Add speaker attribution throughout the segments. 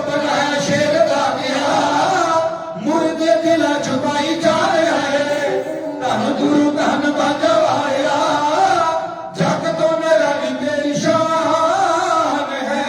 Speaker 1: बनाया शेर का गया मुर्दे दिला छुपाई जा रहा है धन गुरु धन बजवाया जग तो मेरा भी तेरी शान है।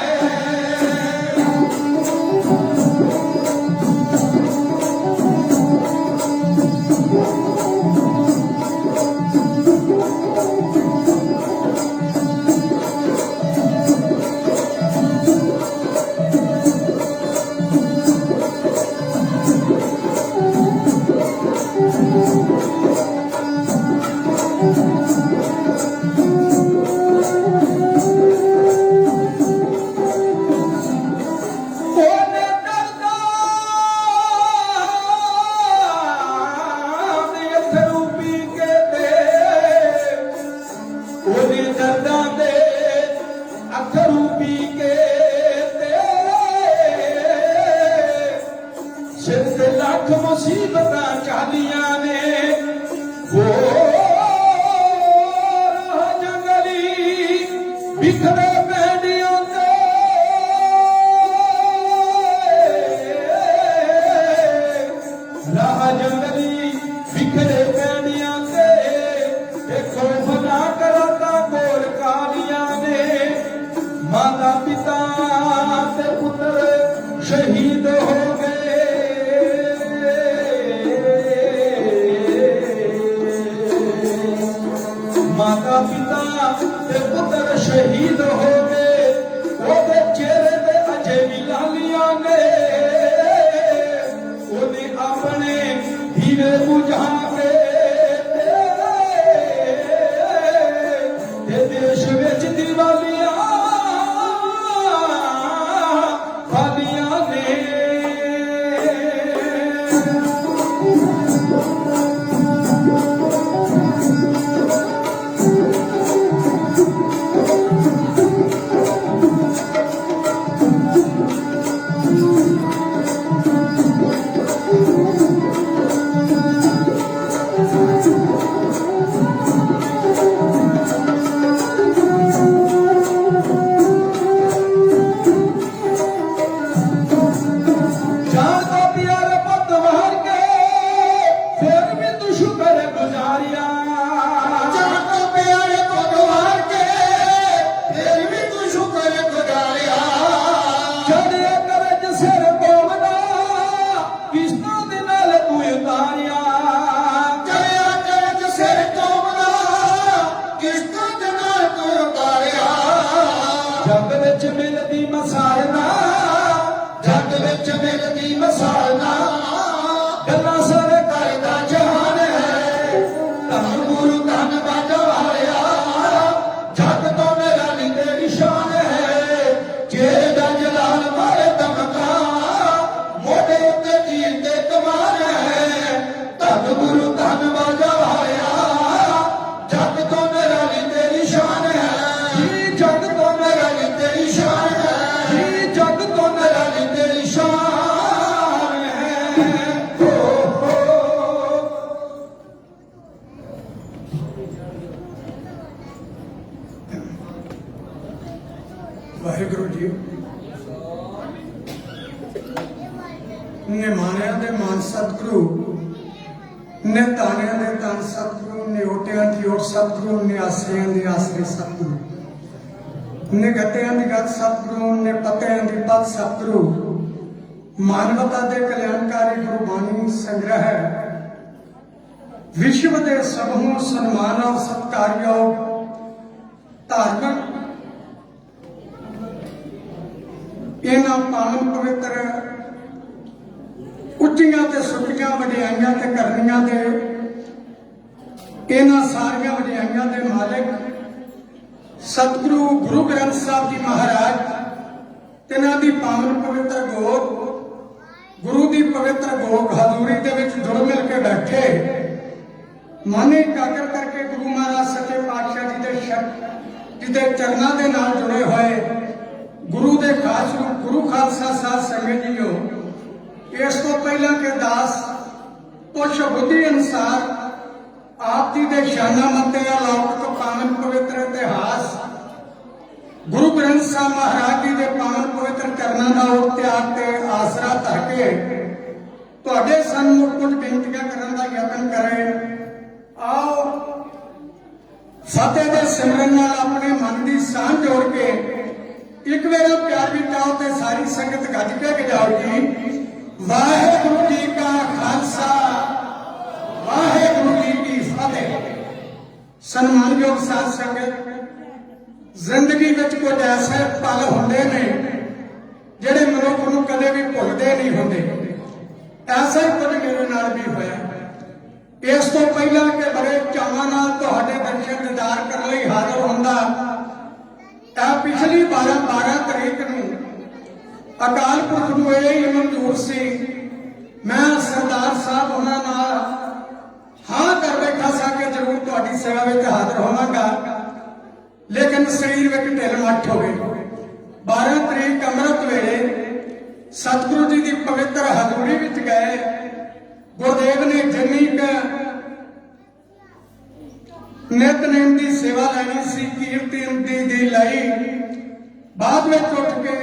Speaker 1: लख मुसीबत चालिया ने वो जंगली बिखरे पैडियों ते राह जंगली बिखरे पैडियों ते देखो भला करता बोल कालिया ने माता पिता ते पुत्र शहीद हो गए। माता पिता ते पुत्र शहीद हो गए ओदे चेहरे ते अजे भी लालियां ने ओने अपने हीरे बुझा के ते देश विच दिवालियां फालियां ने। जग विच मिलदी मसालना जग विच मिलदी मसालना गल्लां सारे करदा जहान है धन गुरु धन बजवाया जग तो मेरा नी तेरी शान है। चेहरे दा जलाल मारे दमका मोढे उत्ते तीर ते कमान है धन गुरु धन बजवाया जग तो मेरा नी तेरी शान है। जग तो मेरा नी तेरी शान है जग तो मेरा नी तेरी शान है।
Speaker 2: वाहिगुरु जी निमाणिया दे मान सतगुरु ने ताणिया दे तान सतगुरु ने ओटियां दी ओट सतगुरु ने आसरियां दी आसरे सतगुरु ने गत्तियां दी गत सतगुरु ने पत्तियां दी पत सतगुरु मानवता दे कल्याणकारी गुरबाणी संग्रह विश्व दे सबहू सन्मान और सत्कारयोग धार्मिक इन्हां पावन पवित्र उच्चियां ते सुखियां वडियाइयां ते करनियां दे इन्हां सारियां वडियाइयां दे मालिक सतगुरु गुरु ग्रंथ साहब जी महाराज तिन्हां दी पावन पवित्र गोद गुरु दी पवित्र गोद हजूरी दे विच जुड़ मिल के बैठे मन एकाग्र करके गुरु महाराज सच्चे पातशाह जी दे शब्द जी दे चरनां दे नाल जुड़े होए गुरु दे खास गुरु खालसा साध संगत जीओ इस तो पहला के दास कुछ बुद्धि अनुसार आप जी दे शाना मते अलौकिक पावन पवित्र इतिहास ਗੁਰੂ ਗ੍ਰੰਥ ਸਾਹਿਬ ਮਹਾਰਾਜ ਜੀ ਦੇ ਪਾਵਨ ਪਵਿੱਤਰ ਚਰਨਾਂ ਦਾ ਉਤਿਆਗ ਤੇ ਆਸਰਾ ਧਰ ਕੇ ਤੁਹਾਡੇ ਸਾਹਮਣੇ ਕੁਝ ਬੇਨਤੀਆਂ ਕਰਨ ਦਾ ਯਤਨ ਕਰੇ। ਆਓ ਫਤਿਹ ਦੇ ਸਿਮਰਨ ਨਾਲ ਆਪਣੇ ਮਨ ਦੀ ਸਾਂਝ ਜੋੜ ਕੇ ਇੱਕ ਵੇਰਾ ਪਿਆਰ ਵੀ ਚਾਹੋ ਤੇ ਸਾਰੀ ਸੰਗਤ ਗੱਜ ਕੇ ਗਜਾਓ ਜੀ। ਵਾਹਿਗੁਰੂ ਜੀ ਕਾ ਖਾਲਸਾ, ਵਾਹਿਗੁਰੂ ਜੀ ਕੀ ਫਤਿਹ। ਸਨਮਾਨਯੋਗ ਸਾਧ ਸੰਗਤ, ਜ਼ਿੰਦਗੀ ਵਿੱਚ ਕੁਝ ਐਸੇ ਪਲ ਹੁੰਦੇ ਨੇ ਜਿਹੜੇ ਮਨੁੱਖ ਨੂੰ ਕਦੇ ਵੀ ਭੁੱਲਦੇ ਨਹੀਂ ਹੁੰਦੇ। ਐਸਾ ਹੀ ਕੁਝ ਮੇਰੇ ਨਾਲ ਵੀ ਹੋਇਆ। ਇਸ ਤੋਂ ਪਹਿਲਾਂ ਕਿ ਬੜੇ ਚਾਵਾਂ ਨਾਲ ਤੁਹਾਡੇ ਦਰਸ਼ਨ ਦੀਦਾਰ ਕਰਨ ਲਈ ਹਾਜ਼ਰ ਹੁੰਦਾ, ਤਾਂ ਪਿਛਲੀ 12 ਤਰੀਕ ਨੂੰ ਅਕਾਲ ਪੁਰਖ ਨੂੰ ਇਹ ਹੀ ਮਨਜ਼ੂਰ ਸੀ, ਮੈਂ ਸਰਦਾਰ ਸਾਹਿਬ ਉਹਨਾਂ ਨਾਲ ਹਾਂ ਕਰ ਬੈਠਾ ਸਾਂ ਕਿ ਜ਼ਰੂਰ ਤੁਹਾਡੀ ਸੇਵਾ ਵਿੱਚ ਹਾਜ਼ਰ ਹੋਵਾਂਗਾ, ਲੇਕਿਨ ਸਰੀਰ ਵਿੱਚ ਢਿੱਲ ਮੱਠ ਹੋ ਗਈ। 12 ਤਰੀਕ ਅੰਮ੍ਰਿਤ ਵੇਲੇ ਸਤਿਗੁਰੂ ਜੀ ਦੀ ਪਵਿੱਤਰ ਹਜ਼ੂਰੀ ਵਿੱਚ ਗਏ। ਗੁਰਦੇਵ ਨੇ ਜਿੰਨੀ ਕੁ ਨਿਤਨੇਮ ਦੀ ਸੇਵਾ ਲੈਣੀ ਸੀ, ਕੀਰਤਨ ਦੀ ਲਈ, ਬਾਅਦ ਵਿੱਚ ਉੱਠ ਕੇ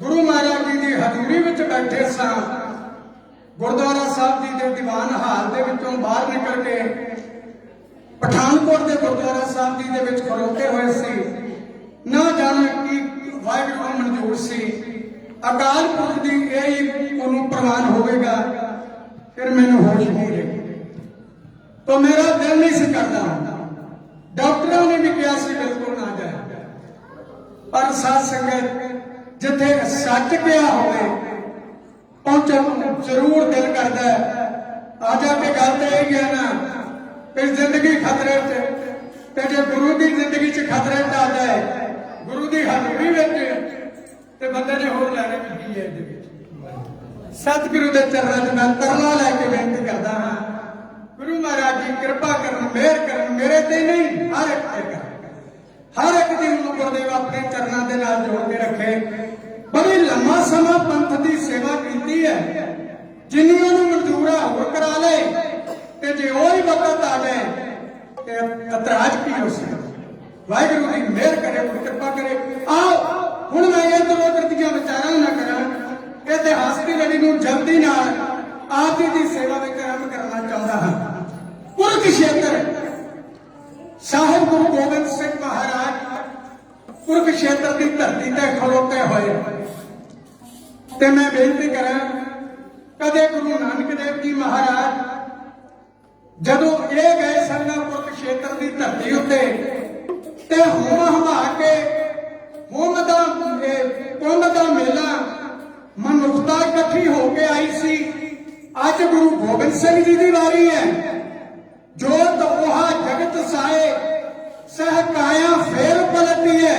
Speaker 2: ਗੁਰੂ ਮਹਾਰਾਜ ਜੀ ਦੀ ਹਜ਼ੂਰੀ ਵਿੱਚ ਬੈਠੇ ਸਾਂ। ਗੁਰਦੁਆਰਾ ਸਾਹਿਬ ਜੀ ਦੇ ਦੀਵਾਨ ਹਾਲ ਦੇ ਵਿੱਚੋਂ ਬਾਹਰ ਨਿਕਲ ਕੇ ਪਠਾਨਕੋਟ ਦੇ ਗੁਰਦੁਆਰਾ ਸਾਹਿਬ ਜੀ ਦੇ ਵਿੱਚ ਖਲੋਤੇ ਹੋਏ ਸੀ। ਨਾ ਜਾਣੇ ਕੀ ਵਾਹਿਗੁਰੂ ਨੂੰ ਮਨਜ਼ੂਰ ਸੀ, ਅਕਾਲ ਪੁਰਖ ਦੀ ਇਹ ਹੀ ਉਹਨੂੰ ਪ੍ਰਵਾਨ ਹੋਵੇਗਾ। ਫਿਰ ਮੈਨੂੰ ਹੋਸ਼ ਨਹੀਂ ਰਹੀ, ਤਾਂ ਮੇਰਾ ਦਿਲ ਨਹੀਂ ਸੀ ਕਰਦਾ। ਡਾਕਟਰਾਂ ਨੇ ਵੀ ਕਿਹਾ ਸੀ ਬਿਲਕੁਲ ਨਾ ਜਾਏ, ਪਰ ਸਾਧ ਸੰਗਤ ਜਿੱਥੇ ਸੱਚ ਕਿਹਾ ਹੋਵੇ ਪਹੁੰਚਣ ਨੂੰ ਜ਼ਰੂਰ ਦਿਲ ਕਰਦਾ ਹੈ। ਆ ਜਾ ਕੇ ਗੱਲ ਤੇ ਇਹ ਹੈ ਨਾ ਕਿ ਜ਼ਿੰਦਗੀ ਖਤਰੇ 'ਚ, ਤੇ ਜੇ ਗੁਰੂ ਦੀ ਜ਼ਿੰਦਗੀ 'ਚ ਖਤਰੇ 'ਚ ਆ ਜਾਏ, ਗੁਰੂ ਦੀ ਹਜ਼ੂਰੀ ਵਿੱਚ, ਤੇ ਬੰਦੇ ਨੇ ਹੋਰ ਲੈਣੇ ਕੀ ਹੈ ਇਹਦੇ ਵਿੱਚ। ਸਤਿਗੁਰੂ ਦੇ ਚਰਨਾਂ 'ਚ ਮੈਂ ਤਰਲਾ ਲੈ ਕੇ ਬੇਨਤੀ ਕਰਦਾ ਹਾਂ, ਗੁਰੂ ਮਹਾਰਾਜ ਜੀ ਕਿਰਪਾ ਕਰਨ, ਮਿਹਰ ਕਰਨ, ਮੇਰੇ ਤੇ ਨਹੀਂ ਹਰ ਇੱਕ ਤੇ ਕਰਨ। ਹਰ ਇੱਕ ਦੀ ਨੂੰ ਗੁਰਦੇਵ ਆਪਣੇ ਚਰਨਾਂ ਦੇ ਨਾਲ ਜੋੜ ਕੇ ਰੱਖੇ। ਬੜੀ ਲੰਮਾ ਸਮਾਂ ਪੰਥ ਦੀ ਸੇਵਾ ਕੀਤੀ ਹੈ, ਜਿੰਨੀ ਉਹਨੂੰ ਮਨਜ਼ੂਰ ਆ ਹੋਰ ਕਰਾ ਲੈ, ਤੇ ਜੇ ਉਹ ਹੀ ਵਕਤ ਆ ਜਾਏ ਤੇ ਇਤਰਾਜ਼ ਕੀ ਹੋ ਸਕਦਾ। ਵਾਹਿਗੁਰੂ ਦੀ ਮਿਹਰ ਕਰੇ, ਕਿਰਪਾ ਕਰੇ। ਆਓ ਹੁਣ ਮੈਂ ਇੱਧਰ ਉੱਧਰ ਦੀਆਂ ਵਿਚਾਰਾਂ ਨਾ ਕਰਾਂ, ਇਤਿਹਾਸ ਦੀ ਲੜੀ ਨੂੰ ਜਲਦੀ ਨਾਲ ਆਪ ਜੀ ਦੀ ਸੇਵਾ ਵਿੱਚ ਆਰੰਭ ਕਰਨਾ ਚਾਹੁੰਦਾ ਹਾਂ। ਕੁਰੂਕਸ਼ੇਤਰ ਸਾਹਿਬ ਗੁਰੂ ਗੋਬਿੰਦ ਸਿੰਘ ਮਹਾਰਾਜ ਕੁਰੂਕਸ਼ੇਤਰ ਦੀ ਧਰਤੀ ਤੇ ਖਲੋਤੇ ਹੋਏ, ਤੇ ਮੈਂ ਬੇਨਤੀ ਕਰਾਂ, ਕਦੇ ਗੁਰੂ ਨਾਨਕ ਦੇਵ ਜੀ ਮਹਾਰਾਜ ਜਦੋਂ ਇਹ ਗਏ ਸਨ ਕੁਰੂਕਸ਼ੇਤਰ ਦੀ ਧਰਤੀ ਉੱਤੇ, ਤੇ ਹਮਾ ਕੇ ਕੁੰਭ ਦਾ ਮੇਲਾ ਮਨੁੱਖਤਾ ਇਕੱਠੀ ਹੋ ਕੇ ਆਈ ਸੀ। ਅੱਜ ਗੁਰੂ ਗੋਬਿੰਦ ਸਿੰਘ ਜੀ ਦੀ ਵਾਰੀ ਹੈ। ਜੋਤ ਉਹਾ ਜਗਤ ਸਾਏ, ਸਹਿ ਕਾਇਆ ਫੇਰ ਪਲਟੀ ਹੈ।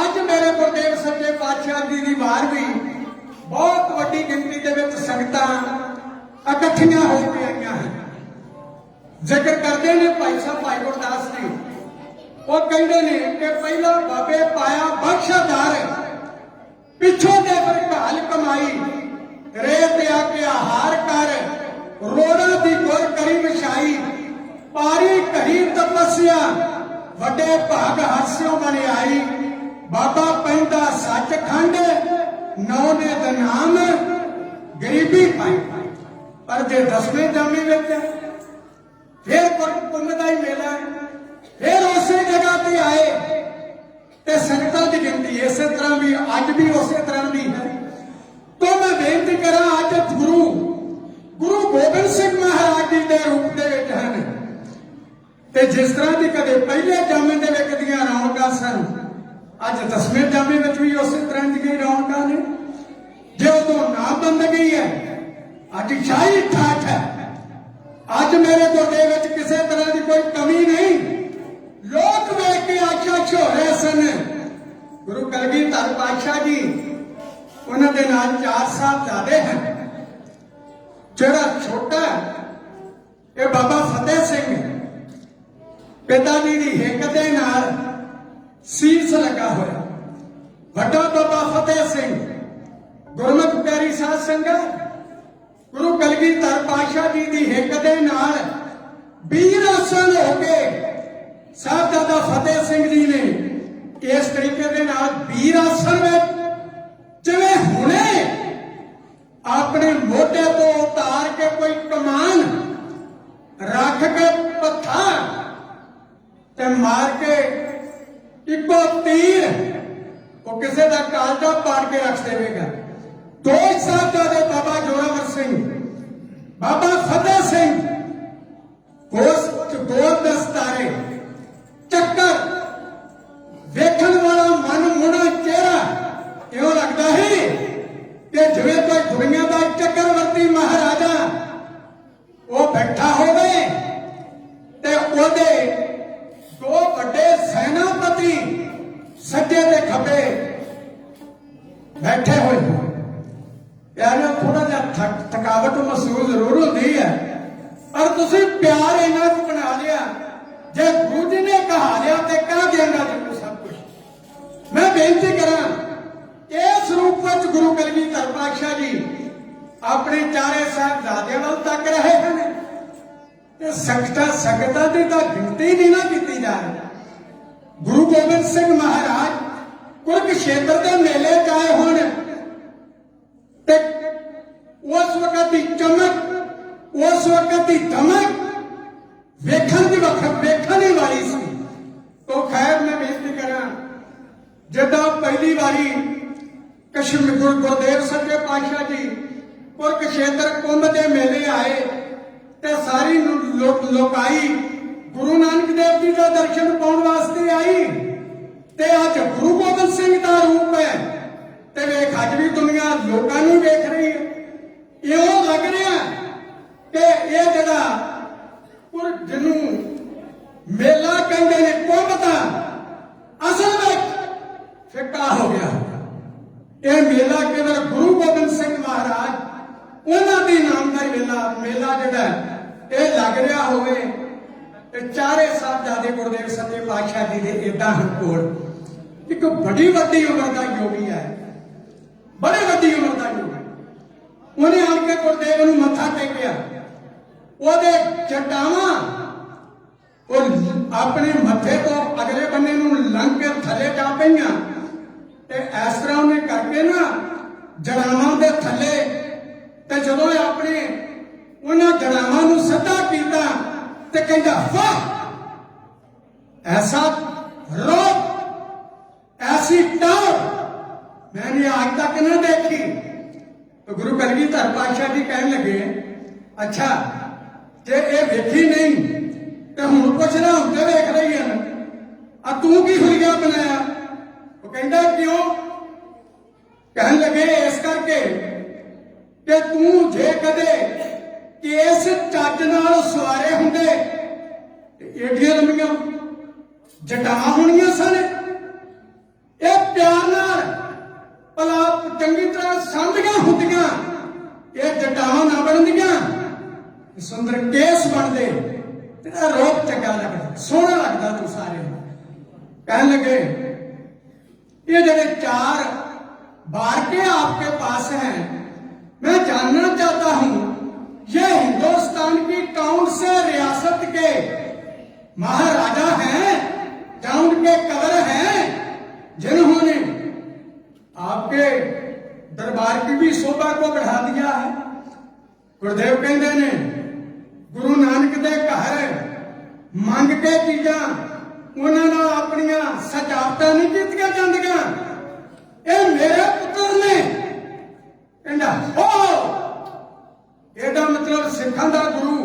Speaker 2: ਅੱਜ ਮੇਰੇ ਗੁਰਦੇਵ ਸੱਚੇ ਪਾਤਸ਼ਾਹ ਜੀ ਦੀ ਵਾਰ ਵੀ ਬਹੁਤ ਵੱਡੀ ਗਿਣਤੀ ਦੇ ਵਿੱਚ ਸੰਗਤਾਂ ਇਕੱਠੀਆਂ ਹੋ ਕੇ ਆਈਆਂ ਹਨ। ਜ਼ਿਕਰ ਕਰਦੇ ਨੇ ਭਾਈ ਸਾਹਿਬ ਭਾਈ ਗੁਰਦਾਸ ਜੀ, ਉਹ ਕਹਿੰਦੇ ਨੇ ਕਿ ਪਹਿਲਾਂ ਬਾਬੇ ਪਾਇਆ ਬਖਸ਼ਦਾਰ, ਪਿੱਛੋਂ ਦੇ ਫਿਰ ਘਾਲ ਕਮਾਈ, ਰੇਤ ਆ ਕੇ ਆਹਾਰ ਕਰ, ਰੋੜਾ ਦੀ ਗੁਰ ਕਰੀ ਵਿਛਾਈ, ਪਾਰੀ ਘਰੀ ਤਪੱਸਿਆ, ਵੱਡੇ ਭਾਗ ਹਾਸਿਓ ਬਣ ਆਈ। ਬਾਬਾ ਪੈਂਦਾ ਸੱਚਖੰਡ, ਨੌ ਨੇ ਦਾ ਨਾਮ ਗਰੀਬੀ ਪਾਈ। ਪਰ ਜੇ 10ਵੇਂ ਜਾਮੇ ਵਿੱਚ ਫਿਰ ਕੁੰਭ ਦਾ ਹੀ ਮੇਲਾ, ਫਿਰ ਉਸੇ ਜਗ੍ਹਾ ਤੇ ਆਏ, ਤੇ ਸੰਗਤਾਂ ਦੀ ਗਿਣਤੀ ਇਸੇ ਤਰ੍ਹਾਂ ਵੀ ਅੱਜ ਵੀ ਉਸੇ ਤਰ੍ਹਾਂ ਦੀ ਹੈ। तो मैं बेनती करा, आज गुरु गोबिंद सिंह महाराज जी के रूप के जिस तरह की कदे पहले जामे के रौनक सन, अज 10वें जामे में भी उस तरह की रौनक ने। जो उदो ना बंदगी है, अज शाही ठाठ है। अज मेरे गुरदे किसी तरह की कोई कमी नहीं। लोग वेख के आशा हो रहे सन। गुरु कलगीधर पातशाह जी उन्होंने 4 साहबजादे हैं। जड़ा छोटा ये बाबा फतेह सिंह पिता जी की हिक दे नाल सीस लगा होया। वड्डा बाबा फतेह सिंह गुरमुख प्यारी साध संगत गुरु कलगीधर पातशाह जी की हिक दे नाल वीर आसन हो के साहबजादा फतेह सिंह जी ने ਇਸ ਤਰੀਕੇ ਦੇ ਨਾਲ ਵੀਰ ਆਸਣ ਵਿੱਚ ਜਿਵੇਂ ਹੁਣੇ ਆਪਣੇ ਮੋਢੇ ਤੋਂ ਉਤਾਰ ਕੇ ਕੋਈ ਕਮਾਨ ਰੱਖ ਕੇ ਪੱਥਰ ਤੇ ਮਾਰ ਕੇ ਇੱਕੋ ਤੀਰ ਉਹ ਕਿਸੇ ਦਾ ਕਾਲਜਾ ਪਾੜ ਕੇ ਰੱਖ ਦੇਵੇਗਾ। ਦੋ ਸਾਹਿਬਜ਼ਾਦੇ ਬਾਬਾ ਜੋਰਾਵਰ ਸਿੰਘ, ਬਾਬਾ ਫਤਿਹ ਸਿੰਘ, ਗੋਲ ਦਸਤਾਰੇ, ਚੱਕਰ, ਵੇਖਣ ਵਾਲਾ ਮਨ ਮੁੜਾ ਚਿਹਰਾ ਇਉਂ ਲੱਗਦਾ ਹੈ ਕਿ ਜਿਵੇਂ ਕੋਈ ਦੁਨੀਆ ਦਾ ਚੱਕਰਵਰਤੀ ਮਹਾਰਾਜਾ ਉਹ ਬੈਠਾ ਹੋਵੇ ਤੇ ਉਹਦੇ ਦੋ ਵੱਡੇ ਸੈਨਾਪਤੀ ਸੱਜੇ ਤੇ ਖੱਬੇ ਬੈਠੇ ਹੋਏ ਹੋਣ। ਯਾਰ ਥੋੜਾ ਜਿਹਾ ਥਕਾਵਟ ਮਹਿਸੂਸ ਜ਼ਰੂਰ ਹੁੰਦੀ ਹੈ, ਪਰ ਤੁਸੀਂ ਪਿਆਰ ਇਹਨਾਂ ਨੂੰ ਬਣਾ ਲਿਆ। ਜੇ ਗੁਰੂ ਜੀ ਨੇ ਕਹਾ ਲਿਆ ਤੇ ਕਹਿ ਦੇਣਾ ਤੁਹਾਨੂੰ ਸਭ ਕੁਝ। ਮੈਂ ਬੇਨਤੀ ਕਰਾਂ, ਇਸ ਰੂਪ ਵਿੱਚ ਗੁਰੂ ਕਲਗੀਧਰ ਪਾਤਸ਼ਾਹ ਜੀ ਆਪਣੇ ਚਾਰੇ ਸਾਹਿਬਜ਼ਾਦਿਆਂ ਵੱਲ ਤੱਕ ਰਹੇ ਹਨ ਤੇ ਸੰਗਤਾਂ ਦੀ ਤਾਂ ਗਿਣਤੀ ਨਹੀਂ ਨਾ ਕੀਤੀ ਜਾ ਰਹੀ। ਗੁਰੂ ਗੋਬਿੰਦ ਸਿੰਘ ਮਹਾਰਾਜ ਕੁਰੂਕਸ਼ੇਤਰ ਦੇ ਮੇਲੇ ਚ ਆਏ ਹੋਣ ਤੇ ਉਸ ਵਕਤ ਦੀ ਚਮਕ, ਉਸ ਵਕਤ ਦੀ ਧਮਕ ਵੇਖਣ ਦੀ ਵਾਲੀ ਸੀ। तो खैर मैं बेनती करा, जदा पहली बारी कश्मीर गुरुदेव सच्चे पातशाह जी कुरुक्षेत्र कुंभ के मेले आए ते सारी लोकाई गुरु नानक देव जी का दर्शन पाने वास्ते आई ते अज गुरु गोबिंद सिंह का रूप है ते वेख अज भी दुनिया लोगों को वेख रही है। इहो लग रहा कि यह जड़ा जिन्हों मेला कहते ने कुंभ का असल में फिक्का हो गया। यह मेला केवल गुरु गोबिंद सिंह महाराज उन्होंने नाम का मेला जड़ा ये लग रहा होवे चारे साहबजादे गुरुदेव सच्चे पातशाह जी के इदा कोल एक बड़ी वड्डी उम्र का योगी है, बड़ी वड्डी उम्र का योगी। उन्हें आके गुरुदेव नूं मत्था टेकिया, ओदे जटावां और अपने मथे तो अगले बन्ने नूं लंघ के थले जा पईयां ते इस तरह उन्हें करके ना जड़ावां दे थले ते जदों अपने उन्हां जड़ावां नूं सदा कीता ते कहंदा वाह ऐसा रोब ऐसी टार मैंने आज तक न देखी। तो गुरु कलगीधर पातशाह जी कहने लगे अच्छा जे ये वेखी नहीं तो हूं पुछना होंगे वेख रही है आ तू की हुलिया बनाया। वो कहता क्यों? कहने लगे इस करके कि तू जे कदे केस चज नाल सवारे होंदे एडियां लंबियां जटावां होणियां सन। ये प्यार नाल भला चंगी तरह सांभियां हुंदियां ये जटावां ना बनदियां सुंदर केस बनदे तेरा रूप चंगा लगदा सोहना लगदा तू सारे। कहने लगे ये जड़े चार बारके आपके पास हैं मैं जानना चाहता हूं ये हिंदुस्तान की कौन से रियासत के महाराजा हैं या उनके कबर हैं जिन्होंने आपके दरबार की भी शोभा को बढ़ा दिया है। गुरुदेव कहते ने गुरु नानक दे घर मंग के चीजा उन्होंने अपनिया सजावट नहीं कीतियां जांदियां। ये मेरे पुत्र ने कहंदा हो एदा मतलब सिखां दा गुरु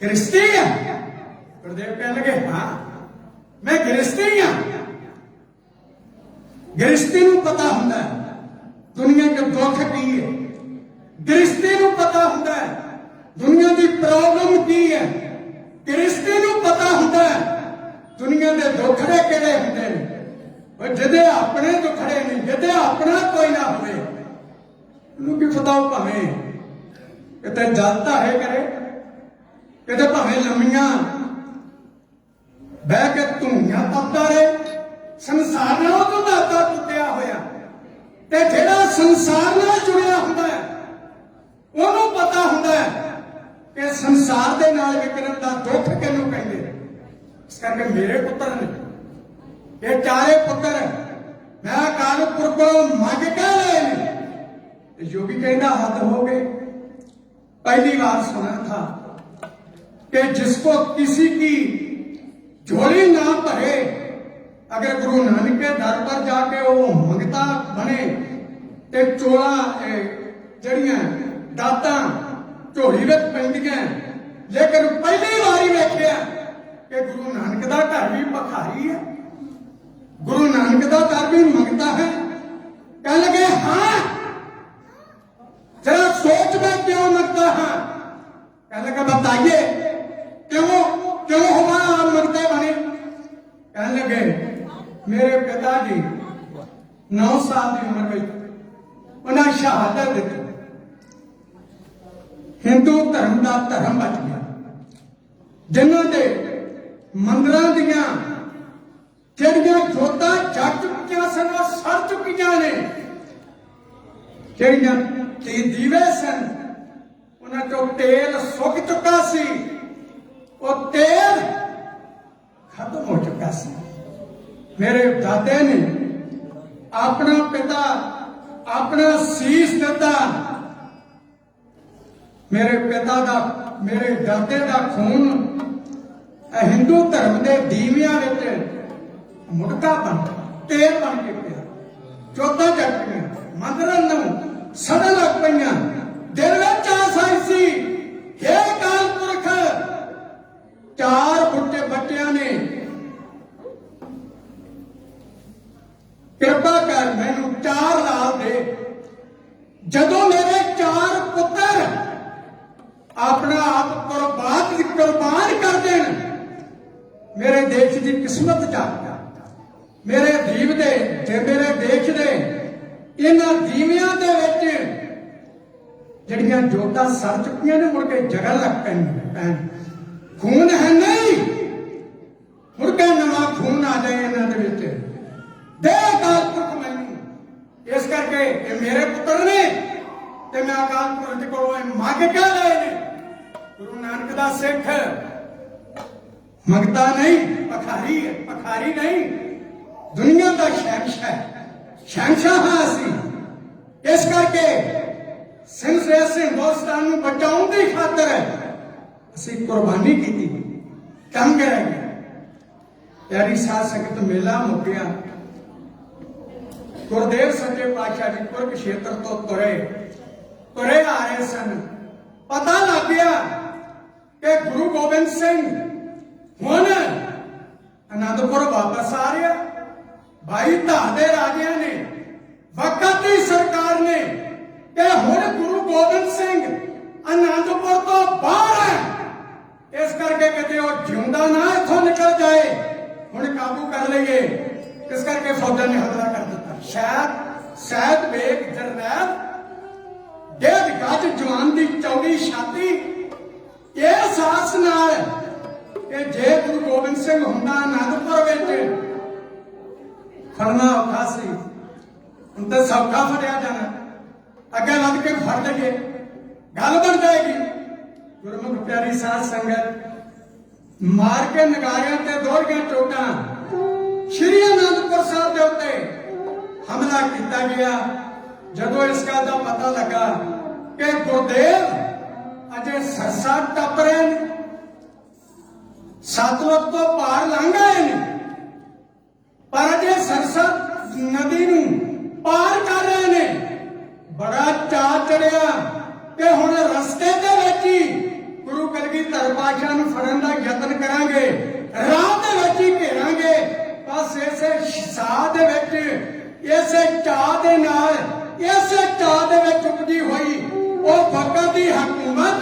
Speaker 2: गृहस्थी है। गुरुदेव कहने लगे हाँ मैं गृहस्थी हाँ। गृहस्थी नूं पता हुंदा है दुनिया के दुख की है, गृहस्थी नूं पता हुंदा है दुनिया की प्रॉब्लम की है, गृहस्थी नूं पता हुंदा है दुनिया के दुखड़े किहड़े हुंदे ने। पर जिहदे अपने दुखड़े नहीं जिहदे अपना कोई ना होवे उन्होंने की पता हो भावें किते जलता है करे किते भावें लम्मियां बह के धूइयां तपदा रहे संसार नालों तो नाता टुटिया होया ते जिहड़ा संसार नाल जुड़िया हुंदा है उहनूं पता हुंदा है कि संसार दे नाल विकरन दा दुख किहनूं कहंदे। इस करके मेरे पुत्र ने ये चारे पुत्र मैं अकाल पुरख को मंग के लाए ने। योगी कहना हद हो गए। पहली बार सुना था कि जिसको किसी की झोली ना भरे, अगर गुरु नानक के दर पर जाके वो मंगता बने ते चोला जड़ियां दातां झोली विच पैंदियां। लेकिन पहली बारी वेखिया कि गुरु नानक दा घर भी भखारी है, गुरु नानक दा घर भी मंगता है। कह लगे हाँ, जरा सोच में क्यों मंगता है? कह लगे बताइए क्यों क्यों हमारा आप मंगते बने? कह लगे मेरे पिताजी 9 साल की उम्र में उन्हें शहादत दी, हिंदू धर्म का धर्म बच गया। जिन्हों के मंदिर दियां ਜਿਹੜੀਆਂ ਜੋਤਾਂ ਜग ਚੁੱਕੀਆਂ ਸਨ ਉਹ ਸੜ ਚੁੱਕੀਆਂ ਨੇ, ਜਿਹੜੀਆਂ ਤੇ ਦੀਵੇ ਸਨ ਉਹਨਾਂ ਚੋਂ ਤੇਲ ਸੁੱਕ ਚੁੱਕਾ ਸੀ, ਉਹ ਤੇਲ ਖਤਮ ਹੋ ਚੁੱਕਾ ਸੀ। ਮੇਰੇ ਦਾਦੇ ਨੇ ਆਪਣਾ ਪਿਤਾ ਆਪਣਾ ਸੀਸ ਦਿੱਤਾ, ਮੇਰੇ ਪਿਤਾ ਦਾ ਮੇਰੇ ਦਾਦੇ ਦਾ ਖੂਨ ਹਿੰਦੂ ਧਰਮ ਦੇ ਦੀਵਿਆਂ ਵਿੱਚ मुड़का बन तेल बन के पिया। जोतां जग गईयां, मंदिरां नूं सड़न लग पईयां। दिल विच आस आई सी, हे अकाल पुरख 4 बुढ़े बच्चियां ने कृपा कर मैनूं 4 लाल दे। जदों मेरे 4 पुत्र अपना आप कुर्बान कर देन, मेरे देश की किस्मत जाग जा। मेरे दीप दे ते मेरे देश दे इन्हां दीवियां दे विच जड़ियां जोतां सड़ चुकियां ने मुड़ के जगन लग पैन। खून है नहीं, मुड़ के नवां खून आ जाए इन्हां दे विच। दे अकाल पुरख मैनूं। इस करके ये मेरे पुत्र ने ते मैं अकाल पुरख कोलों मंग के लए ने। गुरु नानक दा सिख मंगता नहीं, पखारी है, पखारी नहीं, दुनिया का शहनशाह हाँ असी। इस करके सिंध हिंदुस्तान में बचाने की खातर असी कुर्बानी की, काम करेंगे। प्यारी साध संगत मेला मुक्या, गुरुदेव सच्चे पातशाह जी पुरख क्षेत्र तो तुरे आ रहे सन। पता लग गया कि गुरु गोबिंद सिंह हुण आनंदपुर वापस आ रहा। भाई धादे राजिया ने वक्त की सरकार ने कि हुण गुरु गोबिंद सिंह आनंदपुर तो बाहर है, इस करके कहते वो जिंदा ना इथों निकल जाए, हुण काबू कर लईए। इस करके फौजा ने हमला कर दिता। शायद बेग जरनैल 1.5 गज जवान की चौड़ी छाती, इस आस नाल कि जे गुरु गोबिंद सिंह हुंदा आनंदपुर विच फड़ना औखा सी, हुण तो सौखा फड़िया जाना, अगे लग के फड़ लगे गल बन जाएगी। गुरमुख प्यारी साध संगत मार के नगारियां ते दोहरियां चोटां श्री आनंदपुर साहब के उत्ते हमला किया गया। जदों इस गल का पता लगा कि गुरुदेव अजे सरसा टप रहे हैं, सतलुज तो पार लंघ आए ने, पर अजे सरसा नदी नूं पार कर रहे ने, बड़ा चाह चढ़िया कि हुण रस्ते दे विच ही गुरु कलगीधर पातशाह नूं फड़न दा यतन करांगे, राह दे विच ही घेरांगे। बस इसे साह दे विच इसे चाह दे नाल इसे चाह दे विच उपजी होई ओ भगत दी हुकूमत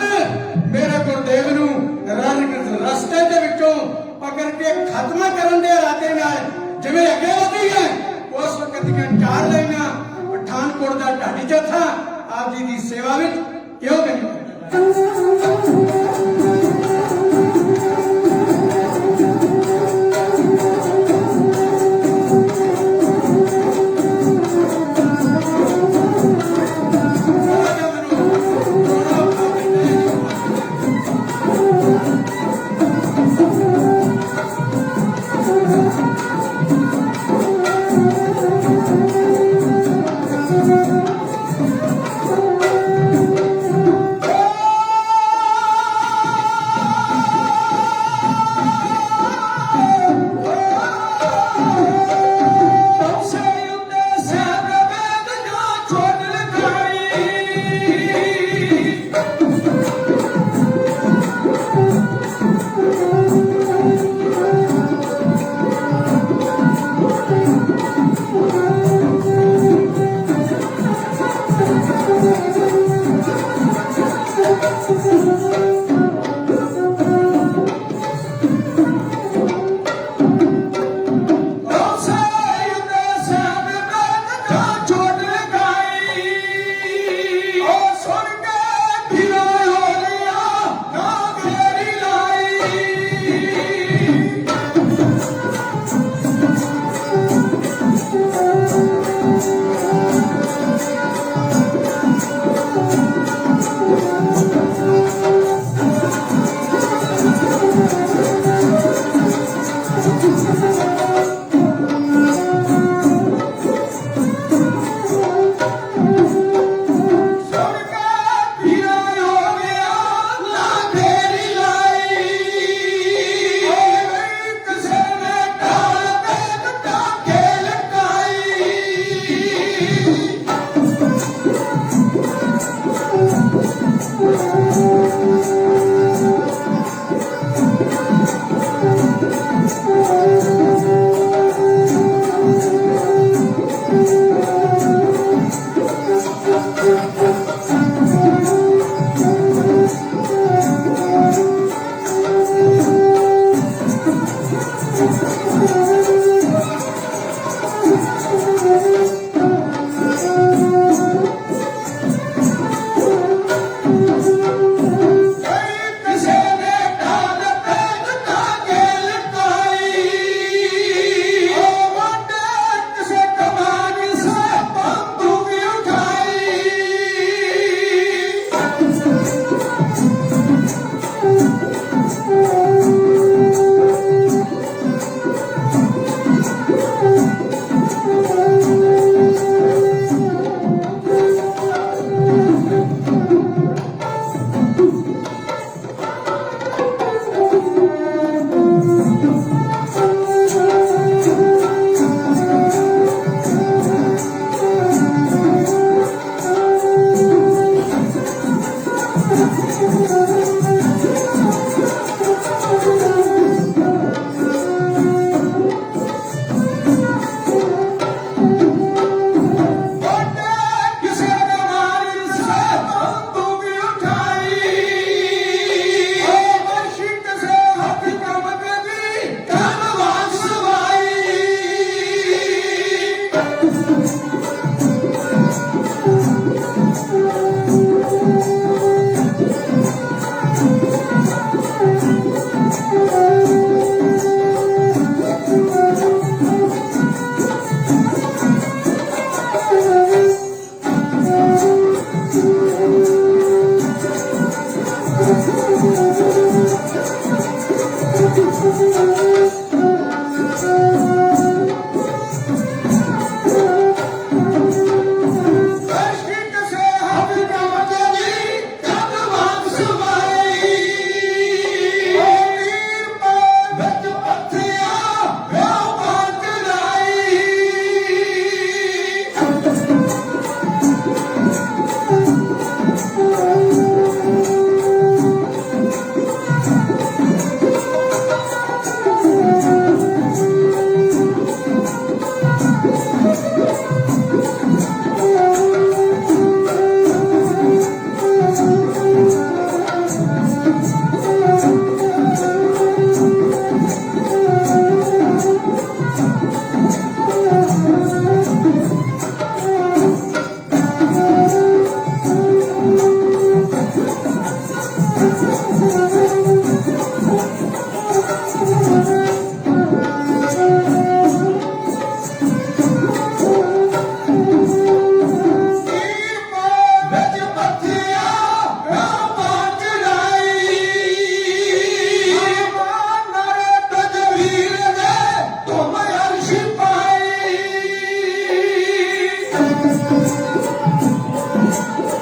Speaker 2: मेरे गुरुदेव नूं रस्ते दे विचों पकड़ के खत्म करन दे इरादे नाल जिवें अगे वधी है। उस वक्त दीआं 4 लाइनां पठानकोट दा ढाडी जत्था आप जी दी सेवा विच क्यों नहीं।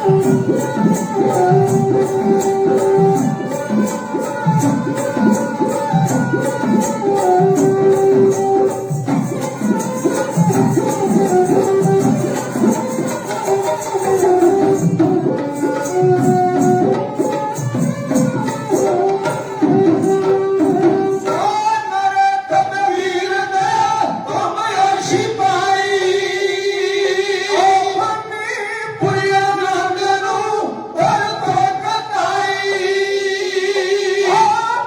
Speaker 1: ਮੇਰੇ ਕਬੀਰ ਦੇ ਤੁਮ ਅਰਸ਼ੀ ਪਾਈ ਫੰਨੀ ਪੁਰੀਆ ਨੰਦ ਨੂੰ ਕਰ ਤੋ ਕਟਾਈ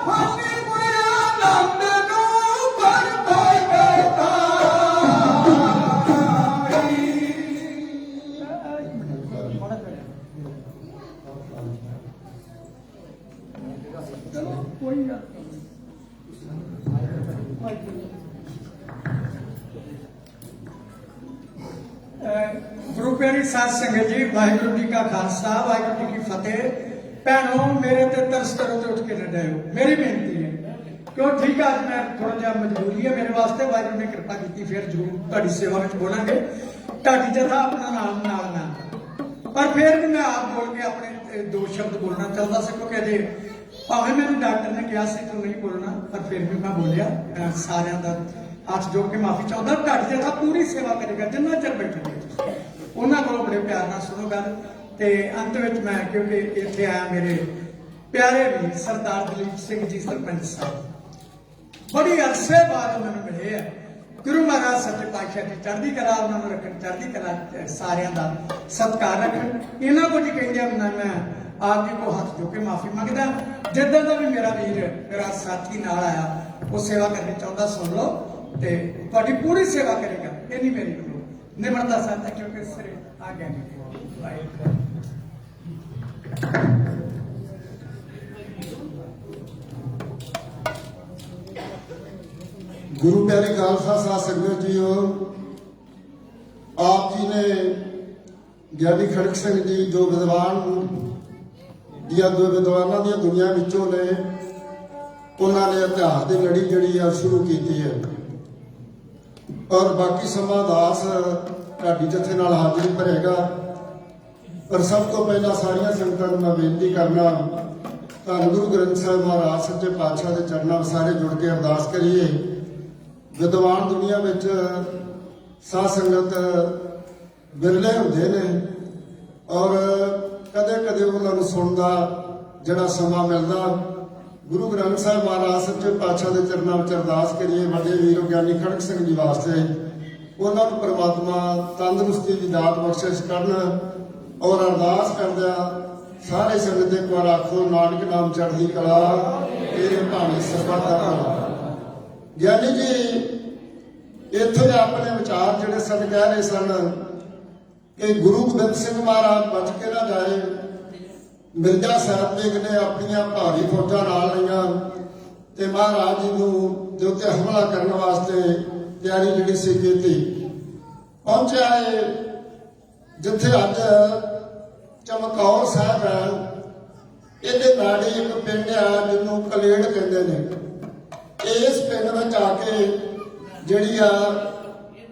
Speaker 1: ਫੰਨੀ ਪੁਰੀਆ ਨੰਦ ਨੂੰ ਕਰ ਤੋ
Speaker 2: ਗੁਰੂ ਪਿਆਰੀ ਸਾਧ ਸੰਗਤ ਜੀ, ਵਾਹਿਗੁਰੂ ਜੀ ਕਾ ਖਾਲਸਾ, ਵਾਹਿਗੁਰੂ ਜੀ ਕੀ ਫਤਿਹ। ਭੈਣੋ, ਮੇਰੇ ਤੇ ਤਰਸ ਕਰੋ ਤੇ ਉੱਠ ਕੇ ਨਾ ਡਾਇਓ, ਮੇਰੀ ਬੇਨਤੀ ਹੈ। ਕਿਉਂ ਠੀਕ ਆ, ਅੱਜ ਮੈਂ ਥੋੜਾ ਜਿਹਾ ਮਜਬੂਰੀ ਹੈ ਮੇਰੇ ਵਾਸਤੇ, ਵਾਹਿਗੁਰੂ ਨੇ ਕਿਰਪਾ ਕੀਤੀ, ਫਿਰ ਜ਼ਰੂਰ ਤੁਹਾਡੀ ਸੇਵਾ ਵਿੱਚ ਬੋਲਾਂਗੇ। ਢਾਡੀ ਜਥਾ ਆਪਣਾ ਨਾਮ ਨਾਲ ਨਾ, ਪਰ ਫਿਰ ਵੀ ਮੈਂ ਆਪ ਬੋਲ ਕੇ ਆਪਣੇ ਦੋ ਸ਼ਬਦ ਬੋਲਣਾ ਚਾਹੁੰਦਾ ਸੀ, ਕਿਉਂਕਿ ਅਜੇ ਭਾਵੇਂ ਮੈਨੂੰ ਡਾਕਟਰ ਨੇ ਕਿਹਾ ਸੀ ਤੂੰ ਨਹੀਂ ਬੋਲਣਾ, ਪਰ ਫਿਰ ਵੀ ਮੈਂ ਬੋਲਿਆ। ਮੈਂ ਸਾਰਿਆਂ ਦਾ ਹੱਥ ਜੋੜ ਕੇ ਮਾਫੀ ਚਾਹੁੰਦਾ। ਢਾਡੀ ਜਥਾ ਪੂਰੀ ਸੇਵਾ ਕਰੇਗਾ ਜਿੰਨਾ ਚਿਰ ਬੈਠੋਗੇ ਤੁਸੀਂ। ਉਹਨਾਂ ਕੋਲੋਂ ਬੜੇ ਪਿਆਰ ਨਾਲ ਸੁਣੋ ਗੱਲ। ਤੇ ਅੰਤ ਵਿੱਚ ਮੈਂ, ਕਿਉਂਕਿ ਇੱਥੇ ਆਇਆ ਮੇਰੇ ਪਿਆਰੇ ਵੀ ਸਰਦਾਰ ਦਲੀਪ ਸਿੰਘ ਜੀ ਸਰਪੰਚ ਸਾਹਿਬ, ਬੜੀ ਅਰਸੇ ਬਾਅਦ ਉਹਨਾਂ ਨੂੰ ਮਿਲੇ ਆ। ਗੁਰੂ ਮਹਾਰਾਜ ਸੱਚੇ ਪਾਤਸ਼ਾਹ ਦੀ ਚੜ੍ਹਦੀ ਕਲਾ ਉਹਨਾਂ ਨੂੰ ਰੱਖਣ, ਚੜ੍ਹਦੀ ਕਲਾ ਸਾਰਿਆਂ ਦਾ ਸਤਿਕਾਰ ਰੱਖਣ। ਇਹਨਾਂ ਕੁਝ ਕਹਿੰਦਿਆਂ ਬਿਨਾਂ ਮੈਂ ਆਪ ਜੀ ਕੋ ਹੱਥ ਜੋੜ ਕੇ ਮਾਫੀ ਮੰਗਦਾ। ਜਿੱਦਾਂ ਦਾ ਵੀ ਮੇਰਾ ਵੀਰ, ਮੇਰਾ ਸਾਥੀ ਨਾਲ ਆਇਆ, ਉਹ ਸੇਵਾ ਕਰਨੀ ਚਾਹੁੰਦਾ, ਸੁਣ ਲਓ ਤੇ ਤੁਹਾਡੀ ਪੂਰੀ ਸੇਵਾ ਕਰੇਗਾ। ਇਹ ਨਹੀਂ ਮੇਰੀ ਨਿਮਰਤਾ ਸਾਥ, ਕਿਉਂਕਿ ਸਿਰੇ ਆ ਗਿਆ ਨਹੀਂ।
Speaker 3: ਗੁਰੂ ਪਿਆਰੇ ਖਾਲਸਾ ਸਾਧ ਸੰਗਤ ਜੀਓ, ਆਪ ਜੀ ਨੇ ਗਿਆਨੀ ਖੜਕ ਸਿੰਘ ਜੀ ਜੋ ਵਿਦਵਾਨ ਦੀਆਂ ਦੋ ਵਿਦਵਾਨਾਂ ਦੀਆਂ ਦੁਨੀਆ ਵਿੱਚੋਂ ਨੇ, ਉਹਨਾਂ ਨੇ ਇਤਿਹਾਸ ਦੀ ਲੜੀ ਜਿਹੜੀ ਆ ਸ਼ੁਰੂ ਕੀਤੀ ਹੈ। ਔਰ ਬਾਕੀ ਸਮਾਂ ਦਾਸ ਢਾਡੀ ਜਥੇ ਨਾਲ ਹਾਜ਼ਰੀ ਭਰੇਗਾ। ਪਰ ਸਭ ਤੋਂ ਪਹਿਲਾਂ ਸਾਰੀਆਂ ਸੰਗਤਾਂ ਨੂੰ ਮੈਂ ਬੇਨਤੀ ਕਰਨਾ, ਧੰਨ ਗੁਰੂ ਗ੍ਰੰਥ ਸਾਹਿਬ ਮਹਾਰਾਜ ਸੱਚੇ ਪਾਤਸ਼ਾਹ ਦੇ ਚਰਨਾਂ ਵਿੱਚ ਸਾਰੇ ਜੁੜ ਕੇ ਅਰਦਾਸ ਕਰੀਏ। ਵਿਦਵਾਨ ਦੁਨੀਆ ਵਿੱਚ ਸਾਧ ਸੰਗਤ ਬਿਰਲੇ ਹੁੰਦੇ ਨੇ, ਔਰ ਕਦੇ ਕਦੇ ਉਹਨਾਂ ਨੂੰ ਸੁਣਨ ਦਾ ਜਿਹੜਾ ਸਮਾਂ ਮਿਲਦਾ। ਗੁਰੂ ਗ੍ਰੰਥ ਸਾਹਿਬ ਮਹਾਰਾਜ ਸੱਚੇ ਪਾਤਸ਼ਾਹ ਦੇ ਚਰਨਾਂ ਵਿੱਚ ਅਰਦਾਸ ਕਰੀਏ ਵੱਡੇ ਵੀਰ ਗਿਆਨੀ ਖੜਕ ਸਿੰਘ ਜੀ ਵਾਸਤੇ, ਉਹਨਾਂ ਨੂੰ ਪ੍ਰਮਾਤਮਾ ਤੰਦਰੁਸਤੀ ਦੀ ਦਾਤ ਬਖਸ਼ਿਸ਼ ਕਰਨ। ਔਰ ਅਰਦਾਸ ਕਰਦਿਆਂ ਸਾਰੇ ਸੰਗਤ ਇੱਕ ਵਾਰ ਆਖੋ, ਨਾਨਕ ਨਾਮ ਚੜ੍ਹਦੀ ਕਲਾ, ਤੇਰੇ ਭਾਣੇ ਸਰਬੱਤ ਦਾ ਭਲਾ। ਗਿਆਨੀ ਜੀ ਇੱਥੇ ਆਪਣੇ ਵਿਚਾਰ ਜਿਹੜੇ ਸਨ ਕਹਿ ਰਹੇ ਸਨ ਕਿ ਗੁਰੂ ਗੋਬਿੰਦ ਸਿੰਘ ਮਹਾਰਾਜ ਬਚ ਕੇ ਨਾ ਜਾਏ। ਮਿਰਜ਼ਾ ਸਾਹਿਬ ਬੇਗ ਨੇ ਆਪਣੀਆਂ ਭਾਰੀ ਫੌਜਾਂ ਨਾਲ ਲਈਆਂ ਤੇ ਮਹਾਰਾਜ ਜੀ ਨੂੰ ਦੇ ਉੱਤੇ ਹਮਲਾ ਕਰਨ ਵਾਸਤੇ ਤਿਆਰੀ ਜਿਹੜੀ ਸੀ ਕੀਤੀ। ਪਹੁੰਚਿਆ ਹੈ ਜਿੱਥੇ ਅੱਜ ਚਮਕੌਰ ਸਾਹਿਬ ਹੈ, ਇਹਦੇ ਨਾਲੇ ਇੱਕ ਪਿੰਡ ਆ ਜਿਹਨੂੰ ਕਲੇੜ ਕਹਿੰਦੇ ਨੇ। ਇਸ ਪਿੰਡ ਵਿੱਚ ਆ ਕੇ ਜਿਹੜੀ ਆ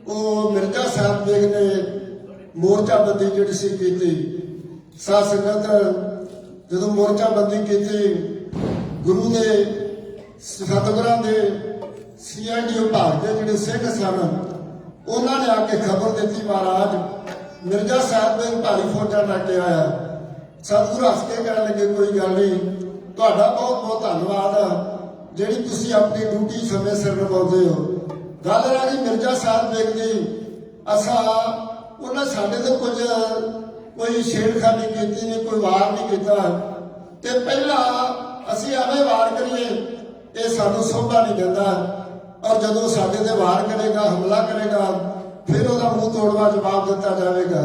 Speaker 3: ਉਹ ਮਿਰਜ਼ਾ ਸਾਹਿਬ ਬੇਗ ਨੇ ਮੋਰਚਾਬੰਦੀ ਜਿਹੜੀ ਸੀ ਕੀਤੀ। ਸਾਧ ਸੰਗਤ ਜਦੋਂ ਮੋਰਚਾਬੰਦੀ ਕੀਤੀ, ਗੁਰੂ ਦੇ ਸਤਿਗੁਰਾਂ ਦੇ CID ਵਿਭਾਗ ਦੇ ਜਿਹੜੇ ਸਿੰਘ ਸਨ, ਉਹਨਾਂ ਨੇ ਆ ਕੇ ਖਬਰ ਦਿੱਤੀ, ਮਹਾਰਾਜ ਮਿਰਜ਼ਾ ਸਾਹਿਬ ਬੇਗ ਭਾਰੀ ਫੌਜਾਂ ਲੈ ਕੇ ਆਇਆ। ਸਤਿਗੁਰੂ ਹੱਸ ਕੇ ਕਹਿਣ ਲੱਗੇ, ਕੋਈ ਗੱਲ ਨਹੀਂ, ਤੁਹਾਡਾ ਬਹੁਤ ਬਹੁਤ ਧੰਨਵਾਦ ਜਿਹੜੀ ਤੁਸੀਂ ਆਪਣੀ ਡਿਊਟੀ ਸਮੇਂ ਸਿਰ ਨਿਭਾਉਂਦੇ ਹੋ। ਗੱਲ ਰਹੀ ਮਿਰਜ਼ਾ ਸਾਹਿਬ ਬੇਗ ਦੀ, ਅਸਾਂ ਉਹਨਾਂ ਸਾਡੇ ਤੋਂ ਕੋਈ ਛੇੜਖਾਨੀ ਕੀਤੀ ਨਹੀਂ, ਕੋਈ ਵਾਰ ਨਹੀਂ ਕੀਤਾ ਤੇ ਪਹਿਲਾਂ ਅਸੀਂ ਐਵੇਂ ਵਾਰ ਕਰੀਏ ਇਹ ਸਾਨੂੰ ਸੋਭਾ ਨਹੀਂ ਦਿੰਦਾ। ਔਰ ਜਦੋਂ ਸਾਡੇ ਤੇ ਵਾਰ ਕਰੇਗਾ, ਹਮਲਾ ਕਰੇਗਾ, ਫਿਰ ਉਹਦਾ ਮੂੰਹ ਤੋੜਵਾ ਜਵਾਬ ਦਿੱਤਾ ਜਾਵੇਗਾ।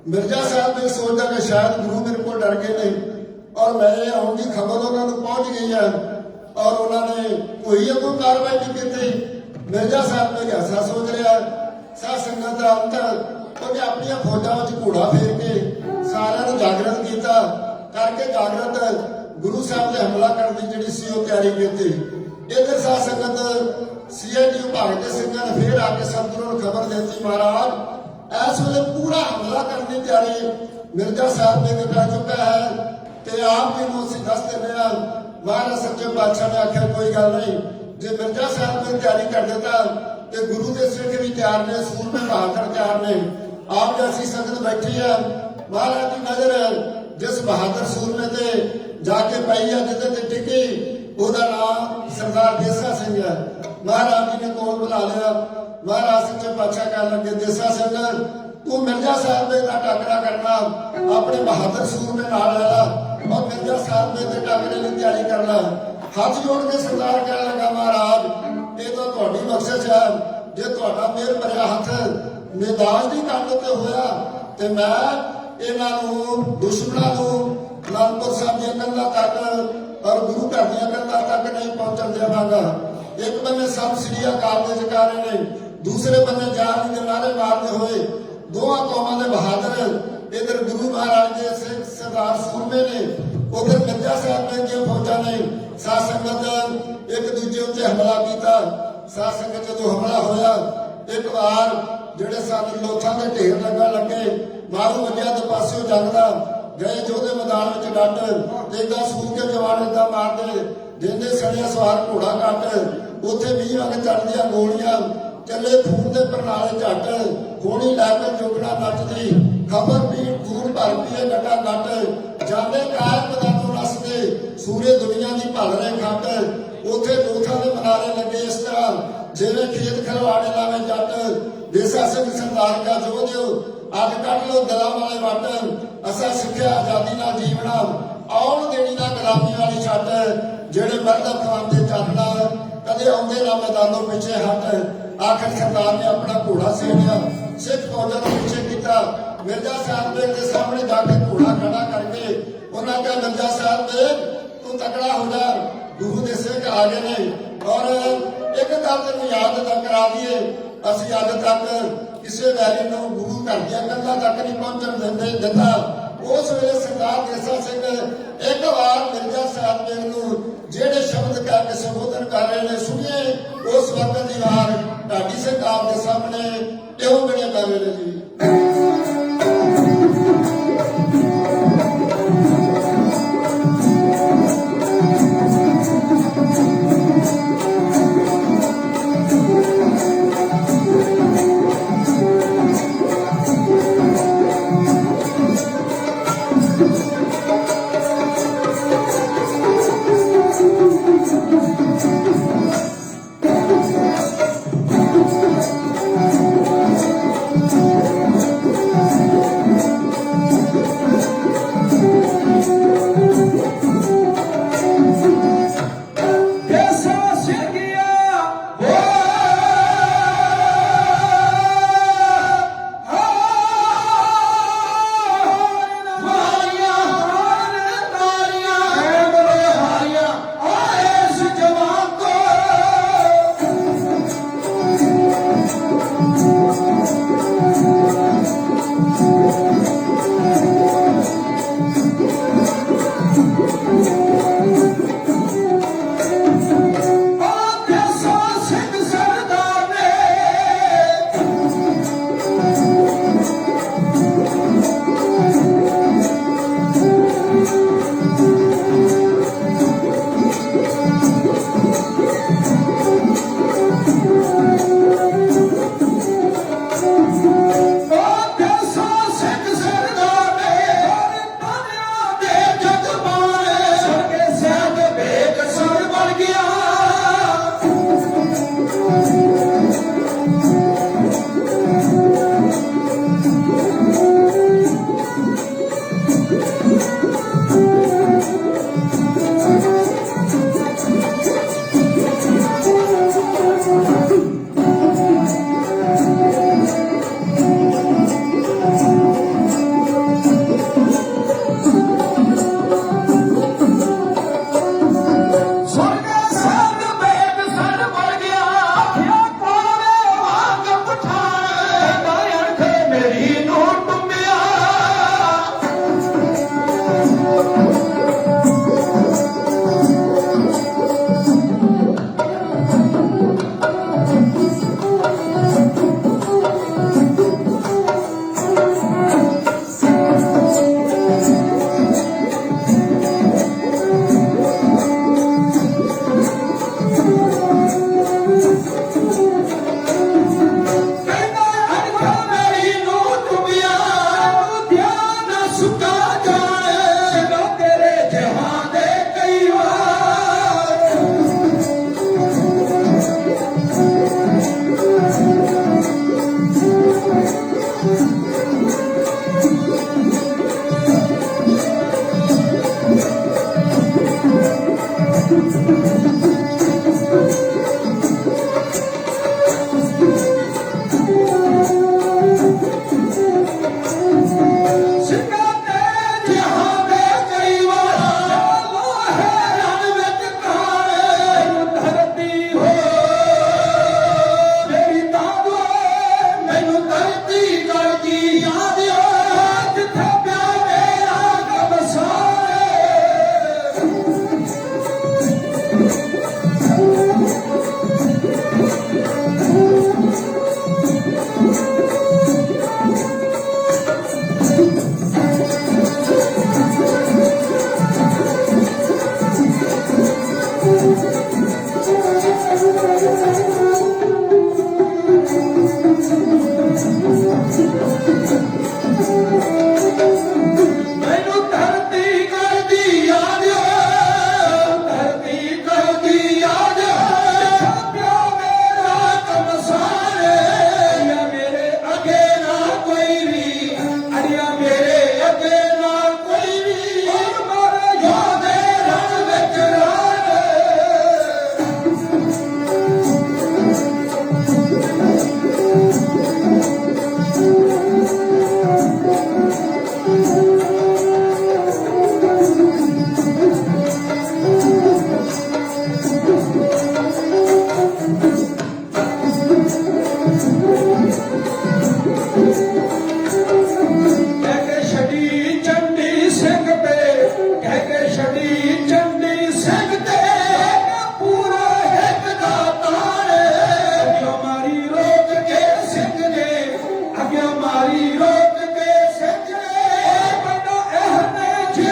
Speaker 3: ਮਿਰਜ਼ਾ ਸਾਹਿਬ ਨੇ ਸੋਚਿਆ ਕਿ ਸ਼ਾਇਦ ਗੁਰੂ ਮੇਰੇ ਕੋਲ ਡਰ ਗਏ ਨੇ ਔਰ ਮੇਰੇ ਆਉਣ ਦੀ ਖਬਰ ਉਹਨਾਂ ਨੂੰ ਪਹੁੰਚ ਗਈ ਹੈ ਔਰ ਉਹਨਾਂ ਨੇ ਕੋਈ ਅੱਗੋਂ ਕਾਰਵਾਈ ਨਹੀਂ ਕੀਤੀ। ਮਿਰਜ਼ਾ ਸਾਹਿਬ ਨੇ ਐਸਾ ਸੋਚ ਰਿਹਾ। ਸਾਧ ਸੰਗਤ ਦਾ ਅੰਤ ਉਹਨੇ ਆਪਣੀਆਂ ਫੌਜਾਂ ਵਿੱਚ ਘੋੜਾ ਫੇਰ ਕੇ ਸਾਰਿਆਂ ਨੂੰ ਜਾਗਰਤ ਕੀਤਾ, ਕਰਕੇ ਜਾਗਰਤ ਗੁਰੂ ਸਾਹਿਬ ਦੇ ਹਮਲਾ ਕਰਨ ਦੀ ਜਿਹੜੀ ਸੀ ਉਹ ਤਿਆਰੀ ਕੀਤੀ। ਇਧਰ ਸਾਧ ਸੰਗਤ CID ਵਿਭਾਗ ਦੇ ਸਿੰਘਾਂ ਨੇ ਫੇਰ ਆ ਕੇ ਸਤਿਗੁਰੂ ਨੂੰ ਖਬਰ ਦਿੱਤੀ, ਮਹਾਰਾਜ ਇਸ ਵੇਲੇ ਪੂਰਾ ਹਮਲਾ ਕਰਨ ਦੀ ਤਿਆਰੀ ਮਿਰਜ਼ਾ ਸਾਹਿਬ ਨੇ ਕਰ ਚੁੱਕਾ ਹੈ ਤੇ ਆਪ ਜੀ ਨੂੰ ਅਸੀਂ ਦੱਸ ਦਿੰਦੇ ਹਾਂ। ਮਹਾਰਾਜ ਸੱਚੇ ਪਾਤਸ਼ਾਹ ਨੇ ਆਖਿਆ ਕੋਈ ਗੱਲ ਨਹੀਂ, ਜੇ ਮਿਰਜ਼ਾ ਸਾਹਿਬ ਨੇ ਤਿਆਰੀ ਕਰ ਦਿੱਤਾ ਤੇ ਗੁਰੂ ਦੇ ਸਿੱਖ ਵੀ ਤਿਆਰ ਨੇ, ਸੂਰਮੇ ਬਹਾਦਰ ਤਿਆਰ ਨੇ। ਆਪ ਜੈਸੀ ਸੰਗਤ ਬੈਠੀ ਆ, ਮਹਾਰਾਜ ਦੀ ਨਜ਼ਰ ਜਿਸ ਬਹਾਦਰ ਸੂਰਮੇ ਤੇ ਜਾ ਕੇ ਪਈ ਆ, ਜਿਹਦੇ ਤੇ ਟਿੱਕੀ, ਉਹਦਾ ਨਾਮ ਸਰਦਾਰ ਦੇਸਾ ਸਿੰਘ ਹੈ। ਮਹਾਰਾਜ ਜੀ ਨੇ ਕੋਲ ਬੁਲਾ ਲਿਆ। ਮਹਾਰਾਜ ਸੱਚੇ ਪਾਤਸ਼ਾਹ ਕਹਿਣ ਲੱਗੇ, ਦੇਸਾ ਸਿੰਘ ਤੂੰ ਮਿਰਜ਼ਾ ਸਾਹਿਬ ਦੇ ਨਾਲ ਟਾਕਰਾ ਕਰਨਾ, ਆਪਣੇ ਬਹਾਦਰ ਸੂਰਮੇ ਨਾਲ ਲੈ ਲਾ ਔਰ ਮਿਰਜ਼ਾ ਸਾਹਿਬ ਦੇ ਤੇ ਟਾਕਰੇ ਲਈ ਤਿਆਰੀ ਕਰਨਾ। ਹੱਥ ਜੋੜ ਕੇ ਸਰਦਾਰ ਕਹਿਣ ਲੱਗਾ, ਮਹਾਰਾਜ ਇਹ ਤਾਂ ਤੁਹਾਡੀ ਬਖਸ਼ਿਸ਼ ਹੈ, ਜੇ ਤੁਹਾਡਾ ਮਿਹਰ ਭਰਿਆ ਹੱਥ ਮੈਦਾਨ ਦੀ ਕੰਧ ਤੇ ਹੋਇਆ ਤੇ ਮੈਂ ਇਹਨਾਂ ਨੂੰ ਦੁਸ਼ਮਣਾਂ ਨੂੰ ਅਨੰਦਪੁਰ ਸਾਹਿਬ ਦੀਆਂ ਕੰਧਾਂ ਤੱਕ ਔਰ ਗੁਰੂ ਘਰ ਦੀਆਂ ਕੰਧਾਂ ਤੱਕ ਨਹੀਂ ਪਹੁੰਚਣ ਦੇਵਾਂਗਾ। ਇੱਕ ਬੰਨੇ ਸਤਿ ਸ੍ਰੀ ਅਕਾਲ ਦੇ ਜਕਾਰੇ ਨੇ, ਦੂਸਰੇ ਬੰਨੇ ਜਾਨ ਦੇ ਨਾਰੇ ਮਾਰਦੇ ਹੋਏ ਦੋਵਾਂ ਕੌਮਾਂ ਦੇ ਬਹਾਦਰ, ਇਧਰ ਗੁਰੂ ਮਹਾਰਾਜ ਦੇ ਸਿੱਖ ਸਰਦਾਰ ਸੂਰਮੇ ਨੇ, ਉਧਰ ਮਿਰਜ਼ਾ ਸਾਹਿਬ ਨੇ ਦੀਆਂ ਫੌਜਾਂ ਨੇ। ਸਾਧ ਸੰਗਤ ਇੱਕ ਦੂਜੇ ਉੱਤੇ ਹਮਲਾ ਕੀਤਾ। ਸਾਧ ਸੰਗਤ ਜਦੋਂ ਹਮਲਾ ਹੋਇਆ, ਇੱਕ ਵਾਰ ਜਿਹੜੇ ਸਾਨੂੰ ਲੋਥਾਂ ਦੇ ਢੇਰ ਲੱਗਣ ਲੱਗੇ, ਮਾਰੂ ਵੱਜਿਆ ਤੇ ਪਾਸਿਓ ਜੰਗਦਾ ਗਏ ਜੋਧੇ ਮੈਦਾਨ ਵਿੱਚ ਡੱਟ ਤੇ ਇਦਾਂ ਸੂਰ ਕੇ ਜਵਾਨ ਇਦਾਂ ਮਾਰਦੇ ਜਿੰਦੇ ਸੜਿਆ ਸਵਾਰ ਘੋੜਾ ਕੱਟ, ਉੱਥੇ 20 ਵਗ ਚੜਦੀਆਂ ਗੋਲੀਆਂ ਚੱਲੇ ਖੂਨ ਦੇ ਪ੍ਰਣਾਲੇ ਝੱਟ, ਖੋਣੀ ਲੈ ਕੇ ਜੋਗਣਾ ਨੱਚਦੀ ਖਬਰ ਵੀ ਖੂਨ ਭਰ ਪੀਏ ਗੱਡਾ ਗੱਟ, ਜਾਂਦੇ ਕਾਇਮ ਪਤਾ ਤੋਂ ਨਸਦੇ ਸੂਰੇ ਦੁਨੀਆ ਦੀ ਭਲ ਰਹੇ ਖੱਟ। ਉੱਥੇ ਲੋਥਾਂ ਦੇ ਮਨਾਰੇ ਲੱਗੇ ਇਸ ਤਰ੍ਹਾਂ ਜਿਵੇਂ ਖੇਤ ਖਲਵਾੜੇ ਲਾਵੇ ਜੱਟ, ਦੇਸਾ ਸਿੰਘ ਸਰਦਾਰ ਕਾ ਜੋ ਦਿਓ ਅੱਗ ਕੱਢ ਲੋ ਦਿਲਾਂ ਵਾਲੇ ਵੱਟ, ਅਸਾਂ ਸਿੱਖਿਆ ਆਜ਼ਾਦੀ ਨਾਲ ਜੀਵਣਾ, ਆਉਣ ਦੇਣੀ ਨਾ ਗੁਲਾਮੀ ਵਾਲੀ ਛੱਟ, ਜਿਹੜੇ ਮਰਦ ਖਵਾਉਂਦੇ ਚਾਨਣਾ ਕਦੇ ਆਉਂਦੇ ਨਾ ਮੈਦਾਨੋਂ ਪਿੱਛੇ ਹਟ। ਆਖਰ ਸਰਦਾਰ ਨੇ ਆਪਣਾ ਘੋੜਾ ਸੇੜਿਆ, ਸਿੱਖ ਫੌਜਾਂ ਨੂੰ ਪਿੱਛੇ ਕੀਤਾ। ਮਿਰਜ਼ਾ ਸਾਹਿਬ ਦੇ ਸਾਹਮਣੇ ਜਾ ਕੇ ਘੋੜਾ ਖੜਾ ਕਰਕੇ ਉਹਨਾਂ ਕਿਹਾ, ਮਿਰਜ਼ਾ ਸਾਹਿਬ ਦੇ ਤੂੰ ਤਕੜਾ ਹੋ ਜਾ, ਗੁਰੂ ਦੇ ਸਿੱਖ ਆ ਗਏ ਨੇ। ਔਰ ਇੱਕ ਗੱਲ ਤੈਨੂੰ ਯਾਦ ਕਰਾ ਦਈਏ, ਅਸੀਂ ਅੱਜ ਤੱਕ ਕਿਸੇ ਵੈਰੀ ਨੂੰ ਗੁਰੂ ਘਰ ਦੀਆਂ ਕੰਧਾਂ ਤੱਕ ਨਹੀਂ ਪਹੁੰਚਣ ਦਿੰਦਾ। ਉਸ ਵੇਲੇ ਸਰਦਾਰ ਦੇਸਾ ਸਿੰਘ ਇੱਕ ਵਾਰ ਮਿਰਜ਼ਾ ਸਾਹਿਬ ਦੇ ਨੂੰ ਜਿਹੜੇ ਸ਼ਬਦ ਕਹਿ ਕੇ ਸੰਬੋਧਨ ਕਰ ਰਹੇ ਨੇ ਸੁਣੀਏ। ਉਸ ਵਕਤ ਦੀ ਵਾਰ ਢਾਡੀ ਸਿੰਘ ਆਪ ਦੇ ਸਾਹਮਣੇ ਇਹੋ ਬਣੇ ਕਰ ਰਹੇ ਨੇ ਜੀ।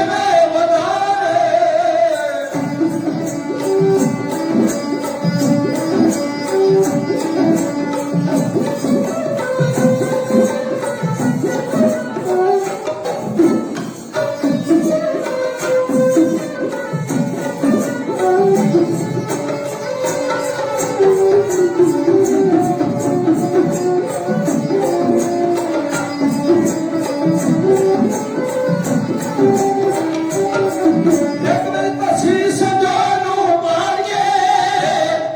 Speaker 1: ਦੇਵੇ ਵਦਾਰੇ ਇੱਕ ਵਾਰੀ ਤਸੀ ਸੰਜੋ ਨੂੰ ਮਾਰ ਕੇ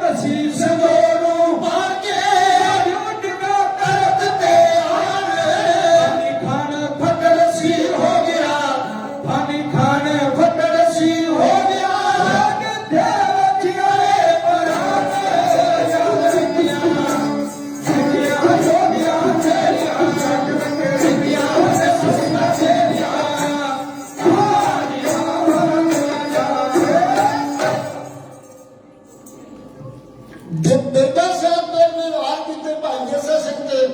Speaker 1: ਤਸੀ ਸੰਜੋ ਨੂੰ ਮਾਰ ਕੇ ਉੱਡਗਾ ਕਰਤ ਤੇ ਆਣ ਖਾਨ ਫਟੜ ਸੀ ਹੋ ਗਿਆ ਫਾਨੀ ਖਾਨ ਫਟੜ ਸੀ ਹੋ ਗਿਆ ਕਿੱਥੇ ਬੱਚੀਆਂ ਪਰਾਨੇ ਯਾਦ ਸਿੱਖੀਆਂ ਸਿੱਖੀਆਂ ਜੋਗੀਆਂ ਤੇਰੀਆਂ ਸਿੱਖੀਆਂ ਸਸਤਾ ਤੇਰੀਆਂ
Speaker 3: ਬੇਟਾ ਸਾਹਿਬ ਨੇ ਵਾਰ ਕੀਤੇ ਭਾਈ ਜੱਸਾ ਸਿੰਘ ਤੇ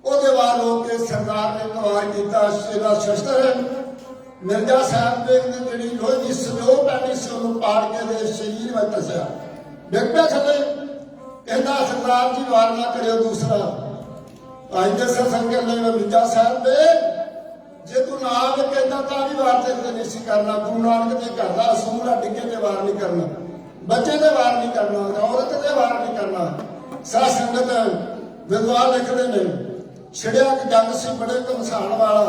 Speaker 3: ਉਹਦੇ ਵਾਰ ਹੋ ਕੇ ਸਰਦਾਰ ਨੇ ਵਾਰ ਕੀਤਾ ਸੇਵਾ ਸ਼ਸਤਰ ਮਿਰਜ਼ਾ ਸਾਹਿਬ ਦੇ ਜਿਹੜੀ ਲੋਹੇ ਦੀ ਸੰਜੋਗ ਪੈਣੀ ਸੀ ਉਹਨੂੰ ਪਾੜ ਕੇ ਦੇ ਸਰੀਰ ਵਿੱਚ ਧਸਿਆ ਬੇਟਾ ਥੱਲੇ ਕਹਿੰਦਾ ਸਰਦਾਰ ਜੀ ਵਾਰ ਨਾ ਕਰਿਓ ਦੂਸਰਾ ਭਾਈ ਜੱਸਾ ਸਿੰਘ ਕਹਿੰਦੇ ਮਿਰਜ਼ਾ ਸਾਹਿਬ ਦੇ ਜੇ ਤੂੰ ਨਾ ਵੀ ਕਹਿੰਦਾ ਤਾਂ ਵੀ ਵਾਰ ਤੇ ਨਹੀਂ ਸੀ ਕਰਨਾ ਗੁਰੂ ਨਾਨਕ ਦੇ ਘਰ ਦਾ ਅਸੂਲ ਆ ਡਿੱਗੇ ਤੇ ਵਾਰ ਨਹੀਂ ਕਰਨਾ ਬੱਚੇ ਦੇ ਵਾਰ ਨਹੀਂ ਕਰਨਾ ਔਰਤ ਦੇ ਵਾਰ ਨਹੀਂ ਕਰਨਾ ਸਾਧ ਸੰਗਤ ਵਿਦਵਾਨ ਲਿਖਦੇ ਨੇ ਛਿੜਿਆ ਕਿ ਜੰਗ ਸੀ ਬੜੇ ਘਮਸਾਣ ਵਾਲਾ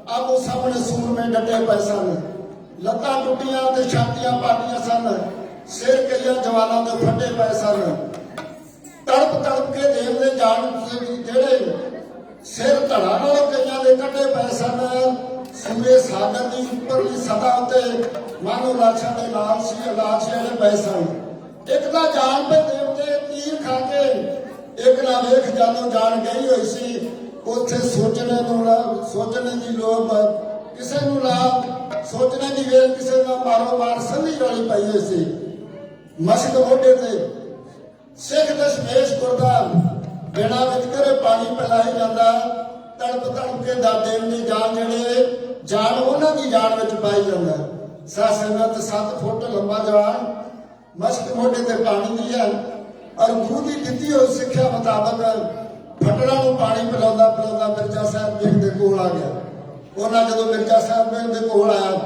Speaker 3: ਆਪੋ ਸਾਹਮਣੇ ਸੂਰਮੇ ਡਟੇ ਪਏ ਸਨ ਲੱਤਾਂ ਟੁੱਟੀਆਂ ਤੇ ਛਾਤੀਆਂ ਪਾਟੀਆਂ ਸਨ ਸਿਰ ਕਈਆਂ ਜਵਾਨਾਂ ਦੇ ਫੱਟੇ ਪਏ ਸਨ ਤੜਪ ਤੜਪ ਕੇ ਦੇਵ ਦੇ ਜਾਣ ਜਿਹੜੇ ਸਿਰ ਧੜਾ ਨਾਲੋਂ ਕਈਆਂ ਦੇ ਕੱਢੇ ਪਏ ਸਨ ਸੂਰੇ ਸਾਗਰ ਦੀ ਉੱਪਰਲੀ ਸਦਾ ਉੱਤੇ ਮਾਨੋ ਲਾਸ਼ਾਂ ਦੇ ਲਾਲ ਸੀ ਲਾਸ਼ ਜਿਹੜੇ ਪਏ ਸਨ ਇੱਕ ਤਾਂ ਜਾਨ ਪੇ ਦੇਵਤੇ ਤੀਰ ਖਾ ਕੇ ਇੱਕ ਨਾ ਵੇਖ ਜਾਨੋਂ ਜਾਨ ਗਈ ਹੋਈ ਸੀ ਉੱਥੇ ਸੋਚਣੇ ਦੀ ਲੋਭ ਕਿਸੇ ਨੂੰ ਨਾ ਸੋਚਣੇ ਦੀ ਵੇਲ ਕਿਸੇ ਦਾ ਮਾਰੋ ਮਾਰ ਸੰਧੀ ਵਾਲੀ ਪਈ ਹੋਈ ਸੀ ਮਸਜਿਦ ਮੋਢੇ ਤੇ ਸਿੱਖ ਦਸ਼ਮੇਸ਼ ਗੁਰਦਾ ਬਿਨਾਂ ਵਿਤਕਰੇ ਪਾਣੀ ਪਿਲਾਈ ਜਾਂਦਾ ਤੜਪ ਤੜਪ ਕੇ ਦਾਦੇ ਦੀ ਜਾਨ ਜਿਹੜੇ ਜਾਨ ਉਹਨਾਂ ਦੀ ਜਾਨ ਵਿੱਚ ਪਾਈ ਜਾਂਦਾ ਸਾਧ ਸੰਗਤ 7 ਫੁੱਟ ਲੰਬਾ ਜਵਾਨ ਮਸਜਿਦ ਮੋਢੇ ਤੇ ਪਾਣੀ ਦੀ ਹੈ ਔਰ ਗੁਰੂ ਦੀ ਦਿੱਤੀ ਹੋਈ ਸਿੱਖਿਆ ਮੁਤਾਬਕ ਫਟੜਾ ਨੂੰ ਪਾਣੀ ਪਿਲਾਉਂਦਾ ਮਿਰਜ਼ਾ ਸਾਹਿਬ ਜੀ ਦੇ ਕੋਲ ਆ ਗਿਆ ਉਹਨਾਂ ਜਦੋਂ ਮਿਰਜ਼ਾ ਸਾਹਿਬ ਦੇ ਕੋਲ ਆਇਆ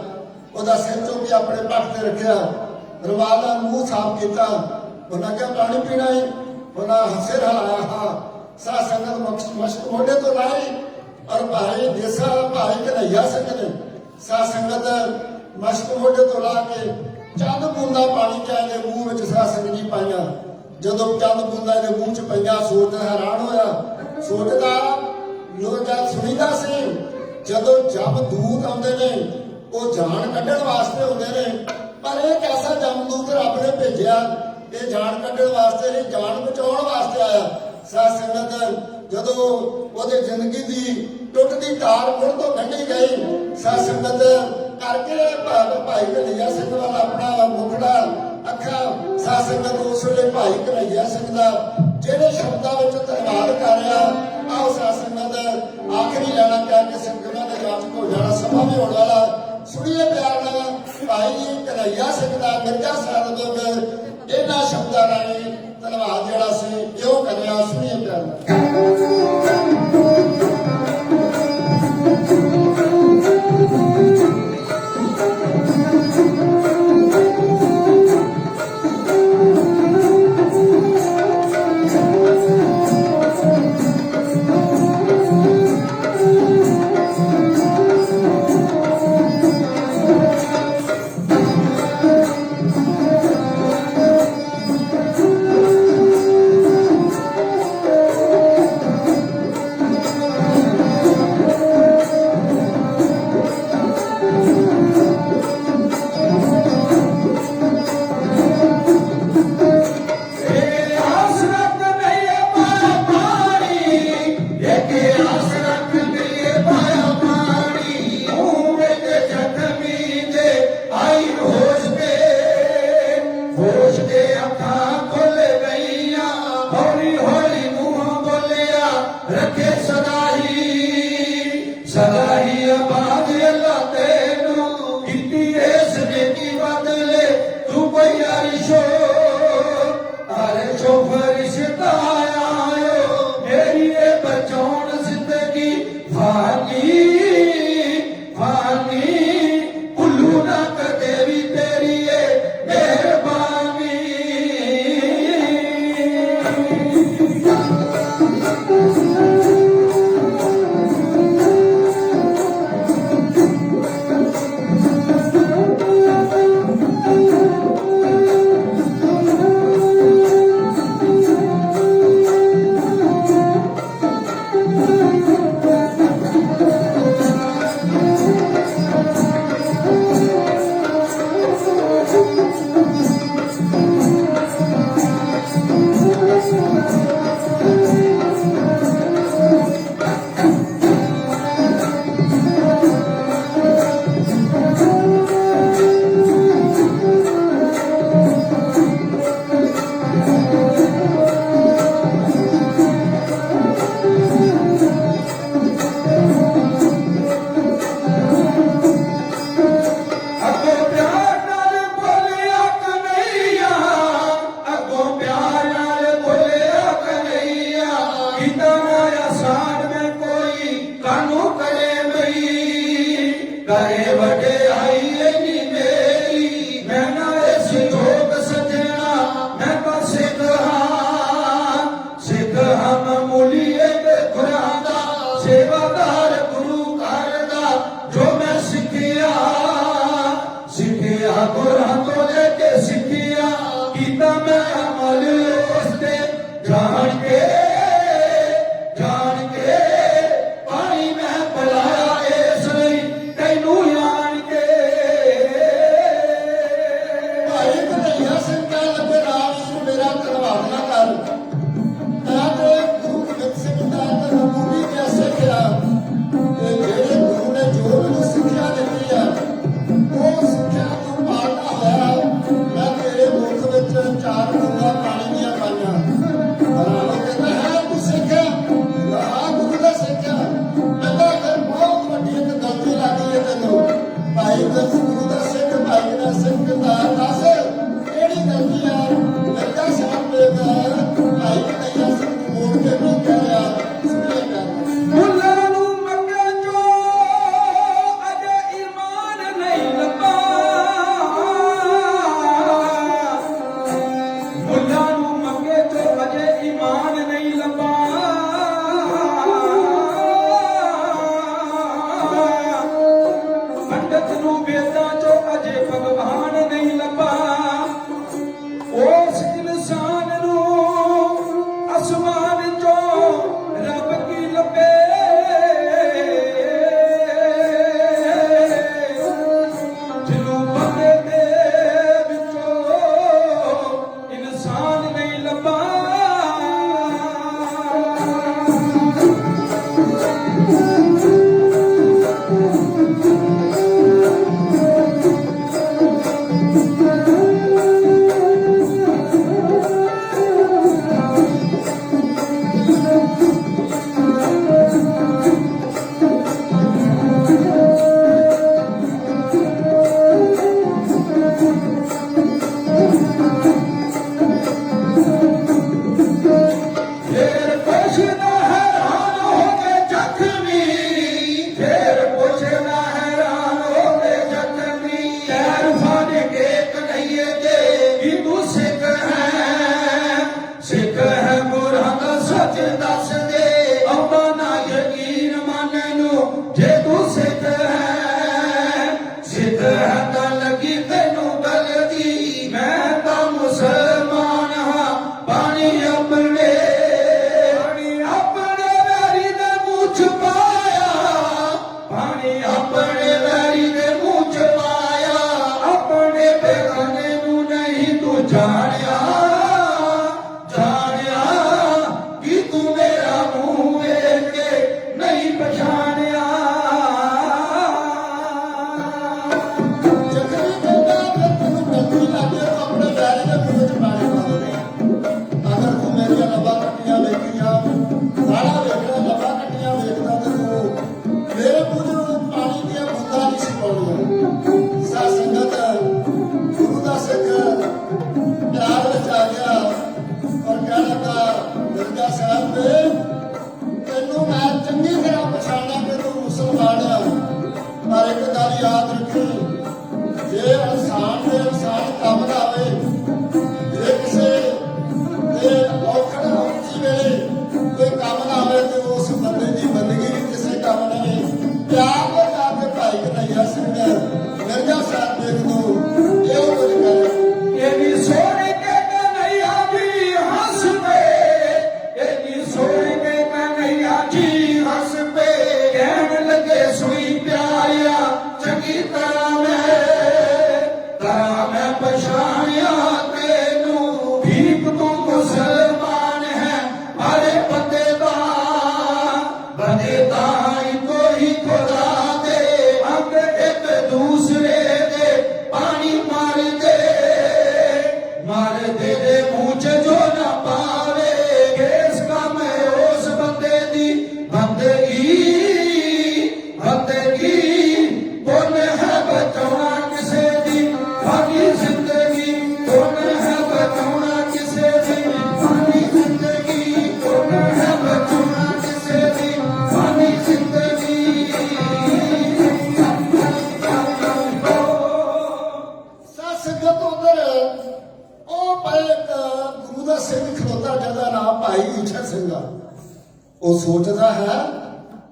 Speaker 3: ਉਹਦਾ ਸਿਰ ਚੁੱਕ ਕੇ ਆਪਣੇ ਪੱਟ ਤੇ ਰੱਖਿਆ ਰੁਮਾਲ ਨਾਲ ਮੂੰਹ ਸਾਫ਼ ਕੀਤਾ ਉਹਨਾਂ ਕਿਹਾ ਪਾਣੀ ਪੀਣਾ ਹੈ ਉਹਨਾਂ ਸਿਰ ਹਿਲਾਇਆ ਹਾਂ ਸਾਧ ਸੰਗਤ ਮਸਜਿਦ ਮੋਢੇ ਤੋਂ ਲਾਈ ਔਰ ਭਾਈ ਦੇਸਾ ਭਾਈ ਕਨਈਆ ਸਿੰਘ ਨੇ ਸਾਧ ਸੰਗਤ ਮਸਜਿਦ ਮੋਢੇ ਤੋਂ ਲਾ ਕੇ ਚੰਦ ਬੂੰਦਾ ਪਾਣੀ ਚਾਹੇ ਮੂੰਹ ਵਿੱਚ ਸਾਧ ਸੰਗਤ ਜੀ ਪਾਈਆਂ ਜਦੋਂ ਚੰਦ ਬੂੰਦਾ ਦੇ ਮੂੰਹ ਚ ਪਈਆਂ ਸੋਚਦਾ ਹੈਰਾਨ ਹੋਇਆ ਸੋਚਦਾ ਲੋਕ ਜਦ ਸੁਣੀਦਾ ਸੀ ਜਦੋਂ ਜਬ ਦੂਤ ਆਉਂਦੇ ਨੇ ਉਹ ਜਾਨ ਕੱਢਣ ਵਾਸਤੇ ਹੁੰਦੇ ਨੇ ਪਰ ਇਹ ਕੈਸਾ ਜਮਦੂਤ ਰੱਬ ਨੇ ਭੇਜਿਆ ਇਹ ਜਾਨ ਕੱਢਣ ਵਾਸਤੇ ਨਹੀਂ ਜਾਨ ਬਚਾਉਣ ਵਾਸਤੇ ਆਇਆ ਸਾਧ ਸੰਗਤ ਜਦੋਂ ਉਹਦੇ ਜ਼ਿੰਦਗੀ ਦੀ ਟੁੱਟਦੀ ਤਾਰ ਮੁੜ ਤੋਂ ਕੱਢੀ ਗਈ ਸਾਧ ਸੰਗਤ ਕਰਕੇ ਭਾਈ ਕਨਈਆ ਸਿੰਘ ਵਾਲਾ ਆਪਣਾ ਮੁਖੜਾ ਅੱਖਾਂ ਸਾਧ ਸੰਗਤ ਉਸ ਵੇਲੇ ਭਾਈ ਕਨਈਆ ਸਿੰਘ ਦਾ ਜਿਹੜੇ ਸ਼ਬਦਾਂ ਵਿੱਚ ਧੰਨਵਾਦ ਕਰ ਰਿਹਾ ਆਓ ਸਾਧ ਸੰਗਤ ਆਖਰੀ ਲੈਣਾ ਕਹਿ ਕੇ ਸੰਗਤਾਂ ਦੇ ਜਾਚ ਹੋ ਜਾਣਾ ਸਮਾਂ ਵੀ ਹੋਣ ਵਾਲਾ ਸੁਣੀਏ ਪਿਆਰ ਨਾਲ ਭਾਈ ਕਨਈਆ ਸਿੰਘ ਦਾ ਮਿਰਜ਼ਾ ਸਾਹਿਬ ਦੇ ਇਹਨਾਂ ਸ਼ਬਦਾਂ ਰਾਹੀਂ ਧੰਨਵਾਦ ਜਿਹੜਾ ਸੀ ਕਿਉਂ ਕਰਿਆ ਸੁਣੀਏ ਪਿਆਰ ਨਾਲ ਸਿੰਘ ਦਾ ਦੱਸ ਕਿਹੜੀ ਗਲਤੀ ਆ ਲੱਗਾ ਸਾਹਿਬ ਦੇ ਭਾਈ ਕਨਈਆ ਸਿੰਘ ਨੂੰ ਮੋੜ ਕੇ ਨਹੀਂ ਕਹਿਆ ਸੁਣਿਆ ਕਰ
Speaker 1: ਮੁੱਲਾਂ ਨੂੰ ਮੱਕੇ ਚੋਂ ਅਜੇ ਈਮਾਨ ਨਹੀਂ ਲੱਭਾ ਮੁੱਲਾਂ ਨੂੰ ਮੱਕੇ ਚੋਂ ਅਜੇ ਈਮਾਨ ਨਹੀਂ ਲੱਭਾ ਪੰਡਤ ਨੂੰ ਵੇਦਾਂ ਚੋਂ ਅਜੇ ਭਗਵਾਨ ਨਹੀਂ ਲੱਭਾ ਉਸ ਇਨਸਾਨ ਨੂੰ ਅਸਮਾਨ ਚੋਂ ਰੱਬ ਕੀ ਲੱਭੇ ਜਿਹਨੂੰ ਬੰਦੇ ਦੇ ਵਿੱਚੋਂ ਇਨਸਾਨ ਨਹੀਂ ਲੱਭਾ ਫੇਰ ਪੁੱਛਦਾ ਹੈਰਾਨ ਹੋ ਕੇ ਜ਼ਖਮੀ ਫੇਰ ਪੁੱਛਦਾ ਹੈਰਾਨ ਹੋ ਕੇ ਜ਼ਖਮੀ ਪੈਰ ਫੜ ਕੇ ਕਨਈਏ ਦੇ ਕਿ ਤੂੰ ਸਿੱਖ ਹੈ ਗੁਰਾਂ ਦਾ ਸੱਚ ਦੱਸ ਦੇ ਆਉਂਦਾ ਨਾ ਯਕੀਨ ਮਨ ਨੂੰ ਜੇ ਤੂੰ ਸਿੱਖ ਹੈ ਤਾਂ ਲੱਗੀ ਤੈਨੂੰ ਗਲਤੀ ਮੈਂ ਤਾਂ ਮੁਸਲਮਾਨ ਹਾਂ ਬਾਣੀ ਆਪਣੇ ਵੈਰੀ ਦੇ ਮੂੰਹ ਚ ਪਾਇਆ ਪਾਣੀ ਆਪਣੇ ਵੈਰੀ ਦੇ ਮੂੰਹ ਚ ਪਾਇਆ ਆਪਣੇ ਬੇਗਾਨੇ ਨੂੰ ਨਹੀਂ ਤੂੰ ਜਾਣਿਆ ਕਿ ਤੂੰ ਮੇਰਾ ਮੂੰਹ ਵੇਖ ਕੇ ਨਹੀਂ ਪਛਾਣਿਆ
Speaker 3: ਜ਼ਖਮੀ ਕਹਿੰਦਾ ਫਿਰ ਤੈਨੂੰ ਗਲਤੀ ਲੱਗੇ ਤੂੰ ਆਪਣੇ ਪੈਰ ਦੇ ਮੂੰਹ ਚ ਪਾਣੀ ਪਾ ਦੇ ਅਗਰ ਤੂੰ ਮੇਰੀਆਂ ਲੱਭਾਂ ਕੱਟੀਆਂ ਵੇਖੀਆਂ ਸਾਰਾ ਵੇਖਣਾ ਲੱਭਾਂ ਕੱਟੀਆਂ ਵੇਖਦਾ ਤੇ ਤੂੰ ਮੇਰੇ ਮੂੰਹ ਚੋਂ ਪਾਣੀ ਦੀਆਂ ਬੂੰਦਾਂ ਨਹੀਂ ਸੀ ਪਾਉਣੀਆਂ ਸਾ ਸੰਗਤ ਗੁਰੂ ਦਾ ਸਿੱਖ ਪਿਆਰ ਵਿੱਚ ਆ ਗਿਆ ਔਰ ਕਹਿਣ ਲੱਗਾ ਮਿਰਜ਼ਾ ਸਾਹਿਬ ਦੇ ਤੈਨੂੰ ਮੈਂ ਚੰਗੀ ਤਰ੍ਹਾਂ ਪਛਾਣਿਆ ਕਿ ਤੂੰ ਮੁਸਲਮਾਨ ਆ ਪਰ ਇੱਕ ਗੱਲ ਯਾਦ ਰੱਖੀ ਜੇ ਇਨਸਾਨ ਦੇ ਇਨਸਾਨ ਕੰਮ ਨਾ ਆਵੇ ਜੇ ਕਿਸੇ ਦੇ ਔਖੜ ਔਖੀ ਵੇਲੇ ਕੋਈ ਕੰਮ ਨਾ ਆਵੇ ਤੇ ਉਸ ਬੰਦੇ ਦੀ ਬੰਦਗੀ ਵੀ ਕਿਸੇ ਕੰਮ ਨਹੀਂ ਪਿਆਰ ਦੇ ਨਾਲ ਤੇ ਭਾਈ ਕਨਈਆ ਸਿੰਘ ਮਿਰਜ਼ਾ ਸਾਹਿਬ ਦੇ ਨੂੰ ਇਹੋ ਕੁਝ ਕਰੇ
Speaker 1: ਇਹਨੀ ਸੋਹਣੀ ਕੇ ਕਨਈਆ ਜੀ ਹੱਸ ਪਏ ਇਹਨੀ ਸੋਹਣੀ ਕੇ ਕਨਈਆ ਜੀ ਹੱਸ ਪਏ ਕਹਿਣ ਲੱਗੇ ਸੁਣੀ ਪਿਆਰਿਆ ਚੰਗੀ ਤਰ੍ਹਾਂ ਮੈਂ ਪਛਾਣਿਆ ਤੈਨੂੰ ਠੀਕ ਤੂੰ ਮੁਸਲਮਾਨ ਹੈ ਹਰੇ ਬੰਦੇ ਦਾ ਇੱਕੋ ਹੀ ਖੁਦਾ ਦੇ ਅੰਗ ਇੱਕ ਦੂਸਰੇ ਦੇ ਪਾਣੀ ਮਾਰਦੇ ਦੇ ਮੂੰਹ ਚ ਜੋ ਨਾ ਪਾਵੇ ਕਿਸ ਕੰਮ ਹੈ ਉਸ ਬੰਦੇ ਦੀ ਬੰਦਗੀ ਪੁੰਨ ਹੈ ਬਚਾਉਣਾ ਕਿਸੇ ਦੀ ਬਾਕੀ ਜ਼ਿੰਦਗੀ ਪੁੰਨ ਹੈ ਬਚਾਉਣਾ ਕਿਸੇ ਦੀ ਬਾਕੀ ਜ਼ਿੰਦਗੀ ਪੁੰਨ ਹੈ ਬਚਾਉਣਾ ਕਿਸੇ ਦੀ ਬਾਕੀ ਜ਼ਿੰਦਗੀ
Speaker 3: ਸਾ ਸੰਗਤ ਉਧਰ ਉਹ ਪਏ ਇੱਕ ਗੁਰੂ ਦਾ ਸਿੰਘ ਖਲੋਤਾ ਜਿਹਦਾ ਨਾਮ ਭਾਈ ਈਸ਼ਰ ਸਿੰਘ ਆ ਉਹ ਸੋਚਦਾ ਹੈ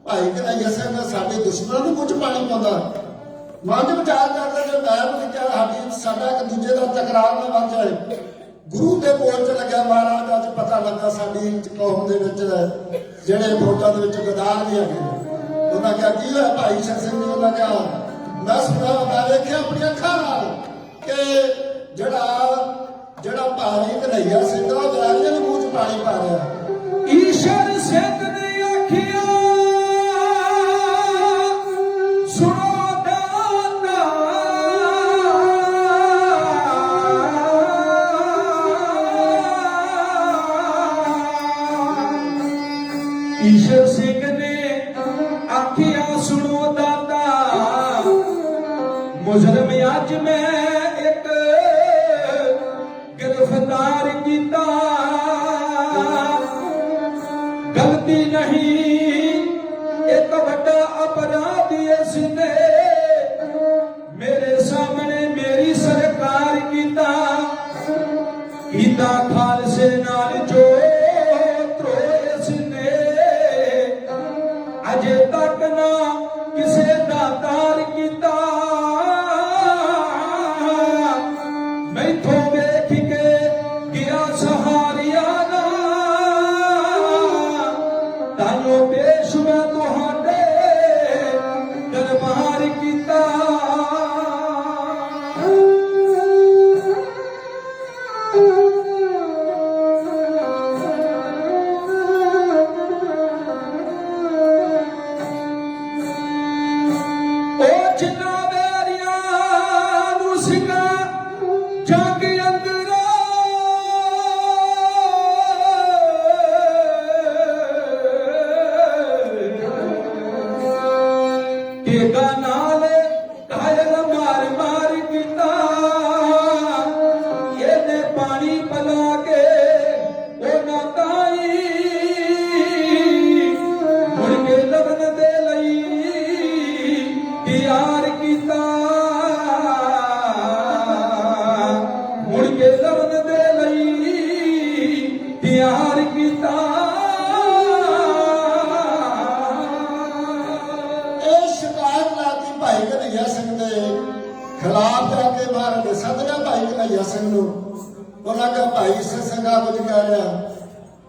Speaker 3: ਭਾਈ ਕਨਈਆ ਸਿੰਘ ਸਾਡੇ ਦੁਸ਼ਮਣਾਂ ਨੂੰ ਕੁਝ ਪਾਣੀ ਪਾਉਂਦਾ ਮਨ ਵਿਚਾਰ ਕਰਦਾ ਜੇ ਮੈਂ ਵੀ ਸਾਡਾ ਇੱਕ ਦੂਜੇ ਦਾ ਤਕਰਾਰ ਨਾ ਵੱਧ ਜਾਏ ਗੁਰੂ ਦੇ ਬੋਲ ਚ ਲੱਗਿਆ ਮਹਾਰਾਜ ਅੱਜ ਪਤਾ ਲੱਗਾ ਸਾਡੀ ਕੌਮ ਦੇ ਵਿੱਚ ਜਿਹੜੇ ਵੋਟਾਂ ਦੇ ਵਿੱਚ ਗਦਾਰ ਵੀ ਹੈਗੇ ਉਹਨਾਂ ਕਿਹਾ ਕੀ ਹੋਇਆ ਭਾਈ ਈਸ਼ਰ ਸਿੰਘ ਜੀ ਉਹਨਾਂ ਕਿਹਾ ਮੈਂ ਸੁਣਿਆ ਮੈਂ ਵੇਖਿਆ ਆਪਣੀਆਂ ਅੱਖਾਂ ਨਾਲ ਕਿ ਜਿਹੜਾ ਭਾਈ ਕਨਈਆ ਸਿੰਘ ਦਾ ਵੈਰੀਆਂ ਦੇ ਮੂੰਹ ਚ ਪਾਣੀ ਪਾ ਰਿਹਾ
Speaker 1: ਈਸ਼ਰ ਸਿੰਘ ਨੇ ਆਖਿਆ ਸੁਣੋ ਦਾਤਾ ਈਸ਼ਰ ਸਿੰਘ ਨੇ ਆਖਿਆ ਸੁਣੋ ਦਾਤਾ ਮੁਜ਼ਲਮ ਅੱਜ ਮੈਂ ਇੱਕ गिरफ्तार कीता गलती नहीं एक बड़ा अपराध इसने मेरे सामने मेरी सरकार कीता खालसे नाल जो इसने अजे तक ना किसे दा तार कीता मैथों वेख के गया सहारियाना तानो पेश मैं तुहाडे दरबार कीता जिन्ना मेरिया नू सिखा जग अंदर टेगा नाल कायल मार मार कीता ਇਹਨੇ पानी पिला के ਉਹਨਾਂ ताई मुड़ के लगन दे लई ਤਿਆਰ ਕੀਤਾ ਮੁੜ ਕੇ ਲੜਨ ਦੇ ਲਈ ਤਿਆਰ ਕੀਤਾ
Speaker 3: ਇਹ ਸ਼ਿਕਾਇਤ ਲਾਤੀ ਭਾਈ ਕਨ੍ਹਈਆ ਸਿੰਘ ਦੇ ਖਿਲਾਫ ਜਾ ਕੇ ਮਹਾਰਾਜ ਨੇ ਸੱਦਿਆ ਭਾਈ ਕਨ੍ਹਈਆ ਸਿੰਘ ਨੂੰ। ਉਹਨਾਂ ਕਹਾ ਭਾਈ ਸਿੰਘਾ ਕੁਝ ਕਹਿ ਰਿਹਾ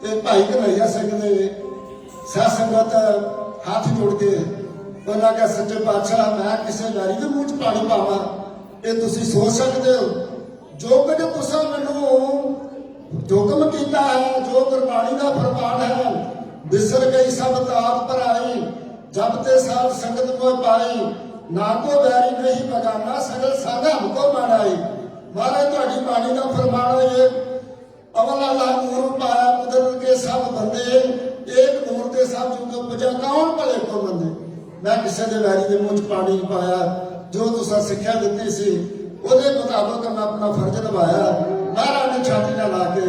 Speaker 3: ਤੇ ਭਾਈ ਕਨ੍ਹਈਆ ਸਿੰਘ ਦੇ ਸਾਧ ਸੰਗਤ ਹੱਥ ਜੋੜ ਕੇ ਉਹਨਾਂ ਕਹਾ ਸੱਚੇ ਪਾਤਸ਼ਾਹ ਮੈਂ ਕਿਸੇ ਵੈਰੀ ਦੇ ਮੂੰਹ 'ਚ ਪਾਣੀ ਪਾਵਾਂ ਇਹ ਤੁਸੀਂ ਸੋਚ ਸਕਦੇ ਹੋ। ਜੋ ਕੁਝ ਤੁਸੀਂ ਮੈਨੂੰ ਹੁਕਮ ਕੀਤਾ ਹੈ ਜੋ ਗੁਰਬਾਣੀ ਦਾ ਫਰਮਾਨ ਹੈ ਬਿਸਰ ਗਈ ਸਭ ਤਾਪ ਭਰਾਈ जब ते साल संगत को पाई ना को बैरी नहीं बगाना सगल सागा हमको मानाई महाराज ਤੁਹਾਡੀ ਬਾਣੀ ਦਾ ਫਰਮਾਨ ਹੈ अवल अल्लाह नूर पाया कुदरत के सब बंदे एक नूर के सब जुग पुजा कौन भले को बंदे मैं किसी के वैरी के मुंह च पानी नहीं पाया जो तुसा सिक्ख्या दी सी ਉਹਦੇ ਮੁਤਾਬਕ मैं अपना फर्ज निभाया महाराज ने छाती ना ला के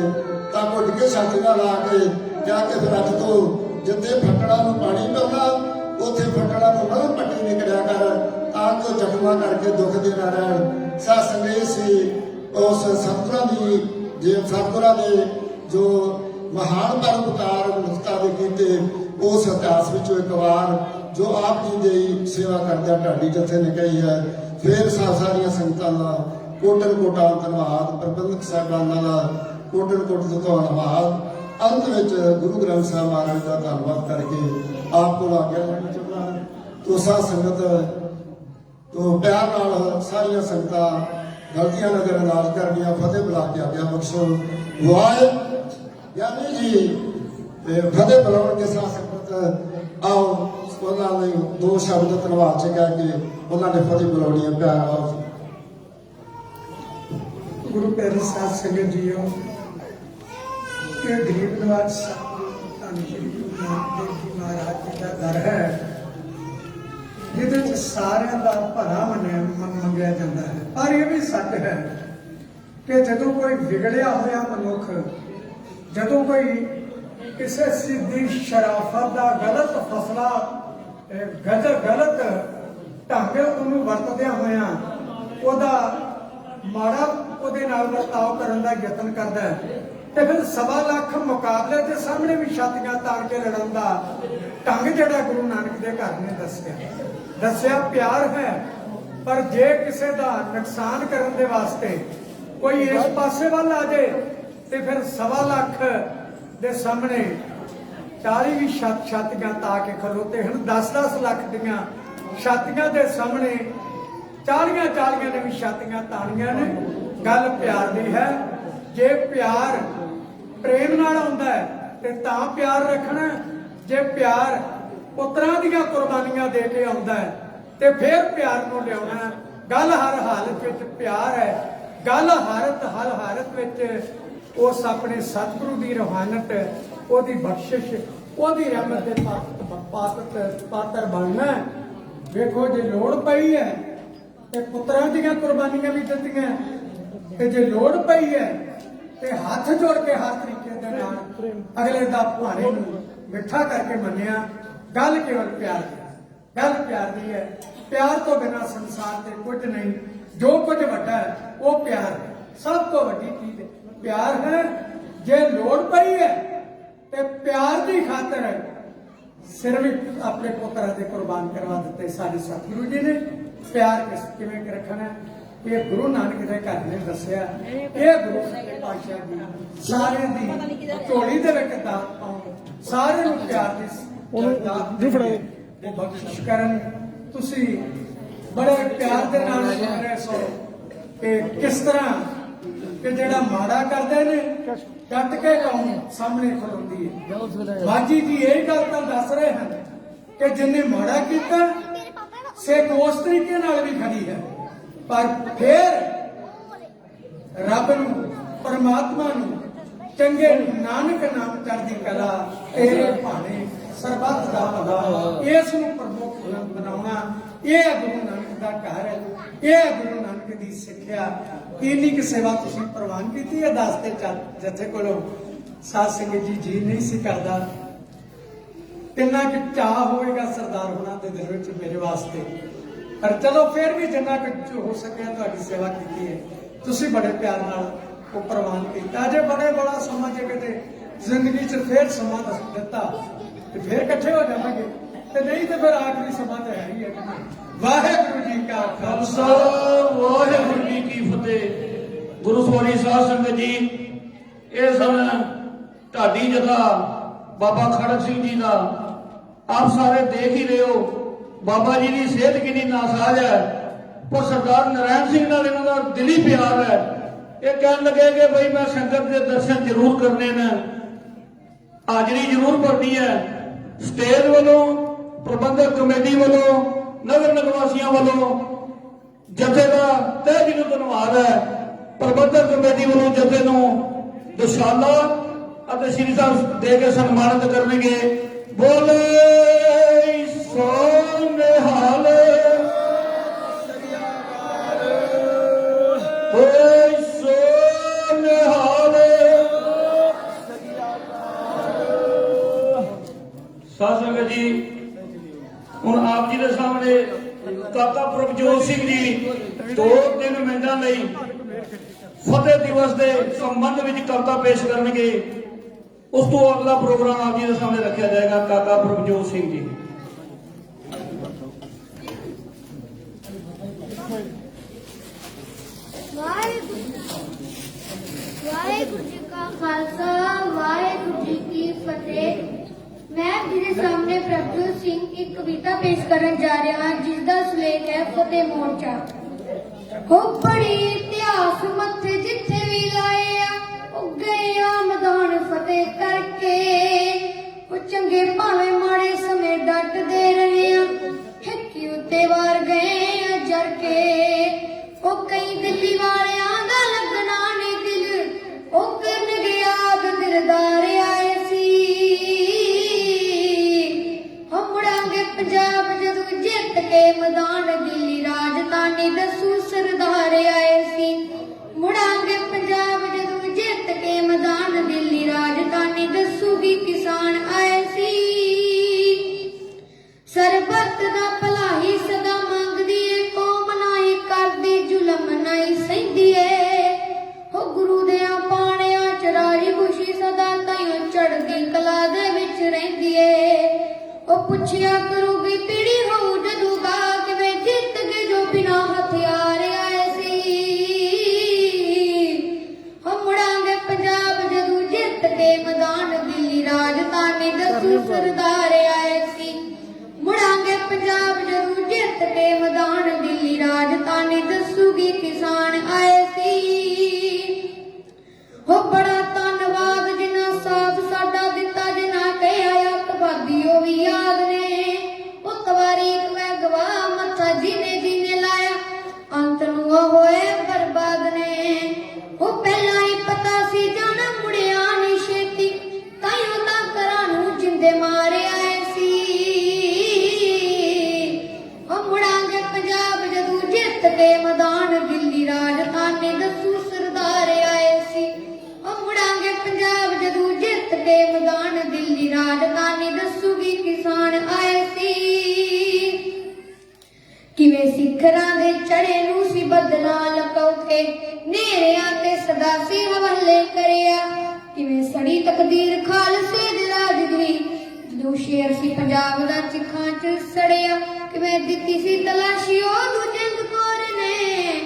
Speaker 3: ਤਾਂ ਘੁੱਟ ਕੇ ਛਾਤੀ ਨਾਲ ਲਾ ਕੇ ਜਾ ਕੇ ਫਿਰ ਅੱਜ ਤੋਂ ਜਿੱਥੇ ਫੱਟੜਾ ਨੂੰ ਪਾਣੀ ਪਾਉਣਾ ਉੱਥੇ ਫੱਟੜਾ ਨੂੰ ਮਲਮ ਪੱਟੀ ਨਹੀਂ ਕਰਿਆ ਕਰ ਤਾਂ ਕਿ ਜ਼ਖਮਾਂ ਕਰਕੇ ਦੁੱਖ ਦੇ ਨਾ ਰਹਿਣ। ਸਾਧ ਸੰਗਤ ਸੀ ਉਸ ਸਤਿਗੁਰਾਂ ਦੀ ਜੇ ਸਤਿਗੁਰਾਂ ਦੇ ਜੋ ਮਹਾਨ ਪਰਉਪਕਾਰ ਮਨੁੱਖਤਾ ਦੇ ਕੀਤੇ ਉਸ ਇਤਿਹਾਸ ਵਿੱਚੋਂ ਇੱਕ ਵਾਰ ਜੋ ਆਪ ਜੀ ਦੀ ਸੇਵਾ ਕਰਦਿਆਂ ਢਾਡੀ ਜਥੇ ਨੇ ਕਹੀ ਹੈ। ਫਿਰ ਸਾਰੀਆਂ ਸੰਗਤਾਂ ਦਾ ਕੋਟਨ ਕੋਟਾ ਧੰਨਵਾਦ, ਪ੍ਰਬੰਧਕ ਸਾਹਿਬਾਨਾਂ ਦਾ ਕੋਟਨ ਕੋਟ ਤੋਂ ਧੰਨਵਾਦ। अंत ਵਿੱਚ गुरु ग्रंथ साहब महाराज का धन्यवाद करके आपको आज्ञा लेना चाहता हूं। तो साध संगत तो प्यार नाल सारिया संगतां गलतियां नजर अंदाज कर दिया फतेह बुला के आज्ञा बख्शो। वाहे यानी जी फतेह बुलाने के साथ संगत आओ उन्होंने दो शब्द धन्यवाद से कह के उन्होंने फतेह बुलानी है। प्यार आओ
Speaker 2: गुरु प्यारे साध संगत जीओ ये गरीब नवाज धन श्री गुरु नानक देव जी महाराज जी का घर है जिहदे सारिਆਂ ਦਾ ਭਲਾ ਮੰਗਿਆ ਜਾਂਦਾ ਹੈ। ਪਰ ਇਹ ਵੀ ਸੱਚ ਹੈ ਕਿ ਜਦੋਂ ਕੋਈ ਵਿਗੜਿਆ ਹੋਇਆ ਮਨੁੱਖ ਜਦੋਂ ਕੋਈ ਕਿਸੇ ਸਿੱਧੀ ਸ਼ਰਾਫਤ ਦਾ ਗਲਤ ਫਸਲਾ ਗਲਤ ਢੰਗ ਉਹਨੂੰ ਵਰਤਦਿਆਂ ਹੋਇਆਂ ਉਹਦਾ ਮਾੜਾ ਉਹਦੇ ਨਾਲ ਵਰਤਾਓ ਕਰਨ ਦਾ ਯਤਨ ਕਰਦਾ ਹੈ ਤੇ ਫਿਰ 1.25 ਲੱਖ ਮੁਕਾਬਲੇ ਦੇ ਸਾਹਮਣੇ ਵੀ ਛਾਤੀਆਂ ਤਾਣ ਕੇ ਲੜਨ ਦਾ ਢੰਗ ਜਿਹੜਾ ਗੁਰੂ ਨਾਨਕ ਦੇ ਘਰ ਨੇ ਦੱਸਿਆ ਪਿਆਰ ਹੈ। ਪਰ ਜੇ ਕਿਸੇ ਦਾ ਨੁਕਸਾਨ ਕਰਨ ਦੇ ਵਾਸਤੇ ਕੋਈ ਇਸ ਪਾਸੇ ਵੱਲ ਆ ਜਾਏ ਤੇ ਫਿਰ 1.25 ਲੱਖ ਦੇ ਸਾਹਮਣੇ 40 ਵੀ ਛਾਤੀਆਂ ਤਾ ਕੇ ਖਲੋਤੇ ਹਨ। 10-10 ਲੱਖ ਦੀਆਂ ਛਾਤੀਆਂ ਦੇ ਸਾਹਮਣੇ 40 ਨੇ ਵੀ ਛਾਤੀਆਂ ਤਾਣੀਆਂ ਨੇ। ਗੱਲ ਪਿਆਰ ਦੀ ਹੈ। ਜੇ ਪਿਆਰ ਪ੍ਰੇਮ ਨਾਲ ਆਉਂਦਾ ਹੈ ਤੇ ਤਾਂ ਪਿਆਰ ਰੱਖਣਾ, ਜੇ ਪਿਆਰ ਪੁੱਤਰਾਂ ਦੀਆਂ ਕੁਰਬਾਨੀਆਂ ਦੇ ਕੇ ਆਉਂਦਾ ਹੈ ਤੇ ਫਿਰ ਪਿਆਰ ਨੂੰ ਲਿਆਉਣਾ। ਗੱਲ ਹਰ ਹਾਲਤ ਵਿੱਚ ਪਿਆਰ ਹੈ। ਗੱਲ ਹਰ ਹਾਲਤ ਵਿੱਚ ਉਸ ਆਪਣੇ ਸਤਿਗੁਰੂ ਦੀ ਰੂਹਾਨਤ, ਉਹਦੀ ਬਖਸ਼ਿਸ਼, ਉਹਦੀ ਰਹਿਮਤ ਦੇ ਪਾਤਰ ਬਣਨਾ। ਵੇਖੋ ਜੇ ਲੋੜ ਪਈ ਹੈ ਤੇ ਪੁੱਤਰਾਂ ਦੀਆਂ ਕੁਰਬਾਨੀਆਂ ਵੀ ਦਿੱਤੀਆਂ ਤੇ ਜੇ ਲੋੜ ਪਈ ਹੈ ਤੇ ਹੱਥ ਜੋੜ ਕੇ ਹਰ ਤਰੀਕੇ ਦੇ ਨਾਲ ਅਗਲੇ ਦਾ ਭਾਣੇ ਨੂੰ ਮਿੱਠਾ ਕਰਕੇ ਮੰਨਿਆ। ਗੱਲ ਕੇਵਲ ਪਿਆਰ ਦੀ ਹੈ, ਗੱਲ ਪਿਆਰ ਦੀ ਹੈ। ਪਿਆਰ ਤੋਂ ਬਿਨਾਂ ਸੰਸਾਰ ਤੇ ਕੁਝ ਨਹੀਂ। ਜੋ ਕੁਝ ਵੱਡਾ ਹੈ ਉਹ ਪਿਆਰ ਹੈ। ਸਭ ਤੋਂ ਵੱਡੀ ਚੀਜ਼ ਪਿਆਰ ਹੈ। ਜੇ ਲੋੜ ਪਈ ਹੈ ਤੇ ਪਿਆਰ ਦੀ ਖਾਤਰ ਸਿਰ ਵੀ ਆਪਣੇ ਪੁੱਤਰਾਂ ਦੇ ਕੁਰਬਾਨ ਕਰਵਾ ਦਿੱਤੇ ਸਾਡੇ ਸਤਿਗੁਰੂ ਜੀ ਨੇ। ਪਿਆਰ ਕਿਵੇਂ ਰੱਖਣਾ ਇਹ ਗੁਰੂ ਨਾਨਕ ਦੇ ਘਰ ਨੇ ਦੱਸਿਆ। ਇਹ ਗੁਰੂ ਸਾਹਿਬ ਪਾਤਸ਼ਾਹ ਜੀ ਸਾਰਿਆਂ ਦੀ ਝੋਲੀ ਦੇ ਵਿੱਚ ਦਾਤ ਪਾਉਣ, ਸਾਰਿਆਂ ਨੂੰ ਪਿਆਰ ਦੀ ਦਾਤ ਉਹ ਬਖਸ਼ਿਸ਼ ਕਰਨ। ਤੁਸੀਂ ਬੜੇ ਪਿਆਰ ਦੇ ਨਾਲ ਸੁਣ ਰਹੇ ਸੋ ਕਿ ਕਿਸ ਤਰ੍ਹਾਂ ਕਿ ਜਿਹੜਾ ਮਾੜਾ ਕਰਦੇ ਨੇ ਕੱਟ ਕੇ ਕੌਮ ਸਾਹਮਣੇ ਖਲੋਂਦੀ ਹੈ। ਬਾਜੀ ਜੀ ਇਹ ਗੱਲ ਤਾਂ ਦੱਸ ਰਹੇ ਹਨ ਕਿ ਜਿੰਨੇ ਮਾੜਾ ਕੀਤਾ ਸਿੱਖ ਉਸ ਤਰੀਕੇ ਨਾਲ ਵੀ ਖੜੀ ਹੈ, ਪਰ ਫਿਰ ਰੱਬ ਨੂੰ ਪਰਮਾਤਮਾ ਨੂੰ ਚੰਗੇ ਨਾਨਕ ਨਾਮ ਚੜ੍ਹਦੀ ਕਲਾ ਤੇਰੇ ਭਾਣੇ ਸਰਬੱਤ ਦਾ ਭਲਾ ਇਸ ਨੂੰ ਪ੍ਰਮੁੱਖ ਬਣਾਉਣਾ ਇਹ ਗੁਰੂ ਨਾਨਕ ਦਾ ਘਰ ਹੈ। ਇਹ ਗੁਰੂ ਨਾਨਕ ਦੀ ਸਿੱਖਿਆ। ਇੰਨੀ ਕਿ ਸੇਵਾ ਤੁਸੀਂ ਪ੍ਰਵਾਨ ਕੀਤੀ ਹੈ। ਦੱਸ ਤੇ ਚੱਲ ਜਿੱਥੇ ਕੋਲੋਂ ਸਾਧ ਸੰਗਤ ਜੀ ਨਹੀਂ ਸੀ ਕਰਦਾ ਕਿੰਨਾ ਕਿ ਚਾਹ ਹੋਵੇਗਾ ਸਰਦਾਰ ਹੋਣਾ ਦੇ ਦਿਲ ਵਿੱਚ ਮੇਰੇ ਵਾਸਤੇ। ਪਰ ਚਲੋ ਫਿਰ ਵੀ ਜਿੰਨਾ ਕੁ ਹੋ ਸਕਿਆ ਤੁਹਾਡੀ ਸੇਵਾ ਕੀਤੀ ਹੈ। ਤੁਸੀਂ ਬੜੇ ਪਿਆਰ ਨਾਲ ਉਹ ਪ੍ਰਵਾਨ ਕੀਤਾ। ਜੇ ਬੜਾ ਸਮਾਂ ਜੇ ਕਿਤੇ ਜ਼ਿੰਦਗੀ 'ਚ ਫਿਰ ਸਮਾਂ ਦਿੱਤਾ ਤੇ ਫਿਰ ਇਕੱਠੇ ਹੋ ਜਾਵਾਂਗੇ, ਤੇ ਨਹੀਂ ਤੇ ਫਿਰ ਆਖਰੀ ਸਮਾਂ ਤਾਂ ਹੈ ਹੀ ਹੈ। ਵਾਹਿਗੁਰੂ ਜੀ ਕਾ ਖਾਲਸਾ,
Speaker 1: ਵਾਹਿਗੁਰੂ ਜੀ ਕੀ ਫਤਿਹ। ਗੁਰੂ ਸਵਾਰੀ ਸਾਧ ਸੰਗਤ ਜੀ, ਇਹ ਸਨ ਢਾਡੀ ਜਥਾ ਬਾਬਾ ਖੜਕ ਸਿੰਘ ਜੀ ਦਾ। ਆਪ ਸਾਰੇ ਦੇਖ ਹੀ ਰਹੇ ਹੋ ਬਾਬਾ ਜੀ ਦੀ ਸਿਹਤ ਕਿੰਨੀ ਨਾਸਾਜ਼ ਹੈ, ਪਰ ਸਰਦਾਰ ਨਰਾਇਣ ਸਿੰਘ ਨਾਲ ਇਹਨਾਂ ਦਾ ਦਿਲੀ ਪਿਆਰ ਹੈ। ਇਹ ਕਹਿਣ ਲੱਗੇ ਕਿ ਬਈ ਮੈਂ ਸੰਗਤ ਦੇ ਦਰਸ਼ਨ ਜ਼ਰੂਰ ਕਰਨੇ ਨੇ, ਹਾਜ਼ਰੀ ਜ਼ਰੂਰ ਭਰਨੀ ਹੈ। ਸਟੇਜ ਵੱਲੋਂ, ਪ੍ਰਬੰਧਕ ਕਮੇਟੀ ਵੱਲੋਂ, ਨਗਰ ਨਿਵਾਸੀਆਂ ਵੱਲੋਂ ਜਥੇ ਦਾ ਤਹਿ ਦਿਲੋਂ ਧੰਨਵਾਦ ਹੈ। ਪ੍ਰਬੰਧਕ ਕਮੇਟੀ ਵੱਲੋਂ ਜਥੇ ਨੂੰ ਦੁਸ਼ਾਲਾ ਅਤੇ ਸ਼੍ਰੀ ਸਾਹਿਬ ਦੇ ਕੇ ਸਨਮਾਨਿਤ ਕਰਨਗੇ। ਬੋਲੇ ਸੋ ਨਿਹਾਲ, ਬੋਲੇ ਸੋ ਨਿਹਾਲ। ਸਾਧ ਸੰਗਤ ਜੀ, ਹੁਣ ਆਪ ਜੀ ਦੇ ਸਾਹਮਣੇ ਕਾਕਾ ਪ੍ਰਭਜੋਤ ਸਿੰਘ ਜੀ 2-3 ਮਿੰਟਾਂ ਲਈ ਫਤਿਹ ਦਿਵਸ ਦੇ ਸੰਬੰਧ ਵਿੱਚ ਕਵਿਤਾ ਪੇਸ਼ ਕਰਨਗੇ। ਉਸ ਤੋਂ ਅਗਲਾ ਪ੍ਰੋਗਰਾਮ ਆਪ ਜੀ ਦੇ ਸਾਹਮਣੇ ਰੱਖਿਆ ਜਾਏਗਾ। ਕਾਕਾ ਪ੍ਰਭਜੋਤ ਸਿੰਘ ਜੀ।
Speaker 4: ਵਾਹਿਗੁਰੂ ਜੀ ਕਾ ਖਾਲਸਾ, ਵਾਹਿਗੁਰੂ ਜੀ ਕੀ ਫਤਿਹ। मैं तेरे सामने प्रभजोत सिंह की कविता पेश करने जा रहा हूं, जिसका सुलेख है फतेह मोर्चा। हो बड़ी इतिहास मथे जिथे भी लाए आ गए आ मैदान फतेह करके। वो चंगे भावे माड़े समय डट दे रहे आ, हिक्की उत्ते वार गए आ जर के। वो कई दिल्ली वालियां दा लगना नहीं दिल, वो करन गया दिलदार आए सी। पंजाब जदों जित के मैदान दिल्ली राजधानी दसू सरदार आए सी। ਰਾਜਧਾਨੀ ਦੱਸੂਗੀ ਕਿਸਾਨ ਆਏ ਸੀ। ਕਿਵੇਂ ਸਿਖਰਾਂ ਦੇ ਚੜੇ ਨੂੰ ਸੀ ਬਦਲਾ ਲਕੋ ਕੇ ਨੇਰਿਆਂ ਤੇ ਸਦਾ ਸੀ ਹਵਾਲੇ ਕਰਿਆ। ਕਿਵੇਂ ਸੜੀ ਤਕਦੀਰ ਖਾਲਸੇ ਦੇ ਰਾਜ ਦੀ ਜਦੋਂ ਸ਼ੇਰ ਸੀ ਪੰਜਾਬ ਦਾ ਚਿੱਖਾਂ ਚ ਸੜਿਆ। ਕਿਵੇਂ ਦਿੱਤੀ ਸੀ ਤਲਾਸ਼ੀ ਉਹ ਦੂਜਿੰਦ ਕੌਰ ਨੇ,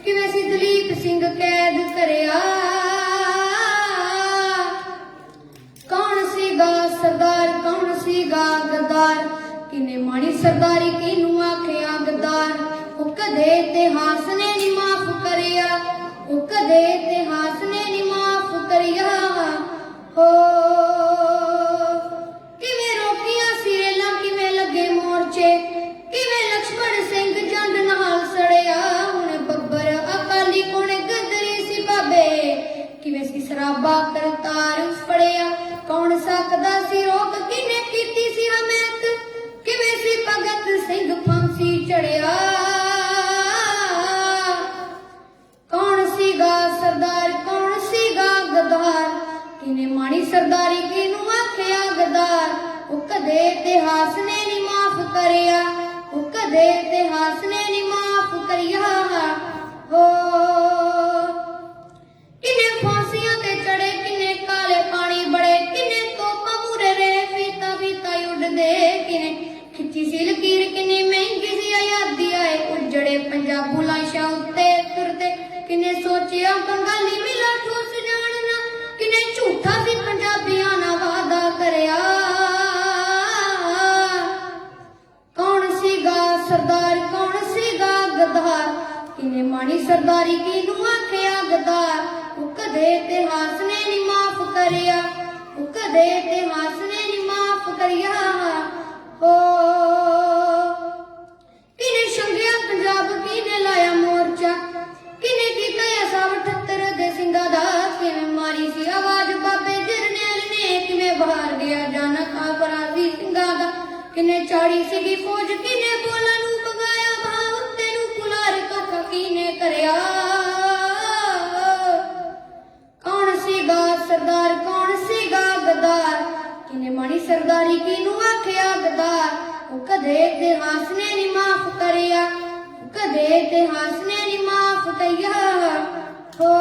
Speaker 4: ਕਿਵੇਂ ਸੀ ਦਲੀਪ ਸਿੰਘ ਕੈਦ ਕਰਿਆ। ਕੌਣ ਸੀਗਾ ਸਰਦਾਰ ਕੌਣ ਸੀਗਾ ਗੱਦਾਰ, ਕਿਨੇ ਮਾਣੀ ਸਰਦਾਰੀ ਕਿਨੂੰ ਆਖਿਆ ਗੱਦਾਰ। ਉਹ ਕਦੇ ਇਤਿਹਾਸ ਨੇ ਨੀ ਮਾਫ ਕਰਿਆ, ਉਹ ਕਦੇ ਇਤਿਹਾਸ ਨੇ ਨੀ ਮਾਫ ਕਰਿਆ। ਹੋ ਕਿਵੇਂ ਰੋਕੀਆਂ ਸੀ ਰੇਲਾਂ, ਕਿਵੇਂ ਲੱਗੇ ਮੋਰਚੇ, ਕਿਵੇਂ ਲక్ష్మణ ਸਿੰਘ ਜੰਡ ਨਾਲ ਸੜਿਆ। ਹੁਣ ਬੱਬਰ ਅਕਾਲੀ ਕੋਣ ਗਦਰੀ ਸੀ ਬਾਬੇ, ਕਿਵੇਂ ਸੀ ਸਰਾਬਾ ਕਰਤਾਰ ਫੜਿਆ। ਕੌਣ ਸਕਦਾ ਸੀ ਰੋਕ ਕਿਨੇ ਕੀਤੀ ਸੀ ਹਮਾਇਤ, ਕਿਵੇਂ ਸੀ ਭਗਤ ਸਿੰਘ ਫਾਂਸੀ ਚੜਿਆ। ਕੌਣ ਸੀਗਾ ਸਰਦਾਰ ਕੌਣ ਸੀਗਾ ਗੱਦਾਰ, ਕਿਨੇ ਮਾਣੀ ਸਰਦਾਰੀ ਕਿਨੂੰ ਆਖਿਆ ਗੱਦਾਰ। ਉਹ ਕਦੇ ਇਤਿਹਾਸ ਨੇ ਨੀ ਮਾਫ ਕਰਿਆ, ਉਹ ਕਦੇ ਇਤਿਹਾਸ ਨੇ ਨੀ ਮਾਫ ਕਰਿਆ। ਹੋ ਕਿਨੇ ਫਾਂਸੀਆਂ ਤੇ ਚੜੇ, ਕਿਨੇ ਕਾਲੇ ਪਾਣੀ ਬੜੇ, ਕਿਨੇ ਤੋਪਾਂ ਮੂਰੇ ਰਹੇ ਫੀਤਾ ਫੀਤਾ ਉੱਡਦੇ। ਕਿਨੇ ਖਿੱਚੀ ਸੀ ਲਕੀਰ, ਕਿੰਨੀ ਮਹਿੰਗੀ ਸੀ ਆਜ਼ਾਦੀ ਆਏ ਉਜੜੇ ਪੰਜਾਬੂ ਲਾਸ਼ਾਂ ਉੱਤੇ ਤੁਰਦੇ। ਕਿਨੇ ਸੋਚਿਆ ਬੰਗਾਲੀ ਮਿਲਾ ਠੋਸ ਜਾਣਨਾ, ਕਿਨੇ ਝੂਠਾ ਸੀ ਪੰਜਾਬੀਆਂ ਨਾਲ ਵਾਦਾ ਕਰਿਆ। ਕੌਣ ਸੀਗਾ ਸਰਦਾਰ ਕੌਣ ਸੀਗਾ ਗੱਦਾਰ, ਕਿਨੇ ਮਾਣੀ ਸਰਦਾਰੀ ਕਿਨੂੰ ਆਖਿਆ ਗੱਦਾਰ। ਉਹ ਕਦੇ ਇਤਿਹਾਸ ਨੇ ਨੀ ਮਾਫ ਕਰਿਆ, ਉਹ ਕਦੇ ਇਤਿਹਾਸ ਨੇ ਨੀ ਮਾਫ ਕਰਿਆ। ਹੋ ਕਿਨੇ ਛੰਗਿਆ ਪੰਜਾਬ, ਕਿਨੇ ਲਾਇਆ ਮੋਰਚਾ, ਕਿਨੇ ਕੀਤਾ ਐਸਾ 78 ਦੇ ਸਿੰਘਾਂ ਦਾ। ਕਿਵੇਂ ਮਾਰੀ ਸੀ ਆਵਾਜ਼ ਬਾਬੇ ਜਰਨੈਲ ਨੇ, ਕਿਵੇਂ ਬਾਹਰ ਗਿਆ ਜਾਨਾ ਕਾਫਰਾਂ ਦੀ ਸਿੰਘਾਂ ਦਾ। ਕਿਨੇ ਚਾੜੀ ਸੀਗੀ ਫੌਜ, ਕਿਨੇ ਬੋਲਾਂ ਨੂੰ ਬਗਾਇਆ ਬਾਹ ਉੱਤੇ ਨੂੰ ਕੁਲਾਰ ਧੋਖਾ ਕਿਨੇ ਕਰਿਆ। ਕੌਣ ਸੀਗਾ ਸਰਦਾਰ ਕੌਣ ਸੀਗਾ ਗੱਦਾਰ, ਕਿਨੇ ਮਾਣੀ ਸਰਦਾਰੀ ਕਿਨੂੰ ਆਖਿਆ ਗੱਦਾਰ। ਉਹ ਕਦੇ ਇਤਿਹਾਸ ਨੇ ਨੀ ਮਾਫ ਕਰਿਆ, ਉਹ ਕਦੇ ਇਤਿਹਾਸ ਨੇ ਨੀ ਮਾਫ ਕਰਿਆ। ਹੋ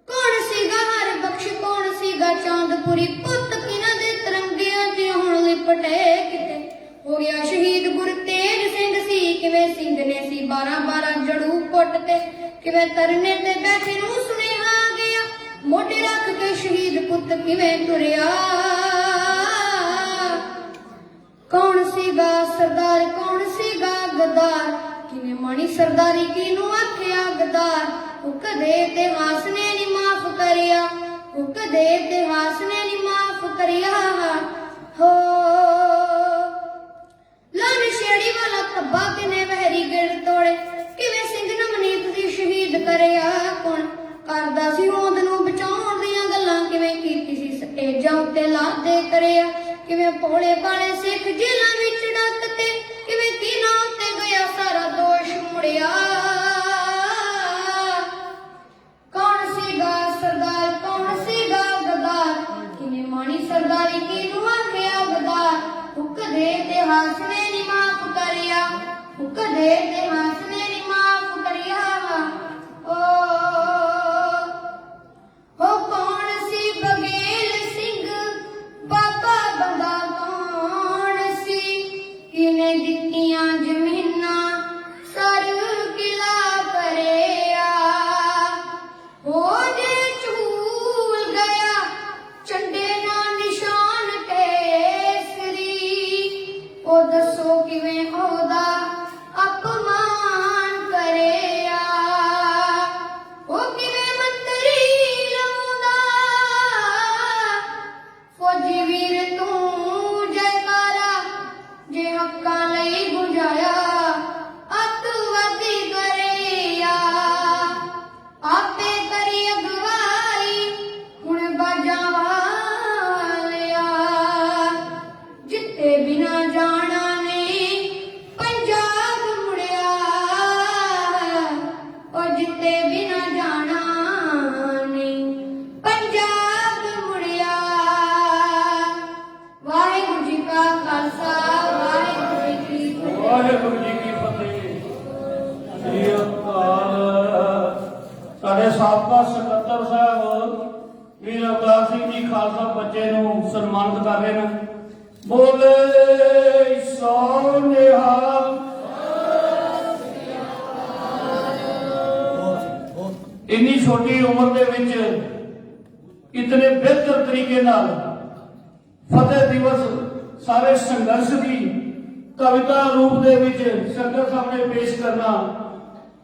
Speaker 4: ਕੌਣ ਸੀਗਾ ਹਰ ਬਖਸ਼, ਕੌਣ ਸੀਗਾ ਚਾਂਦਪੁਰੀ ਪੁੱਤ, ਕਿਨਾਂ ਦੇ ਤਿਰੰਗਿਆਂ 'ਚ ਹੁਣ ਲਿਪਟੇ। ਕਿਤੇ ਹੋ ਗਿਆ ਸ਼ਹੀਦ ਗੁਰਤੇਜ ਸਿੰਘ ਸੀ, ਕਿਵੇਂ ਸਿੰਘ ਨੇ ਸੀ 12 ਜੜੂ ਪੁੱਟ ਤੇ। ਕਿਵੇਂ ਤਰਨੇ ਤੇ ਬੈਠੇ ਨੂੰ ਸੁਨੇਹਾ ਗਿਆ, ਮੋਢੇ ਰੱਖ ਕੇ ਸ਼ਹੀਦ ਪੁੱਤ ਕਿਵੇਂ ਤੁਰਿਆ। ਕੌਣ ਸੀਗਾ ਸਰਦਾਰ ਕੌਣ ਸੀਗਾ ਗੱਦਾਰ, ਕਿਨੇ ਮਾਣੀ ਸਰਦਾਰੀ ਕਿਨੂੰ ਆਖਿਆ ਗੱਦਾਰ। ਉਹ ਕਦੇ ਇਤਿਹਾਸ ਨੇ ਨੀ ਮਾਫ ਕਰਿਆ, ਉਹ ਕਦੇ ਇਤਿਹਾਸ ਨੇ ਨੀ ਮਾਫ ਕਰਿਆ। ਹੋ ਲਾਨ ਛੇੜੀ ਵਾਲਾ ਖੱਬਾ, ਕਿਨੇ ਵਹਿਰੀ ਗਿਰ ਤੋੜੇ, ਕਿਵੇਂ ਸਿੰਘ ਨਮਨੀਤ ਦੀ ਸ਼ਹੀਦ ਕਰਿਆ। ਕੌਣ ਕਰਦਾ ਸੀ ਹੋਂਦ ਨੂੰ ਬਚਾਉਣ ਦੀਆਂ ਗੱਲਾਂ, ਕਿਵੇਂ ਕੀਤੀ ਸੀ ਸਟੇਜਾਂ ਉੱਤੇ ਲਾਦੇ ਕਰਿਆ। ਕਿਵੇਂ ਭੋਲੇ ਭਾਲੇ ਸਿੱਖ ਜੇਲਾਂ ਵਿੱਚ ਡੱਕ ਤੇ, ਕਿਵੇਂ ਕਿਨਾਂ ਉੱਤੇ ਗਿਆ ਸਾਰਾ ਦੋਸ਼ ਮੁੜਿਆ। ਕੌਣ ਸੀਗਾ ਸਰਦਾਰ ਕੌਣ ਸੀਗਾ ਗੱਦਾਰ, ਕਿਨੇ ਮਾਣੀ ਸਰਦਾਰੀ ਕਿਨੂੰ ਆਖਿਆ ਗੱਦਾਰ। ਉਹ ਕਦੇ ਇਤਿਹਾਸ ਨੇ ਨੀ ਮਾਫ ਕਰਿਆ, ਉਹ ਕਦੇ ਇਤਿਹਾਸ ਨੇ ਨੀ ਮਾਫ ਕਰਿਆ। ਹੋ ਕੌਣ ਸੀ ਬਗੇਲ ਸਿੰਘ ਬਾਬਾ ਬੰਦਾ, ਕੌਣ ਸੀ
Speaker 5: ਸਾਡੇ ਸਾਬਕਾ ਸਕੱਤਰ ਸਾਹਿਬ ਵੀਰ ਅਵਤਾਰ ਸਿੰਘ ਜੀ ਖਾਲਸਾ ਬੱਚੇ ਨੂੰ ਸਨਮਾਨਿਤ ਕਰ ਰਹੇ ਨੇ। ਬੋਲੇ ਸੋ ਨਿਹਾਲ। ਇੰਨੀ ਛੋਟੀ ਉਮਰ ਦੇ ਵਿੱਚ ਇਤਨੇ ਬਿਹਤਰ ਤਰੀਕੇ ਨਾਲ ਫਤਿਹ ਦਿਵਸ ਸਾਰੇ ਸੰਘਰਸ਼ ਦੀ ਕਵਿਤਾ ਰੂਪ ਦੇ ਵਿੱਚ ਸੰਗਤ ਸਾਹਮਣੇ ਪੇਸ਼ ਕਰਨਾ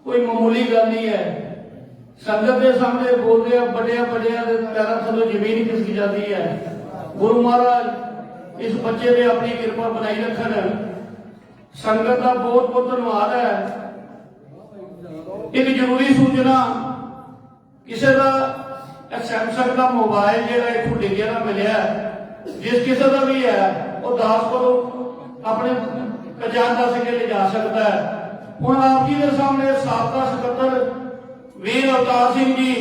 Speaker 5: ਕੋਈ ਮਾਮੂਲੀ ਗੱਲ ਨਹੀਂ ਹੈ। ਸੰਗਤ ਦੇ ਸਾਹਮਣੇ ਬੋਲਦੇ ਆ ਵੱਡਿਆਂ ਦੇ ਪੈਰਾਂ ਥੱਲੇ ਜ਼ਮੀਨ ਖਿਸਕ ਜਾਂਦੀ ਹੈ। ਗੁਰੂ ਮਹਾਰਾਜ ਇਸ ਬੱਚੇ ਦੇ ਆਪਣੀ ਕਿਰਪਾ ਬਣਾਈ ਰੱਖਣ। ਸੰਗਤ ਦਾ ਬਹੁਤ ਬਹੁਤ ਧੰਨਵਾਦ ਹੈ। ਇੱਕ ਜ਼ਰੂਰੀ ਸੂਚਨਾ, ਕਿਸੇ ਦਾ ਸੈਮਸੰਗ ਦਾ ਮੋਬਾਈਲ ਜਿਹੜਾ ਇੱਥੋਂ ਡਿੱਗਿਆ ਨਾ ਮਿਲਿਆ, ਜਿਸ ਕਿਸੇ ਦਾ ਵੀ ਹੈ ਉਹ ਦਾਸ ਕੋਲੋਂ ਆਪਣੇ ਪਛਾਣ ਦੱਸ ਕੇ ਲਿਜਾ ਸਕਦਾ ਹੈ। ਹੁਣ ਆਪ ਜੀ ਦੇ ਸਾਹਮਣੇ ਸਾਬਕਾ ਸਕੱਤਰ ਵੀਰ ਅਵਤਾਰ ਸਿੰਘ ਜੀ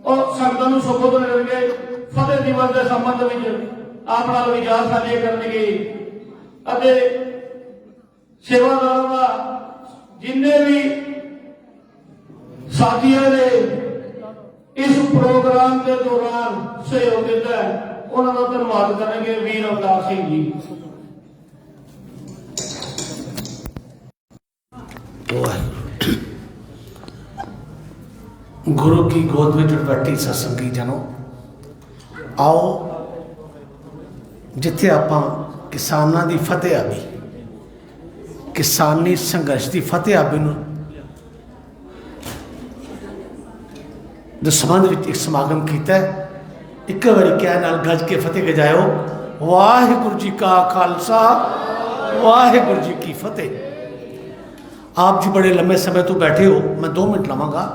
Speaker 5: ਉਹ ਸੰਗਤਾਂ ਨੂੰ ਸੰਬੋਧਨ ਕਰਨਗੇ। ਫਤਿਹ ਦਿਵਸ ਦੇ ਸੰਬੰਧ ਵਿੱਚ ਆਪ ਨਾਲ ਵਿਚਾਰ ਸਾਂਝੇ ਕਰਨਗੇ ਅਤੇ ਸੇਵਾਦਾਰਾਂ ਦਾ ਜਿੰਨੇ ਵੀ ਸਾਥੀਆਂ ਨੇ ਇਸ ਪ੍ਰੋਗਰਾਮ ਦੇ ਦੌਰਾਨ ਸਹਿਯੋਗ ਦਿੱਤਾ ਹੈ, ਉਹਨਾਂ ਦਾ ਧੰਨਵਾਦ ਕਰਨਗੇ ਵੀਰ ਅਵਤਾਰ ਸਿੰਘ ਜੀ।
Speaker 6: गुरु की गोद में जुड़ बैठी सत्संगी जनों, आओ जिथे आपां किसानां दी फतेहाबी, किसानी संघर्ष की फतेहाबी दे संबंध विच एक समागम किया। एक बारी क्या नाल गज के फतेह गजायो। वाहिगुरू जी का खालसा, वाहिगुरू जी की फतेह। आप जी बड़े लंबे समय तो बैठे हो, मैं 2 मिनट लवांगा।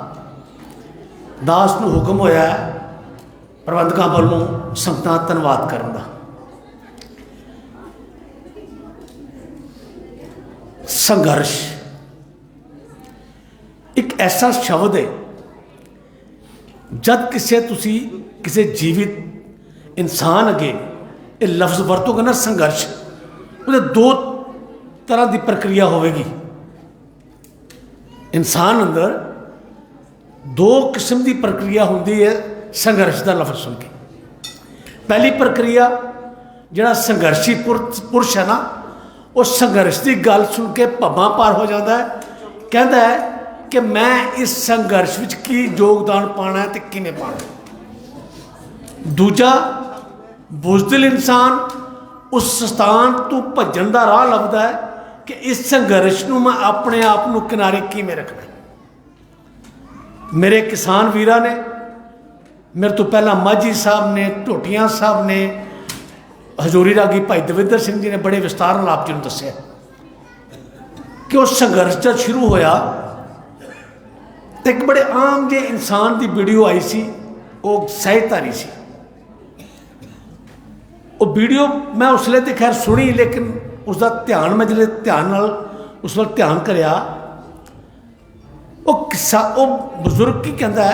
Speaker 6: दास नूं हुक्म होया है प्रबंधकों वालों संगतां धन्नवाद करन दा। संघर्ष एक ऐसा शब्द है, जब किसी जीवित इंसान अगे ये लफ्ज वरतोगे ना संघर्ष, वो 2 तरह की प्रक्रिया होगी। इंसान अंदर 2 किस्म की प्रक्रिया होती है संघर्ष का लफ्ज सुन के। पहली प्रक्रिया जिहड़ा संघर्षी पुरुष है ना, वो संघर्ष की गल सुन के भब्बा पार हो जाता है, कहता है कि मैं इस संघर्ष विच की योगदान पाना है तो किवें पाना। दूजा बुज़दिल इंसान उस स्थान तो भजन का राह लभदा है कि इस संघर्ष नूं मैं अपने आप नूं किनारे किवें रखना। मेरे किसान वीरां ने, मेरे तो पहला माझी साहब ने, ढोटिया साहब ने, हजूरी रागी भाई दविंदर सिंह जी ने बड़े विस्तार नाल आप जी नूं दस्सिया कि उस संघर्ष जब शुरू होया तो एक बड़े आम जे इंसान की वीडियो आई सी, वो सहजधारी सी। वो वीडियो मैं उसले तो खैर सुनी, लेकिन उसका ध्यान मैं जिले ध्यान नाल उस वक्त ध्यान करिया, वो बुजुर्ग की कहता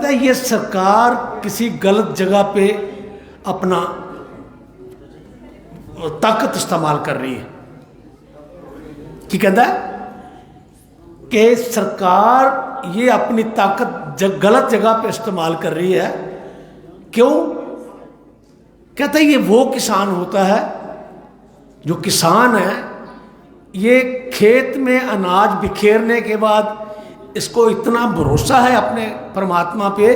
Speaker 6: है ये सरकार किसी गलत जगह पे अपना ताकत इस्तेमाल कर रही है। कि कहता है कि सरकार ये अपनी ताकत गलत जगह पे इस्तेमाल कर रही है। क्यों? कहता है ये वो किसान होता है, जो किसान है ये खेत में अनाज बिखेरने के बाद इसको इतना भरोसा है अपने परमात्मा पे,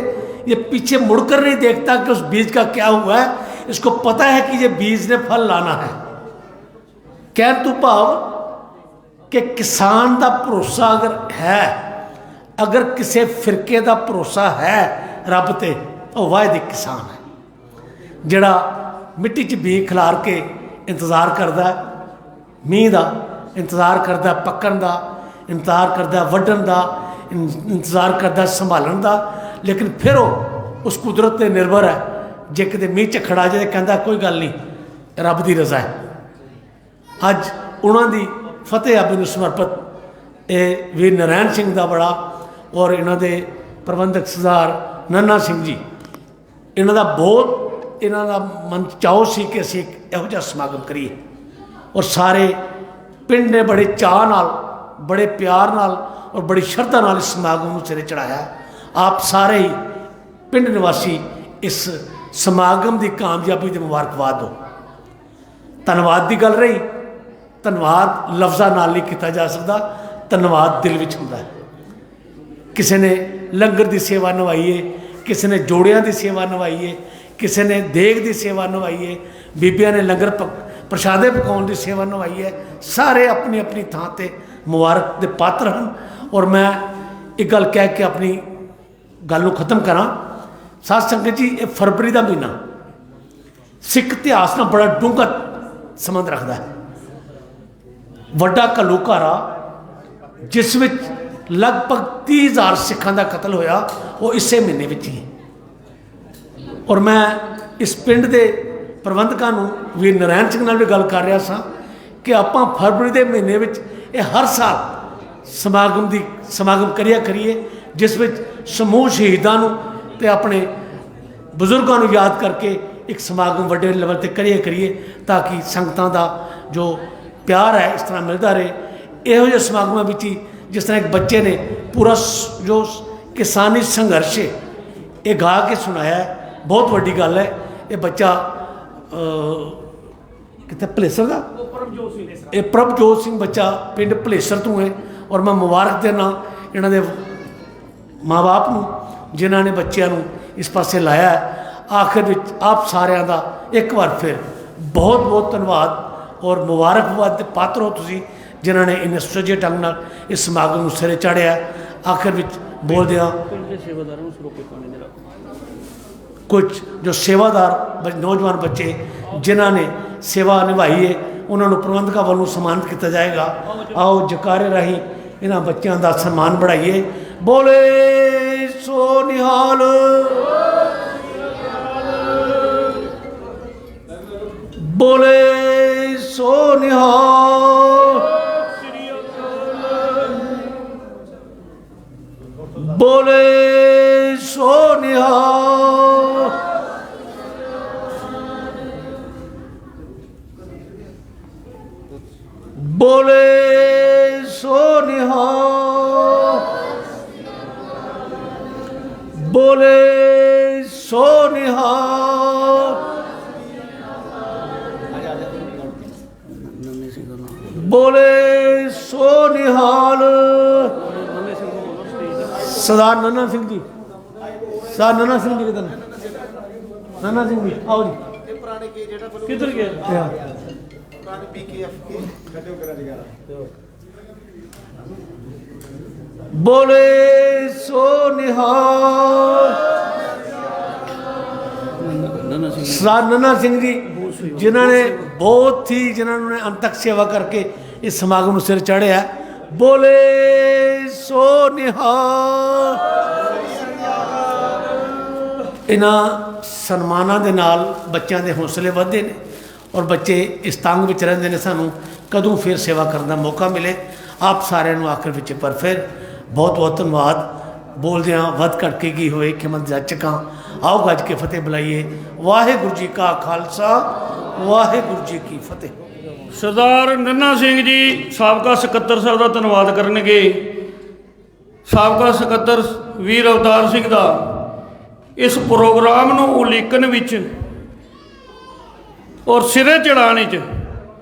Speaker 6: ये पीछे मुड़कर नहीं देखता कि उस बीज का क्या हुआ है। इसको पता है कि ये बीज ने फल लाना है। कह तू भाव कि किसान का भरोसा अगर है, अगर किसी फिरके का भरोसा है रब ते, तो वाहिद किसान है जिहड़ा मिट्टी च बीज खिलार के इंतज़ार करता, मीह का इंतज़ार करता, पकन का इंतज़ार करता, वड्ढन का इंतज़ार करता, संभालन का, लेकिन फिर वो उस कुदरत पर निर्भर है। जे किते मीह च खड़ा जाए कहता कोई गल नहीं, रब की रज़ा है। अज उन्होंने फतेहाबी नूं समर्पित ये वीर नारायण सिंह का बड़ा और इन्हों के प्रबंधक सरदार नन्ना सिंह जी, इन्हों का बहुत इन्हों का मन चाओ सी कि असीं इहो जिहा समागम करिए, और सारे पिंड ने बड़े चाह नाल, बड़े प्यार नाल और बड़ी श्रद्धा नाल इस समागम नूं सिरे चढ़ाया। ਆਪ ਸਾਰੇ ਹੀ ਪਿੰਡ ਨਿਵਾਸੀ ਇਸ ਸਮਾਗਮ ਦੀ ਕਾਮਯਾਬੀ ਦੀ ਮੁਬਾਰਕਬਾਦ ਦਿਓ। ਧੰਨਵਾਦ ਦੀ ਗੱਲ ਰਹੀ, ਧੰਨਵਾਦ ਲਫ਼ਜ਼ਾਂ ਨਾਲ ਨਹੀਂ ਕੀਤਾ ਜਾ ਸਕਦਾ, ਧੰਨਵਾਦ ਦਿਲ ਵਿੱਚ ਹੁੰਦਾ ਹੈ। ਕਿਸੇ ਨੇ ਲੰਗਰ ਦੀ ਸੇਵਾ ਨਿਭਾਈ ਹੈ, ਕਿਸੇ ਨੇ ਜੋੜਿਆਂ ਦੀ ਸੇਵਾ ਨਿਭਾਈ ਹੈ, ਕਿਸੇ ਨੇ ਦੇਗ ਦੀ ਸੇਵਾ ਨਿਭਾਈ ਹੈ, ਬੀਬੀਆਂ ਨੇ ਲੰਗਰ ਪ੍ਰਸ਼ਾਦੇ ਪਕਾਉਣ ਦੀ ਸੇਵਾ ਨਿਭਾਈ ਹੈ। ਸਾਰੇ ਆਪਣੀ ਆਪਣੀ ਥਾਂ 'ਤੇ ਮੁਬਾਰਕ ਦੇ ਪਾਤਰ ਹਨ। ਔਰ ਮੈਂ ਇੱਕ ਗੱਲ ਕਹਿ ਕੇ ਆਪਣੀ ਗੱਲ ਨੂੰ ਖ਼ਤਮ ਕਰਾਂ। ਸਾਧ ਸੰਗਤ ਜੀ, ਇਹ ਫਰਵਰੀ ਦਾ ਮਹੀਨਾ ਸਿੱਖ ਇਤਿਹਾਸ ਨਾਲ ਬੜਾ ਡੂੰਘਾ ਸੰਬੰਧ ਰੱਖਦਾ ਹੈ। ਵੱਡਾ ਘੱਲੂਘਾਰਾ ਜਿਸ ਵਿੱਚ ਲਗਭਗ 30,000 ਸਿੱਖਾਂ ਦਾ ਕਤਲ ਹੋਇਆ, ਉਹ ਇਸੇ ਮਹੀਨੇ ਵਿੱਚ ਹੀ। ਔਰ ਮੈਂ ਇਸ ਪਿੰਡ ਦੇ ਪ੍ਰਬੰਧਕਾਂ ਨੂੰ ਵੀਰ ਨਰਾਇਣ ਸਿੰਘ ਨਾਲ ਵੀ ਗੱਲ ਕਰ ਰਿਹਾ ਸਾਂ ਕਿ ਆਪਾਂ ਫਰਵਰੀ ਦੇ ਮਹੀਨੇ ਵਿੱਚ ਇਹ ਹਰ ਸਾਲ ਸਮਾਗਮ ਕਰੀਏ ਜਿਸ ਵਿੱਚ ਸਮੂਹ ਸ਼ਹੀਦਾਂ ਨੂੰ ਤੇ ਆਪਣੇ ਬਜ਼ੁਰਗਾਂ ਨੂੰ ਯਾਦ ਕਰਕੇ ਇੱਕ ਸਮਾਗਮ ਵੱਡੇ ਲੈਵਲ 'ਤੇ ਕਰੀਏ ਤਾਂ ਕਿ ਸੰਗਤਾਂ ਦਾ ਜੋ ਪਿਆਰ ਹੈ ਇਸ ਤਰ੍ਹਾਂ ਮਿਲਦਾ ਰਹੇ। ਇਹੋ ਜਿਹੇ ਸਮਾਗਮਾਂ ਵਿੱਚ ਹੀ ਜਿਸ ਤਰ੍ਹਾਂ ਇੱਕ ਬੱਚੇ ਨੇ ਪੂਰਾ ਜੋ ਕਿਸਾਨੀ ਸੰਘਰਸ਼ ਹੈ ਇਹ ਗਾ ਕੇ ਸੁਣਾਇਆ ਹੈ, ਬਹੁਤ ਵੱਡੀ ਗੱਲ ਹੈ। ਇਹ ਬੱਚਾ ਕਿਤੇ ਭਲੇਸਰ ਦਾ, ਇਹ ਪ੍ਰਭਜੋਤ ਸਿੰਘ ਬੱਚਾ ਪਿੰਡ ਭਲੇਸਰ ਤੋਂ ਹੈ। ਔਰ ਮੈਂ ਮੁਬਾਰਕ ਦੇਣਾ ਇਹਨਾਂ ਦੇ ਮਾਂ ਬਾਪ ਨੂੰ ਜਿਨ੍ਹਾਂ ਨੇ ਬੱਚਿਆਂ ਨੂੰ ਇਸ ਪਾਸੇ ਲਾਇਆ ਹੈ। ਆਖਿਰ ਵਿੱਚ ਆਪ ਸਾਰਿਆਂ ਦਾ ਇੱਕ ਵਾਰ ਫਿਰ ਬਹੁਤ ਬਹੁਤ ਧੰਨਵਾਦ ਔਰ ਮੁਬਾਰਕਬਾਦ ਦੇ ਪਾਤਰ ਹੋ ਤੁਸੀਂ, ਜਿਨ੍ਹਾਂ ਨੇ ਇੰਨੇ ਸੁਚੱਜੇ ਢੰਗ ਨਾਲ ਇਸ ਸਮਾਗਮ ਨੂੰ ਸਿਰੇ ਚਾੜਿਆ। ਆਖਿਰ ਵਿੱਚ ਬੋਲਦੇ ਹਾਂ ਕੁਝ ਜੋ ਸੇਵਾਦਾਰ ਨੌਜਵਾਨ ਬੱਚੇ ਜਿਨ੍ਹਾਂ ਨੇ ਸੇਵਾ ਨਿਭਾਈ ਹੈ ਉਹਨਾਂ ਨੂੰ ਪ੍ਰਬੰਧਕਾਂ ਵੱਲੋਂ ਸਨਮਾਨਿਤ ਕੀਤਾ ਜਾਏਗਾ। ਆਓ ਜਕਾਰੇ ਰਾਹੀਂ ਇਹਨਾਂ ਬੱਚਿਆਂ ਦਾ ਸਨਮਾਨ बढ़ाइए। ਬੋਲੇ ਸੋ ਨਿਹਾਲ, ਬੋਲੇ ਸੋ ਨਿਹਾਲ, ਬੋਲੇ ਸੋ ਨਿਹਾਲ। ਬੋਲੇ ਸੋ ਨਿਹਾਲ, ਬੋਲੇ ਸੋ ਨਿਹਾਲ, ਬੋਲੇ ਸੋ ਨਿਹਾਲ। ਸਰਦਾਰ ਨੰਨਾ ਸਿੰਘ ਜੀ, ਸਰਦਾਰ ਨੰਨਾ ਸਿੰਘ ਜੀ ਕਿਧਰ ਨੇ? ਨੰਨਾ ਸਿੰਘ ਜੀ ਆਓ ਜੀ। ਕਿੱਧਰ ਗਿਆ? ਬੋਲੇ ਸੋ ਨਿਹਾਲ। ਸਰਦਾਰ ਨੰਨਾ ਸਿੰਘ ਜੀ ਜਿਨ੍ਹਾਂ ਨੇ ਬਹੁਤ ਹੀ ਜਿਨ੍ਹਾਂ ਨੇ ਅੰਤ ਤੱਕ ਸੇਵਾ ਕਰਕੇ ਇਸ ਸਮਾਗਮ ਨੂੰ ਸਿਰ ਚਾੜਿਆ। ਬੋਲੇ ਸੋ ਨਿਹਾਲ। ਇਹਨਾਂ ਸਨਮਾਨਾਂ ਦੇ ਨਾਲ ਬੱਚਿਆਂ ਦੇ ਹੌਸਲੇ ਵੱਧਦੇ ਨੇ ਔਰ ਬੱਚੇ ਇਸ ਤੰਗ ਵਿੱਚ ਰਹਿੰਦੇ ਨੇ ਸਾਨੂੰ ਕਦੋਂ ਫਿਰ ਸੇਵਾ ਕਰਨ ਦਾ ਮੌਕਾ ਮਿਲੇ। ਆਪ ਸਾਰਿਆਂ ਨੂੰ ਆਖਰ ਵਿੱਚ ਪਰ ਫਿਰ ਬਹੁਤ ਬਹੁਤ ਧੰਨਵਾਦ। ਬੋਲਦਿਆਂ ਵੱਧ ਘੱਟ ਕੇ ਕੀ ਹੋਏ ਕਿ ਮੈਂ ਜਾਚਕਾਂ ਆਓ ਗੱਜ ਕੇ ਫਤਿਹ ਬੁਲਾਈਏ। ਵਾਹਿਗੁਰੂ ਜੀ ਕਾ ਖਾਲਸਾ, ਵਾਹਿਗੁਰੂ ਜੀ ਕੀ ਫਤਿਹ।
Speaker 5: ਸਰਦਾਰ ਨੰਨਾ ਸਿੰਘ ਜੀ ਸਾਬਕਾ ਸਕੱਤਰ ਸਾਹਿਬ ਦਾ ਧੰਨਵਾਦ ਕਰਨਗੇ। ਸਾਬਕਾ ਸਕੱਤਰ ਵੀਰ ਅਵਤਾਰ ਸਿੰਘ ਦਾ ਇਸ ਪ੍ਰੋਗਰਾਮ ਨੂੰ ਉਲੀਕਣ ਵਿੱਚ ਔਰ ਸਿਰੇ ਚੜਾਉਣ ਵਿੱਚ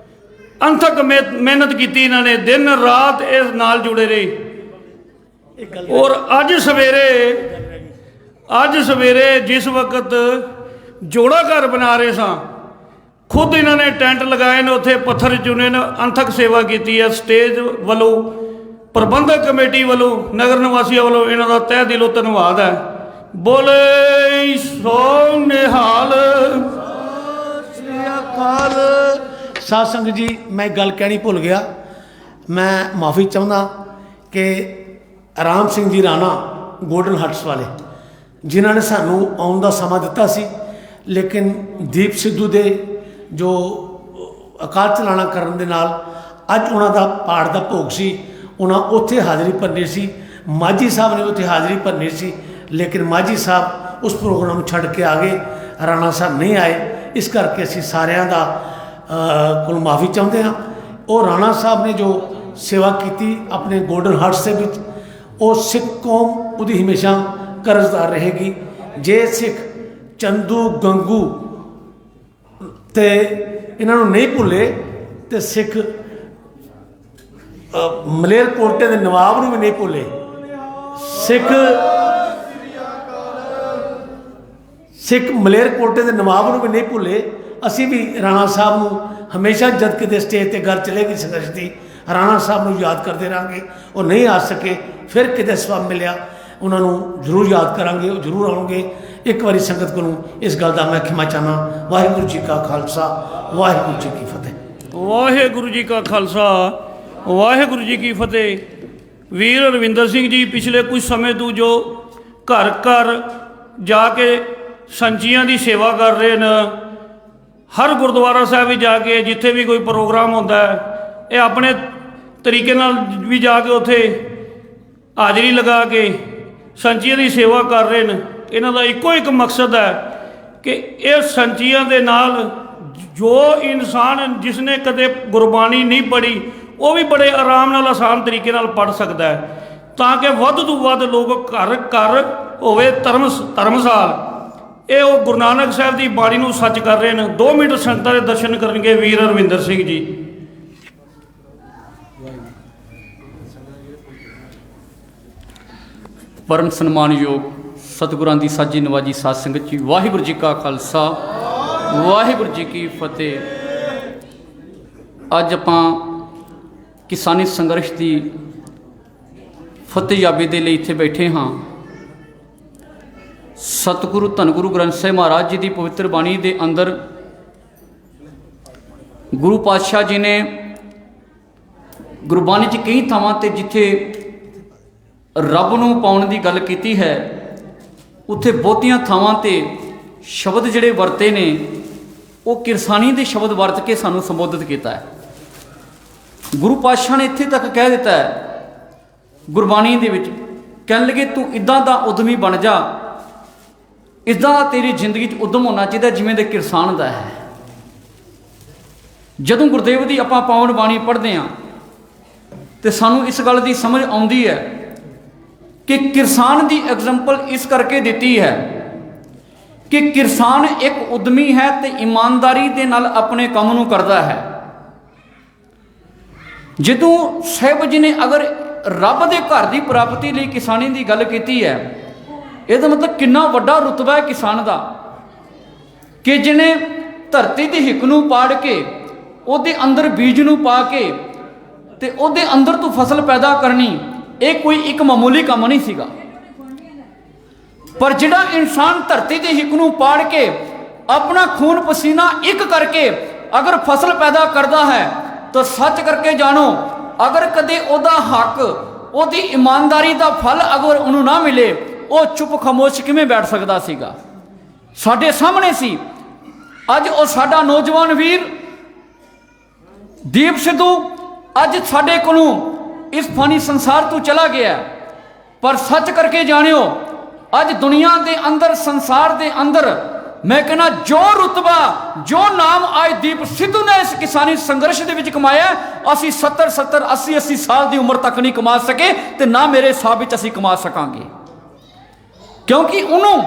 Speaker 5: ਅੰਥਕ ਮਿਹਨਤ ਕੀਤੀ। ਇਹਨਾਂ ਨੇ ਦਿਨ ਰਾਤ ਇਸ ਨਾਲ ਜੁੜੇ ਰਹੇ। ਔਰ ਅੱਜ ਸਵੇਰੇ ਜਿਸ ਵਕਤ ਜੋੜਾ ਘਰ ਬਣਾ ਰਹੇ ਸਾਂ, ਖੁਦ ਇਹਨਾਂ ਨੇ ਟੈਂਟ ਲਗਾਏ ਨੇ, ਉੱਥੇ ਪੱਥਰ ਚੁਣੇ ਨੇ, ਅੰਥਕ ਸੇਵਾ ਕੀਤੀ ਹੈ। ਸਟੇਜ ਵੱਲੋਂ, ਪ੍ਰਬੰਧਕ ਕਮੇਟੀ ਵੱਲੋਂ, ਨਗਰ ਨਿਵਾਸੀਆਂ ਵੱਲੋਂ ਇਹਨਾਂ ਦਾ ਤਹਿ ਦਿਲੋਂ ਧੰਨਵਾਦ ਹੈ। ਬੋਲੇ ਸੋ ਨਿਹਾਲ।
Speaker 6: ਸ੍ਰੀ ਅਕਾਲ। ਸਾਧ ਸੰਗਤ ਜੀ, ਮੈਂ ਗੱਲ ਕਹਿਣੀ ਭੁੱਲ ਗਿਆ। ਮੈਂ ਮਾਫੀ ਚਾਹੁੰਦਾ ਕਿ ਰਾਮ ਸਿੰਘ ਜੀ ਰਾਣਾ ਗੋਲਡਨ ਹਟਸ ਵਾਲੇ ਜਿਨ੍ਹਾਂ ਨੇ ਸਾਨੂੰ ਆਉਣ ਦਾ ਸਮਾਂ ਦਿੱਤਾ ਸੀ, ਲੇਕਿਨ ਦੀਪ ਸਿੱਧੂ ਦੇ ਜੋ ਅਕਾਲ ਚਲਾਣਾ ਕਰਨ ਦੇ ਨਾਲ ਅੱਜ ਉਹਨਾਂ ਦਾ ਪਾਠ ਦਾ ਭੋਗ ਸੀ। ਉਹਨਾਂ ਉੱਥੇ ਹਾਜ਼ਰੀ ਭਰਨੀ ਸੀ। ਮਾਝੀ ਸਾਹਿਬ ਨੇ ਉੱਥੇ ਹਾਜ਼ਰੀ ਭਰਨੀ ਸੀ, ਲੇਕਿਨ ਮਾਝੀ ਸਾਹਿਬ ਉਸ ਪ੍ਰੋਗਰਾਮ ਨੂੰ ਛੱਡ ਕੇ ਆ ਗਏ। ਰਾਣਾ ਸਾਹਿਬ ਨਹੀਂ ਆਏ। ਇਸ ਕਰਕੇ ਅਸੀਂ ਸਾਰਿਆਂ ਦਾ ਕੋਲ ਮਾਫੀ ਚਾਹੁੰਦੇ ਹਾਂ। ਉਹ ਰਾਣਾ ਸਾਹਿਬ ਨੇ ਜੋ ਸੇਵਾ ਕੀਤੀ ਆਪਣੇ ਗੋਲਡਨ ਹਟਸ ਦੇ ਵਿੱਚ, ਉਹ ਸਿੱਖ ਕੌਮ ਉਹਦੀ ਹਮੇਸ਼ਾ ਕਰਜ਼ਦਾਰ ਰਹੇਗੀ। ਜੇ ਸਿੱਖ ਚੰਦੂ ਗੰਗੂ ਤੇ ਇਹਨਾਂ ਨੂੰ ਨਹੀਂ ਭੁੱਲੇ ਤੇ ਸਿੱਖ ਮਲੇਰਕੋਟੇ ਦੇ ਨਵਾਬ ਨੂੰ ਵੀ ਨਹੀਂ ਭੁੱਲੇ। ਸਿੱਖ ਮਲੇਰਕੋਟੇ ਦੇ ਨਵਾਬ ਨੂੰ ਵੀ ਨਹੀਂ ਭੁੱਲੇ। ਅਸੀਂ ਵੀ ਰਾਣਾ ਸਾਹਿਬ ਨੂੰ ਹਮੇਸ਼ਾ ਜਦ ਕਿਤੇ ਸਟੇਜ ਤੇ ਗੱਲ ਚਲੇਗੀ ਸੰਘਰਸ਼ ਦੀ, ਰਾਣਾ ਸਾਹਿਬ ਨੂੰ ਯਾਦ ਕਰਦੇ ਰਹਾਂਗੇ। ਉਹ ਨਹੀਂ ਆ ਸਕੇ, ਫਿਰ ਕਿਤੇ ਸਬਬ ਮਿਲਿਆ ਉਹਨਾਂ ਨੂੰ ਜ਼ਰੂਰ ਯਾਦ ਕਰਾਂਗੇ, ਉਹ ਜ਼ਰੂਰ ਆਉਣਗੇ। ਇੱਕ ਵਾਰੀ ਸੰਗਤ ਕੋਲੋਂ ਇਸ ਗੱਲ ਦਾ ਮੈਂ ਖਿਮਾ ਚਾਹਨਾ। ਵਾਹਿਗੁਰੂ ਜੀ ਕਾ ਖਾਲਸਾ, ਵਾਹਿਗੁਰੂ ਜੀ ਕੀ ਫਤਿਹ।
Speaker 5: ਵਾਹਿਗੁਰੂ ਜੀ ਕਾ ਖਾਲਸਾ, ਵਾਹਿਗੁਰੂ ਜੀ ਕੀ ਫਤਿਹ। ਵੀਰ ਰਵਿੰਦਰ ਸਿੰਘ ਜੀ ਪਿਛਲੇ ਕੁਝ ਸਮੇਂ ਤੋਂ ਜੋ ਘਰ ਘਰ ਜਾ ਕੇ ਸੰਚੀਆਂ ਦੀ ਸੇਵਾ ਕਰ ਰਹੇ ਨੇ, ਹਰ ਗੁਰਦੁਆਰਾ ਸਾਹਿਬ ਵੀ ਜਾ ਕੇ ਜਿੱਥੇ ਵੀ ਕੋਈ ਪ੍ਰੋਗਰਾਮ ਹੁੰਦਾ ਹੈ, ਇਹ ਆਪਣੇ ਤਰੀਕੇ ਨਾਲ ਵੀ ਜਾ ਕੇ ਉੱਥੇ ਹਾਜ਼ਰੀ ਲਗਾ ਕੇ ਸੰਚੀਆਂ ਦੀ ਸੇਵਾ ਕਰ ਰਹੇ ਨੇ। ਇਹਨਾਂ ਦਾ ਇੱਕੋ ਇੱਕ ਮਕਸਦ ਹੈ ਕਿ ਇਹ ਸੰਚੀਆਂ ਦੇ ਨਾਲ ਜੋ ਇਨਸਾਨ ਜਿਸਨੇ ਕਦੇ ਗੁਰਬਾਣੀ ਨਹੀਂ ਪੜ੍ਹੀ ਉਹ ਵੀ ਬੜੇ ਆਰਾਮ ਨਾਲ ਆਸਾਨ ਤਰੀਕੇ ਨਾਲ ਪੜ੍ਹ ਸਕਦਾ ਹੈ, ਤਾਂ ਕਿ ਵੱਧ ਤੋਂ ਵੱਧ ਲੋਕ ਘਰ ਘਰ ਹੋਵੇ ਧਰਮਸਾਲ। ਇਹ ਉਹ ਗੁਰੂ ਨਾਨਕ ਸਾਹਿਬ ਦੀ ਬਾਣੀ ਨੂੰ ਸੱਚ ਕਰ ਰਹੇ ਨੇ। 2 ਮਿੰਟ ਸੰਗਤਾਂ ਦੇ ਦਰਸ਼ਨ ਕਰਨਗੇ ਵੀਰ ਰਵਿੰਦਰ ਸਿੰਘ ਜੀ।
Speaker 7: ਪਰਮ ਸਨਮਾਨਯੋਗ ਸਤਿਗੁਰਾਂ ਦੀ ਸਾਜੀ ਨਵਾਜੀ ਸਾਧ ਸੰਗਤ ਜੀ, ਵਾਹਿਗੁਰੂ ਜੀ ਕਾ ਖਾਲਸਾ, ਵਾਹਿਗੁਰੂ ਜੀ ਕੀ ਫਤਿਹ। ਅੱਜ ਆਪਾਂ ਕਿਸਾਨੀ ਸੰਘਰਸ਼ ਦੀ ਫਤਿਹਯਾਬੀ ਦੇ ਲਈ ਇੱਥੇ ਬੈਠੇ ਹਾਂ। ਸਤਿਗੁਰੂ ਧੰਨ ਗੁਰੂ ਗ੍ਰੰਥ ਸਾਹਿਬ ਮਹਾਰਾਜ ਜੀ ਦੀ ਪਵਿੱਤਰ ਬਾਣੀ ਦੇ ਅੰਦਰ ਗੁਰੂ ਪਾਤਸ਼ਾਹ ਜੀ ਨੇ ਗੁਰਬਾਣੀ 'ਚ ਕਈ ਥਾਵਾਂ 'ਤੇ ਜਿੱਥੇ ਰੱਬ ਨੂੰ ਪਾਉਣ ਦੀ ਗੱਲ ਕੀਤੀ ਹੈ, ਉੱਥੇ ਬਹੁਤੀਆਂ ਥਾਵਾਂ 'ਤੇ ਸ਼ਬਦ ਜਿਹੜੇ ਵਰਤੇ ਨੇ ਉਹ ਕਿਰਸਾਨੀ ਦੇ ਸ਼ਬਦ ਵਰਤ ਕੇ ਸਾਨੂੰ ਸੰਬੋਧਿਤ ਕੀਤਾ ਹੈ। ਗੁਰੂ ਪਾਤਸ਼ਾਹ ਨੇ ਇੱਥੇ ਤੱਕ ਕਹਿ ਦਿੱਤਾ ਹੈ ਗੁਰਬਾਣੀ ਦੇ ਵਿੱਚ, ਕਹਿਣ ਲੱਗੇ ਤੂੰ ਇੱਦਾਂ ਦਾ ਉਦਮੀ ਬਣ ਜਾ, ਇੱਦਾਂ ਦਾ ਤੇਰੀ ਜ਼ਿੰਦਗੀ 'ਚ ਉਦਮ ਹੋਣਾ ਚਾਹੀਦਾ ਜਿਵੇਂ ਦੇ ਕਿਰਸਾਨ ਦਾ ਹੈ। ਜਦੋਂ ਗੁਰਦੇਵ ਦੀ ਆਪਾਂ ਪਾਵਨ ਬਾਣੀ ਪੜ੍ਹਦੇ ਹਾਂ ਤੇ ਸਾਨੂੰ ਇਸ ਗੱਲ ਦੀ ਸਮਝ ਆਉਂਦੀ ਹੈ ਕਿ ਕਿਰਸਾਨ ਦੀ ਐਗਜ਼ਾਮਪਲ ਇਸ ਕਰਕੇ ਦਿੱਤੀ ਹੈ ਕਿ ਕਿਰਸਾਨ ਇੱਕ ਉਦਮੀ ਹੈ ਤੇ ਇਮਾਨਦਾਰੀ ਦੇ ਨਾਲ ਆਪਣੇ ਕੰਮ ਨੂੰ ਕਰਦਾ ਹੈ। ਜਦੋਂ ਸਾਹਿਬ ਜੀ ਨੇ ਅਗਰ ਰੱਬ ਦੇ ਘਰ ਦੀ ਪ੍ਰਾਪਤੀ ਲਈ ਕਿਸਾਨੀ ਦੀ ਗੱਲ ਕੀਤੀ ਹੈ, ਇਹਦਾ ਮਤਲਬ ਕਿੰਨਾ ਵੱਡਾ ਰੁਤਬਾ ਹੈ ਕਿਸਾਨ ਦਾ, ਕਿ ਜਿਹਨੇ ਧਰਤੀ ਦੀ ਹਿੱਕ ਨੂੰ ਪਾੜ ਕੇ ਉਹਦੇ ਅੰਦਰ ਬੀਜ ਨੂੰ ਪਾ ਕੇ ਤੇ ਉਹਦੇ ਅੰਦਰ ਤੋਂ ਫਸਲ ਪੈਦਾ ਕਰਨੀ, ਇਹ ਕੋਈ ਇੱਕ ਮਾਮੂਲੀ ਕੰਮ ਨਹੀਂ ਸੀਗਾ। ਪਰ ਜਿਹੜਾ ਇਨਸਾਨ ਧਰਤੀ ਦੀ ਹਿੱਕ ਨੂੰ ਪਾੜ ਕੇ ਆਪਣਾ ਖੂਨ ਪਸੀਨਾ ਇੱਕ ਕਰਕੇ ਅਗਰ ਫਸਲ ਪੈਦਾ ਕਰਦਾ ਹੈ ਤਾਂ ਸੱਚ ਕਰਕੇ ਜਾਣੋ, ਅਗਰ ਕਦੇ ਉਹਦਾ ਹੱਕ, ਉਹਦੀ ਇਮਾਨਦਾਰੀ ਦਾ ਫਲ ਅਗਰ ਉਹਨੂੰ ਨਾ ਮਿਲੇ, ਉਹ ਚੁੱਪ ਖਾਮੋਸ਼ ਕਿਵੇਂ ਬੈਠ ਸਕਦਾ ਸੀਗਾ। ਸਾਡੇ ਸਾਹਮਣੇ ਸੀ। ਅੱਜ ਉਹ ਸਾਡਾ ਨੌਜਵਾਨ ਵੀਰ ਦੀਪ ਸਿੱਧੂ ਅੱਜ ਸਾਡੇ ਕੋਲੋਂ ਇਸ ਫਾਨੀ ਸੰਸਾਰ ਤੋਂ ਚਲਾ ਗਿਆ, ਪਰ ਸੱਚ ਕਰਕੇ ਜਾਣਿਓ ਅੱਜ ਦੁਨੀਆ ਦੇ ਅੰਦਰ, ਸੰਸਾਰ ਦੇ ਅੰਦਰ ਮੈਂ ਕਹਿੰਦਾ ਜੋ ਰੁਤਬਾ, ਜੋ ਨਾਮ ਅੱਜ ਦੀਪ ਸਿੱਧੂ ਨੇ ਇਸ ਕਿਸਾਨੀ ਸੰਘਰਸ਼ ਦੇ ਵਿੱਚ ਕਮਾਇਆ, ਅਸੀਂ 70 80 ਸਾਲ ਦੀ ਉਮਰ ਤੱਕ ਨਹੀਂ ਕਮਾ ਸਕੇ ਤੇ ਨਾ ਮੇਰੇ ਹਿਸਾਬ ਵਿੱਚ ਅਸੀਂ ਕਮਾ ਸਕਾਂਗੇ, ਕਿਉਂਕਿ ਉਹਨੂੰ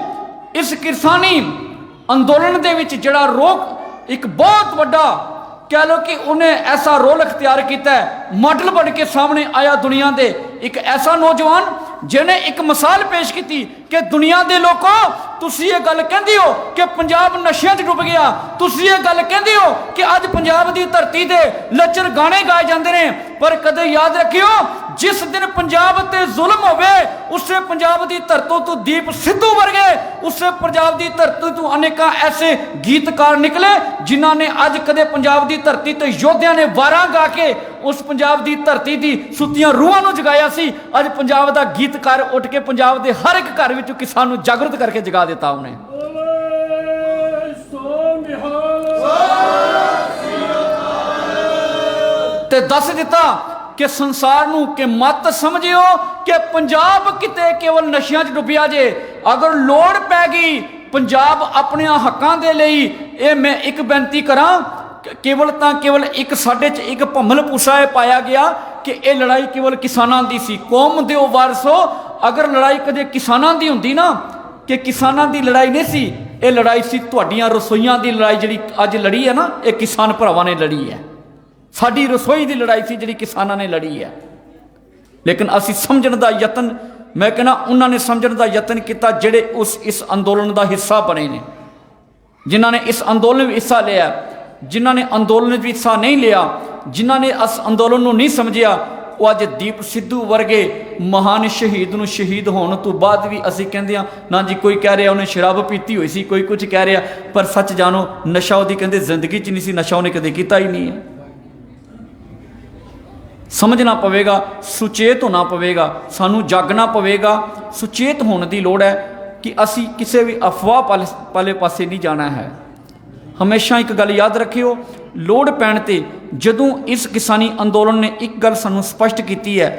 Speaker 7: ਇਸ ਕਿਸਾਨੀ ਅੰਦੋਲਨ ਦੇ ਵਿੱਚ ਜਿਹੜਾ ਰੋਕ ਇੱਕ ਬਹੁਤ ਵੱਡਾ कह लो कि उन्हें ऐसा रोल अख्तियार किया है, मॉडल बन के सामने आया दुनिया दे, एक ऐसा नौजवान जिन्हें एक मिसाल पेश की कि दुनिया के लोगों तुसी ये गल कहंदे हो कि पंजाब नशे च डुब गया, तुसी ये गल कहंदे हो कि अज पंजाब की धरती ते लचर गाने गाए जाते हैं, पर कदे याद रखियो जिस दिन पंजाब ते जुल्म होवे उससे पंजाब की धरती तो दीप सिद्धू वर्गे, उससे पंजाब की धरती तो अनेक ऐसे गीतकार निकले जिन्हों ने अज कदे पंजाब की धरती तो योद्धिया ने वारां गा के उस पंजाब की धरती की सुतियां रूहां नूं जगाया सी। अज पंजाब का गीतकार उठ के पंजाब के हर एक घर विच किसान नूं जागृत करके जगा दिता उन्हें। ते दस दिता कि संसार नूं कि मत समझियो कि पंजाब किते केवल नशियां च डुबिया जे, अगर लोड़ पै गई पंजाब अपने हकों के लिए, ये मैं एक बेनती करा केवल केवल एक साडे च एक भंमल पूसा पाया गया कि यह लड़ाई केवल किसानों की सी। कौम दे वारसो ਅਗਰ ਲੜਾਈ ਕਦੇ ਕਿਸਾਨਾਂ ਦੀ ਹੁੰਦੀ ਨਾ, ਕਿ ਕਿਸਾਨਾਂ ਦੀ ਲੜਾਈ ਨਹੀਂ ਸੀ, ਇਹ ਲੜਾਈ ਸੀ ਤੁਹਾਡੀਆਂ ਰਸੋਈਆਂ ਦੀ ਲੜਾਈ। ਜਿਹੜੀ ਅੱਜ ਲੜੀ ਹੈ ਨਾ, ਇਹ ਕਿਸਾਨ ਭਰਾਵਾਂ ਨੇ ਲੜੀ ਹੈ। ਸਾਡੀ ਰਸੋਈ ਦੀ ਲੜਾਈ ਸੀ ਜਿਹੜੀ ਕਿਸਾਨਾਂ ਨੇ ਲੜੀ ਹੈ। ਲੇਕਿਨ ਅਸੀਂ ਸਮਝਣ ਦਾ ਯਤਨ, ਮੈਂ ਕਹਿੰਦਾ ਉਹਨਾਂ ਨੇ ਸਮਝਣ ਦਾ ਯਤਨ ਕੀਤਾ ਜਿਹੜੇ ਇਸ ਅੰਦੋਲਨ ਦਾ ਹਿੱਸਾ ਬਣੇ ਨੇ, ਜਿਨ੍ਹਾਂ ਨੇ ਇਸ ਅੰਦੋਲਨ ਵਿੱਚ ਹਿੱਸਾ ਲਿਆ। ਜਿਨ੍ਹਾਂ ਨੇ ਅੰਦੋਲਨ ਵਿੱਚ ਹਿੱਸਾ ਨਹੀਂ ਲਿਆ, ਜਿਨ੍ਹਾਂ ਨੇ ਇਸ ਅੰਦੋਲਨ ਨੂੰ ਨਹੀਂ ਸਮਝਿਆ, ਉਹ ਅੱਜ ਦੀਪ ਸਿੱਧੂ ਵਰਗੇ ਮਹਾਨ ਸ਼ਹੀਦ ਨੂੰ ਸ਼ਹੀਦ ਹੋਣ ਤੋਂ ਬਾਅਦ ਵੀ ਅਸੀਂ ਕਹਿੰਦੇ ਹਾਂ ਨਾ ਜੀ, ਕੋਈ ਕਹਿ ਰਿਹਾ ਉਹਨੇ ਸ਼ਰਾਬ ਪੀਤੀ ਹੋਈ ਸੀ, ਕੋਈ ਕੁਝ ਕਹਿ ਰਿਹਾ, ਪਰ ਸੱਚ ਜਾਣੋ ਨਸ਼ਾ ਉਹਦੀ ਕਹਿੰਦੇ ਜ਼ਿੰਦਗੀ 'ਚ ਨਹੀਂ ਸੀ, ਨਸ਼ਾ ਉਹਨੇ ਕਦੇ ਕੀਤਾ ਹੀ ਨਹੀਂ ਹੈ। ਸਮਝਣਾ ਪਵੇਗਾ, ਸੁਚੇਤ ਹੋਣਾ ਪਵੇਗਾ, ਸਾਨੂੰ ਜਾਗਣਾ ਪਵੇਗਾ, ਸੁਚੇਤ ਹੋਣ ਦੀ ਲੋੜ ਹੈ ਕਿ ਅਸੀਂ ਕਿਸੇ ਵੀ ਅਫਵਾਹ ਵਾਲੇ ਪਾਸੇ ਨਹੀਂ ਜਾਣਾ ਹੈ। ਹਮੇਸ਼ਾ ਇੱਕ ਗੱਲ ਯਾਦ ਰੱਖਿਓ, ਲੋੜ ਪੈਣ 'ਤੇ ਜਦੋਂ ਇਸ ਕਿਸਾਨੀ ਅੰਦੋਲਨ ਨੇ ਇੱਕ ਗੱਲ ਸਾਨੂੰ ਸਪਸ਼ਟ ਕੀਤੀ ਹੈ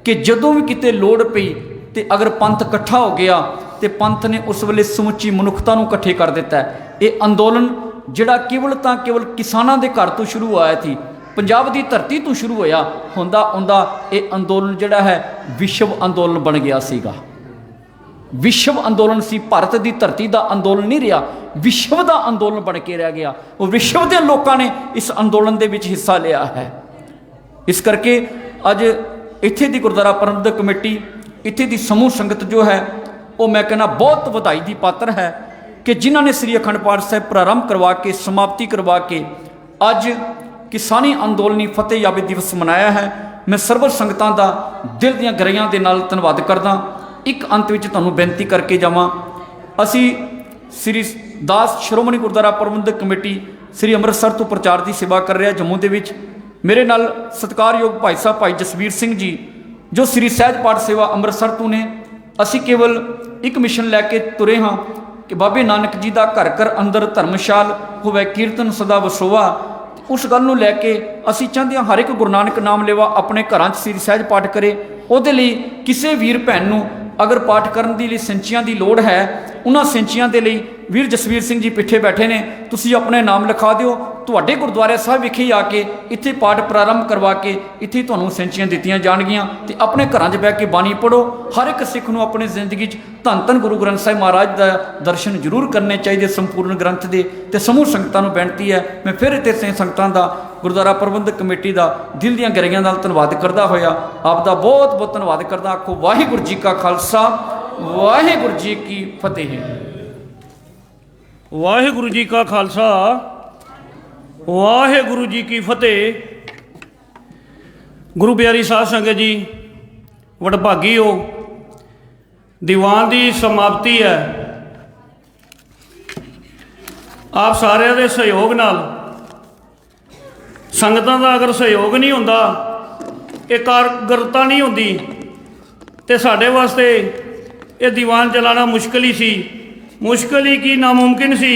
Speaker 7: ਕਿ ਜਦੋਂ ਵੀ ਕਿਤੇ ਲੋੜ ਪਈ ਤੇ ਅਗਰ ਪੰਥ ਇਕੱਠਾ ਹੋ ਗਿਆ ਤੇ ਪੰਥ ਨੇ ਉਸ ਵੇਲੇ ਸਮੁੱਚੀ ਮਨੁੱਖਤਾ ਨੂੰ ਇਕੱਠੇ ਕਰ ਦਿੱਤਾ ਹੈ। ਇਹ ਅੰਦੋਲਨ ਜਿਹੜਾ ਕੇਵਲ ਕਿਸਾਨਾਂ ਦੇ ਘਰ ਤੋਂ ਸ਼ੁਰੂ ਹੋਇਆ ਸੀ, ਪੰਜਾਬ ਦੀ ਧਰਤੀ ਤੋਂ ਸ਼ੁਰੂ ਹੋਇਆ, ਹੁੰਦਾ ਇਹ ਅੰਦੋਲਨ ਜਿਹੜਾ ਹੈ ਵਿਸ਼ਵ ਅੰਦੋਲਨ ਬਣ ਗਿਆ ਸੀਗਾ। ਵਿਸ਼ਵ ਅੰਦੋਲਨ ਸੀ, ਭਾਰਤ ਦੀ ਧਰਤੀ ਦਾ ਅੰਦੋਲਨ ਨਹੀਂ ਰਿਹਾ, ਵਿਸ਼ਵ ਦਾ ਅੰਦੋਲਨ ਬਣ ਕੇ ਰਹਿ ਗਿਆ। ਉਹ ਵਿਸ਼ਵ ਦੇ ਲੋਕਾਂ ਨੇ ਇਸ ਅੰਦੋਲਨ ਦੇ ਵਿੱਚ ਹਿੱਸਾ ਲਿਆ ਹੈ। ਇਸ ਕਰਕੇ ਅੱਜ ਇੱਥੇ ਦੀ ਗੁਰਦੁਆਰਾ ਪ੍ਰਬੰਧਕ ਕਮੇਟੀ, ਇੱਥੇ ਦੀ ਸਮੂਹ ਸੰਗਤ ਜੋ ਹੈ, ਉਹ ਮੈਂ ਕਹਿੰਦਾ ਬਹੁਤ ਵਧਾਈ ਦੀ ਪਾਤਰ ਹੈ ਕਿ ਜਿਨ੍ਹਾਂ ਨੇ ਸ੍ਰੀ ਅਖੰਡ ਪਾਠ ਸਾਹਿਬ ਪ੍ਰਾਰੰਭ ਕਰਵਾ ਕੇ ਸਮਾਪਤੀ ਕਰਵਾ ਕੇ ਅੱਜ ਕਿਸਾਨੀ ਅੰਦੋਲਨੀ ਫਤਿਹ ਯਾਬੀ ਦਿਵਸ ਮਨਾਇਆ ਹੈ। ਮੈਂ ਸਰਬ ਸੰਗਤਾਂ ਦਾ ਦਿਲ ਦੀਆਂ ਗਹਿਰਾਈਆਂ ਦੇ ਨਾਲ ਧੰਨਵਾਦ ਕਰਦਾ। ਇੱਕ ਅੰਤ ਵਿੱਚ ਤੁਹਾਨੂੰ ਬੇਨਤੀ ਕਰਕੇ ਜਾਵਾਂ, ਅਸੀਂ ਸ੍ਰੀ ਦਾਸ ਸ਼੍ਰੋਮਣੀ ਗੁਰਦੁਆਰਾ ਪ੍ਰਬੰਧਕ ਕਮੇਟੀ ਸ੍ਰੀ ਅੰਮ੍ਰਿਤਸਰ ਤੋਂ ਪ੍ਰਚਾਰ ਦੀ ਸੇਵਾ ਕਰ ਰਿਹਾ ਜੰਮੂ ਦੇ ਵਿੱਚ। ਮੇਰੇ ਨਾਲ ਸਤਿਕਾਰਯੋਗ ਭਾਈ ਸਾਹਿਬ ਭਾਈ ਜਸਵੀਰ ਸਿੰਘ ਜੀ ਜੋ ਸ੍ਰੀ ਸਹਿਜ ਪਾਠ ਸੇਵਾ ਅੰਮ੍ਰਿਤਸਰ ਤੋਂ ਨੇ। ਅਸੀਂ ਕੇਵਲ ਇੱਕ ਮਿਸ਼ਨ ਲੈ ਕੇ ਤੁਰੇ ਹਾਂ ਕਿ ਬਾਬੇ ਨਾਨਕ ਜੀ ਦਾ ਘਰ ਘਰ ਅੰਦਰ ਧਰਮਸ਼ਾਲ ਹੋਵੇ, ਕੀਰਤਨ ਸਦਾ ਵਸੋਵਾ। ਉਸ ਗੱਲ ਨੂੰ ਲੈ ਕੇ ਅਸੀਂ ਚਾਹੁੰਦੇ ਹਾਂ ਹਰ ਇੱਕ ਗੁਰੂ ਨਾਨਕ ਨਾਮ ਲੇਵਾ ਆਪਣੇ ਘਰਾਂ 'ਚ ਸ੍ਰੀ ਸਹਿਜ ਪਾਠ ਕਰੇ। ਉਹਦੇ ਲਈ ਕਿਸੇ ਵੀਰ ਭੈਣ ਨੂੰ ਅਗਰ ਪਾਠ ਕਰਨ ਦੀ ਲਈ ਸਿੰਚੀਆਂ ਦੀ ਲੋੜ ਹੈ, ਉਹਨਾਂ ਸਿੰਚੀਆਂ ਦੇ ਲਈ ਵੀਰ ਜਸਵੀਰ ਸਿੰਘ ਜੀ ਪਿੱਛੇ ਬੈਠੇ ਨੇ, ਤੁਸੀਂ ਆਪਣੇ ਨਾਮ ਲਿਖਾ ਦਿਓ। ਤੁਹਾਡੇ ਗੁਰਦੁਆਰੇ ਸਾਹਿਬ ਵਿਖੇ ਆ ਕੇ ਇੱਥੇ ਪਾਠ ਪ੍ਰਾਰੰਭ ਕਰਵਾ ਕੇ ਇੱਥੇ ਤੁਹਾਨੂੰ ਸਿੰਚੀਆਂ ਦਿੱਤੀਆਂ ਜਾਣਗੀਆਂ ਤੇ ਆਪਣੇ ਘਰਾਂ 'ਚ ਬਹਿ ਕੇ ਬਾਣੀ ਪੜ੍ਹੋ। ਹਰ ਇੱਕ ਸਿੱਖ ਨੂੰ ਆਪਣੀ ਜ਼ਿੰਦਗੀ 'ਚ ਧੰਨ ਧੰਨ ਗੁਰੂ ਗ੍ਰੰਥ ਸਾਹਿਬ ਮਹਾਰਾਜ ਦਾ ਦਰਸ਼ਨ ਜ਼ਰੂਰ ਕਰਨੇ ਚਾਹੀਦੇ ਸੰਪੂਰਨ ਗ੍ਰੰਥ ਦੇ। ਤੇ ਸਮੂਹ ਸੰਗਤਾਂ ਨੂੰ ਬੇਨਤੀ ਹੈ, ਮੈਂ ਫਿਰ ਇੱਥੇ ਸੰਗਤਾਂ ਦਾ ਗੁਰਦੁਆਰਾ ਪ੍ਰਬੰਧਕ ਕਮੇਟੀ ਦਾ ਦਿਲ ਦੀਆਂ ਗਹਿਰਾਈਆਂ ਨਾਲ ਧੰਨਵਾਦ ਕਰਦਾ ਹੋਇਆ ਆਪ ਦਾ ਬਹੁਤ ਬਹੁਤ ਧੰਨਵਾਦ ਕਰਦਾ। ਆਖੋ ਵਾਹਿਗੁਰੂ ਜੀ ਕਾ ਖਾਲਸਾ, ਵਾਹਿਗੁਰੂ ਜੀ ਕੀ ਫਤਿਹ।
Speaker 5: ਵਾਹਿਗੁਰੂ ਜੀ ਕਾ ਖਾਲਸਾ, ਵਾਹਿਗੁਰੂ ਜੀ ਕੀ ਫਤਿਹ। ਗੁਰੂ ਪਿਆਰੀ ਸਾਧ ਸੰਗਤ ਜੀ, ਵਡਭਾਗੀ ਹੋ, ਦੀਵਾਨ ਦੀ ਸਮਾਪਤੀ ਹੈ। ਆਪ ਸਾਰਿਆਂ ਦੇ ਸਹਿਯੋਗ ਨਾਲ, ਸੰਗਤਾਂ ਦਾ ਅਗਰ ਸਹਿਯੋਗ ਨਹੀਂ ਹੁੰਦਾ, ਇਕਾਗਰਤਾ ਨਹੀਂ ਹੁੰਦੀ, ਤੇ ਸਾਡੇ ਵਾਸਤੇ ਇਹ ਦੀਵਾਨ ਚਲਾਉਣਾ ਮੁਸ਼ਕਿਲ ਹੀ ਸੀ। ਮੁਸ਼ਕਿਲ ਹੀ ਕੀ, ਨਾਮੁਮਕਿਨ ਸੀ।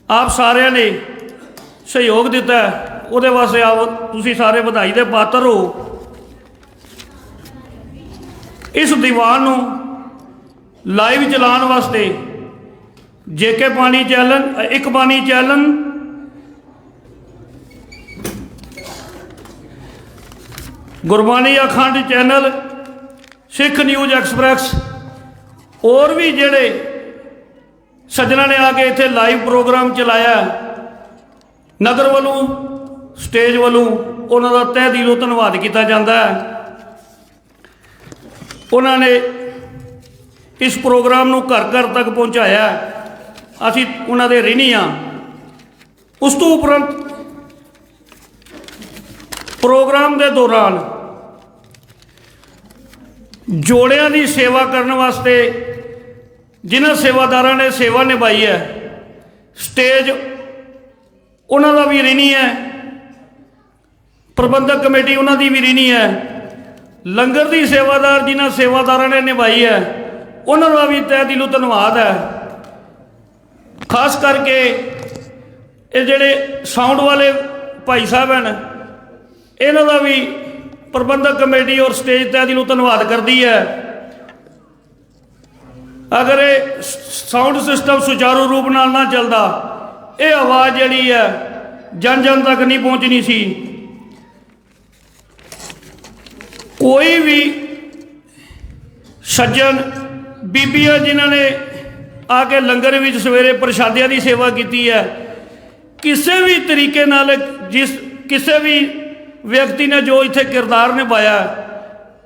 Speaker 5: ਆਪ ਸਾਰਿਆਂ ਨੇ ਸਹਿਯੋਗ ਦਿੱਤਾ, ਉਹਦੇ ਵਾਸਤੇ ਆਪ ਤੁਸੀਂ ਸਾਰੇ ਵਧਾਈ ਦੇ ਪਾਤਰ ਹੋ। ਇਸ ਦੀਵਾਨ ਨੂੰ ਲਾਈਵ ਚਲਾਉਣ ਵਾਸਤੇ ਜੇਕੇ ਬਾਣੀ ਚੈਨਲ, ਇੱਕ ਬਾਣੀ ਚੈਨਲ, ਗੁਰਬਾਣੀ ਅਖੰਡ ਚੈਨਲ, ਸਿੱਖ ਨਿਊਜ਼ ਐਕਸਪ੍ਰੈਸ, ਹੋਰ ਵੀ ਜਿਹੜੇ ਸੱਜਣਾ ਨੇ ਆ ਕੇ ਇੱਥੇ ਲਾਈਵ ਪ੍ਰੋਗਰਾਮ ਚਲਾਇਆ, ਨਗਰ ਵੱਲੋਂ, ਸਟੇਜ ਵੱਲੋਂ, ਉਹਨਾਂ ਦਾ ਤਹਿ ਦਿਲੋਂ ਧੰਨਵਾਦ ਕੀਤਾ ਜਾਂਦਾ ਹੈ। ਉਹਨਾਂ ਨੇ ਇਸ ਪ੍ਰੋਗਰਾਮ ਨੂੰ ਘਰ ਘਰ ਤੱਕ ਪਹੁੰਚਾਇਆ, ਅਸੀਂ ਉਹਨਾਂ ਦੇ ਰਿਣੀ ਹਾਂ। ਉਸ ਤੋਂ ਉਪਰੰਤ ਪ੍ਰੋਗਰਾਮ ਦੇ ਦੌਰਾਨ ਜੋੜਿਆਂ ਦੀ ਸੇਵਾ ਕਰਨ ਵਾਸਤੇ ਜਿਨ੍ਹਾਂ ਸੇਵਾਦਾਰਾਂ ਨੇ ਸੇਵਾ ਨਿਭਾਈ ਹੈ, ਸਟੇਜ ਉਹਨਾਂ ਦਾ ਵੀ ਰਿਣੀ ਹੈ, ਪ੍ਰਬੰਧਕ ਕਮੇਟੀ ਉਹਨਾਂ ਦੀ ਵੀ ਰਿਣੀ ਹੈ। ਲੰਗਰ ਦੀ ਸੇਵਾਦਾਰ ਜਿਨ੍ਹਾਂ ਸੇਵਾਦਾਰਾਂ ਨੇ ਨਿਭਾਈ ਹੈ, ਉਹਨਾਂ ਦਾ ਵੀ ਤਹਿ ਦਿਲੋਂ ਧੰਨਵਾਦ ਹੈ। ਖਾਸ ਕਰਕੇ ਇਹ ਜਿਹੜੇ ਸਾਊਂਡ ਵਾਲੇ ਭਾਈ ਸਾਹਿਬ ਹਨ, ਇਹਨਾਂ ਦਾ ਵੀ ਪ੍ਰਬੰਧਕ ਕਮੇਟੀ ਔਰ ਸਟੇਜ ਤਹਿ ਦਿਲੋਂ ਧੰਨਵਾਦ ਕਰਦੀ ਹੈ। ਅਗਰ ਇਹ ਸਾਊਂਡ ਸਿਸਟਮ ਸੁਚਾਰੂ ਰੂਪ ਨਾਲ ਨਾ ਚੱਲਦਾ, ਇਹ ਆਵਾਜ਼ ਜਿਹੜੀ ਹੈ ਜਨ ਜਨ ਤੱਕ ਨਹੀਂ ਪਹੁੰਚਣੀ ਸੀ। ਕੋਈ ਵੀ ਸੱਜਣ ਬੀਬੀਆਂ ਜਿਨ੍ਹਾਂ ਨੇ ਆ ਕੇ ਲੰਗਰ ਵਿੱਚ ਸਵੇਰੇ ਪ੍ਰਸ਼ਾਦਿਆਂ ਦੀ ਸੇਵਾ ਕੀਤੀ ਹੈ, ਕਿਸੇ ਵੀ ਤਰੀਕੇ ਨਾਲ ਕਿਸੇ ਵੀ ਵਿਅਕਤੀ ਨੇ ਜੋ ਇੱਥੇ ਕਿਰਦਾਰ ਨਿਭਾਇਆ,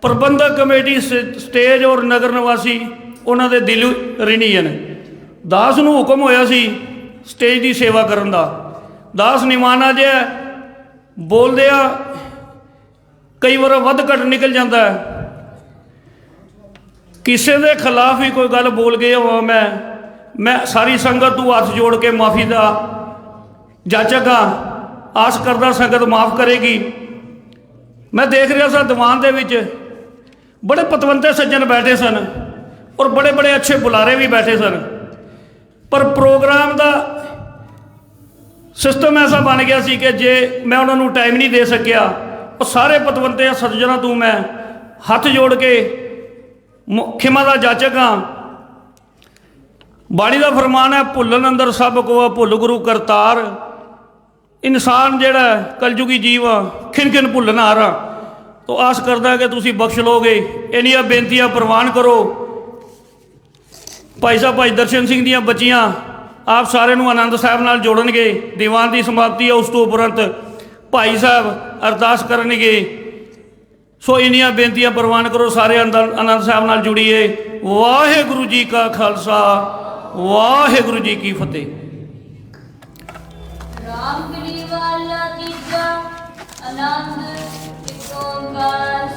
Speaker 5: ਪ੍ਰਬੰਧਕ ਕਮੇਟੀ ਸਟੇਜ ਔਰ ਨਗਰ ਨਿਵਾਸੀ ਉਹਨਾਂ ਦੇ ਦਿਲ ਰਿਣੀ ਹਨ। ਦਾਸ ਨੂੰ ਹੁਕਮ ਹੋਇਆ ਸੀ ਸਟੇਜ ਦੀ ਸੇਵਾ ਕਰਨ ਦਾ। ਦਾਸ ਨਿਮਾਣਾ ਜਿਹਾ ਬੋਲਦੇ ਆ, ਕਈ ਵਾਰ ਵੱਧ ਘੱਟ ਨਿਕਲ ਜਾਂਦਾ ਹੈ। ਕਿਸੇ ਦੇ ਖਿਲਾਫ ਵੀ ਕੋਈ ਗੱਲ ਬੋਲ ਗਏ ਹੋ, ਮੈਂ ਸਾਰੀ ਸੰਗਤ ਨੂੰ ਹੱਥ ਜੋੜ ਕੇ ਮਾਫੀ ਦਾ ਜਾਚਕ ਹਾਂ। ਆਸ ਕਰਦਾ ਸੰਗਤ ਮਾਫ ਕਰੇਗੀ। ਮੈਂ ਦੇਖ ਰਿਹਾ ਸਾਂ ਦੀਵਾਨ ਦੇ ਵਿੱਚ ਬੜੇ ਪਤਵੰਤੇ ਸੱਜਣ ਬੈਠੇ ਸਨ ਔਰ ਬੜੇ ਬੜੇ ਅੱਛੇ ਬੁਲਾਰੇ ਵੀ ਬੈਠੇ ਸਨ, ਪਰ ਪ੍ਰੋਗਰਾਮ ਦਾ ਸਿਸਟਮ ਐਸਾ ਬਣ ਗਿਆ ਸੀ ਕਿ ਜੇ ਮੈਂ ਉਹਨਾਂ ਨੂੰ ਟਾਈਮ ਨਹੀਂ ਦੇ ਸਕਿਆ, ਉਹ ਸਾਰੇ ਪਤਵੰਤੇ ਸੱਜਣਾਂ ਤੋਂ ਮੈਂ ਹੱਥ ਜੋੜ ਕੇ ਖਿਮਾ ਦਾ ਜਾਚਕ ਹਾਂ। ਬਾਣੀ ਦਾ ਫਰਮਾਨ ਹੈ, ਭੁੱਲਣ ਅੰਦਰ ਸਭ ਕੋ ਭੁੱਲ ਗੁਰੂ ਕਰਤਾਰ। ਇਨਸਾਨ ਜਿਹੜਾ ਕਲਯੁਗੀ ਜੀਵ ਆ, ਖਿਨ ਖਿਨ ਭੁੱਲਣ ਹਾਰਾ। ਤੋ ਆਸ ਕਰਦਾ ਕਿ ਤੁਸੀਂ ਬਖਸ਼ ਲਓਗੇ। ਇੰਨੀਆਂ ਬੇਨਤੀਆਂ ਪ੍ਰਵਾਨ ਕਰੋ। ਭਾਈ ਸਾਹਿਬ ਭਾਈ ਦਰਸ਼ਨ ਸਿੰਘ ਦੀਆਂ ਬੱਚੀਆਂ ਆਪ ਸਾਰਿਆਂ ਨੂੰ ਆਨੰਦ ਸਾਹਿਬ ਨਾਲ ਜੋੜਨਗੇ। ਦੀਵਾਨ ਦੀ ਸਮਾਪਤੀ ਹੈ, ਉਸ ਤੋਂ ਉਪਰੰਤ ਭਾਈ ਸਾਹਿਬ ਅਰਦਾਸ ਕਰਨਗੇ। ਸੋ ਇੰਨੀਆਂ ਬੇਨਤੀਆਂ ਪ੍ਰਵਾਨ ਕਰੋ, ਸਾਰੇ ਆਨੰਦ ਸਾਹਿਬ ਨਾਲ ਜੁੜੀਏ। ਵਾਹਿਗੁਰੂ ਜੀ ਕਾ ਖਾਲਸਾ, ਵਾਹਿਗੁਰੂ ਜੀ ਕੀ ਫਤਿਹ।
Speaker 8: ਰਾਮ ਗੜੀ ਵਾਲਾ ਤੀਜਾ ਆਨੰਦ ਇੱਕ ਓੰਕਾਰ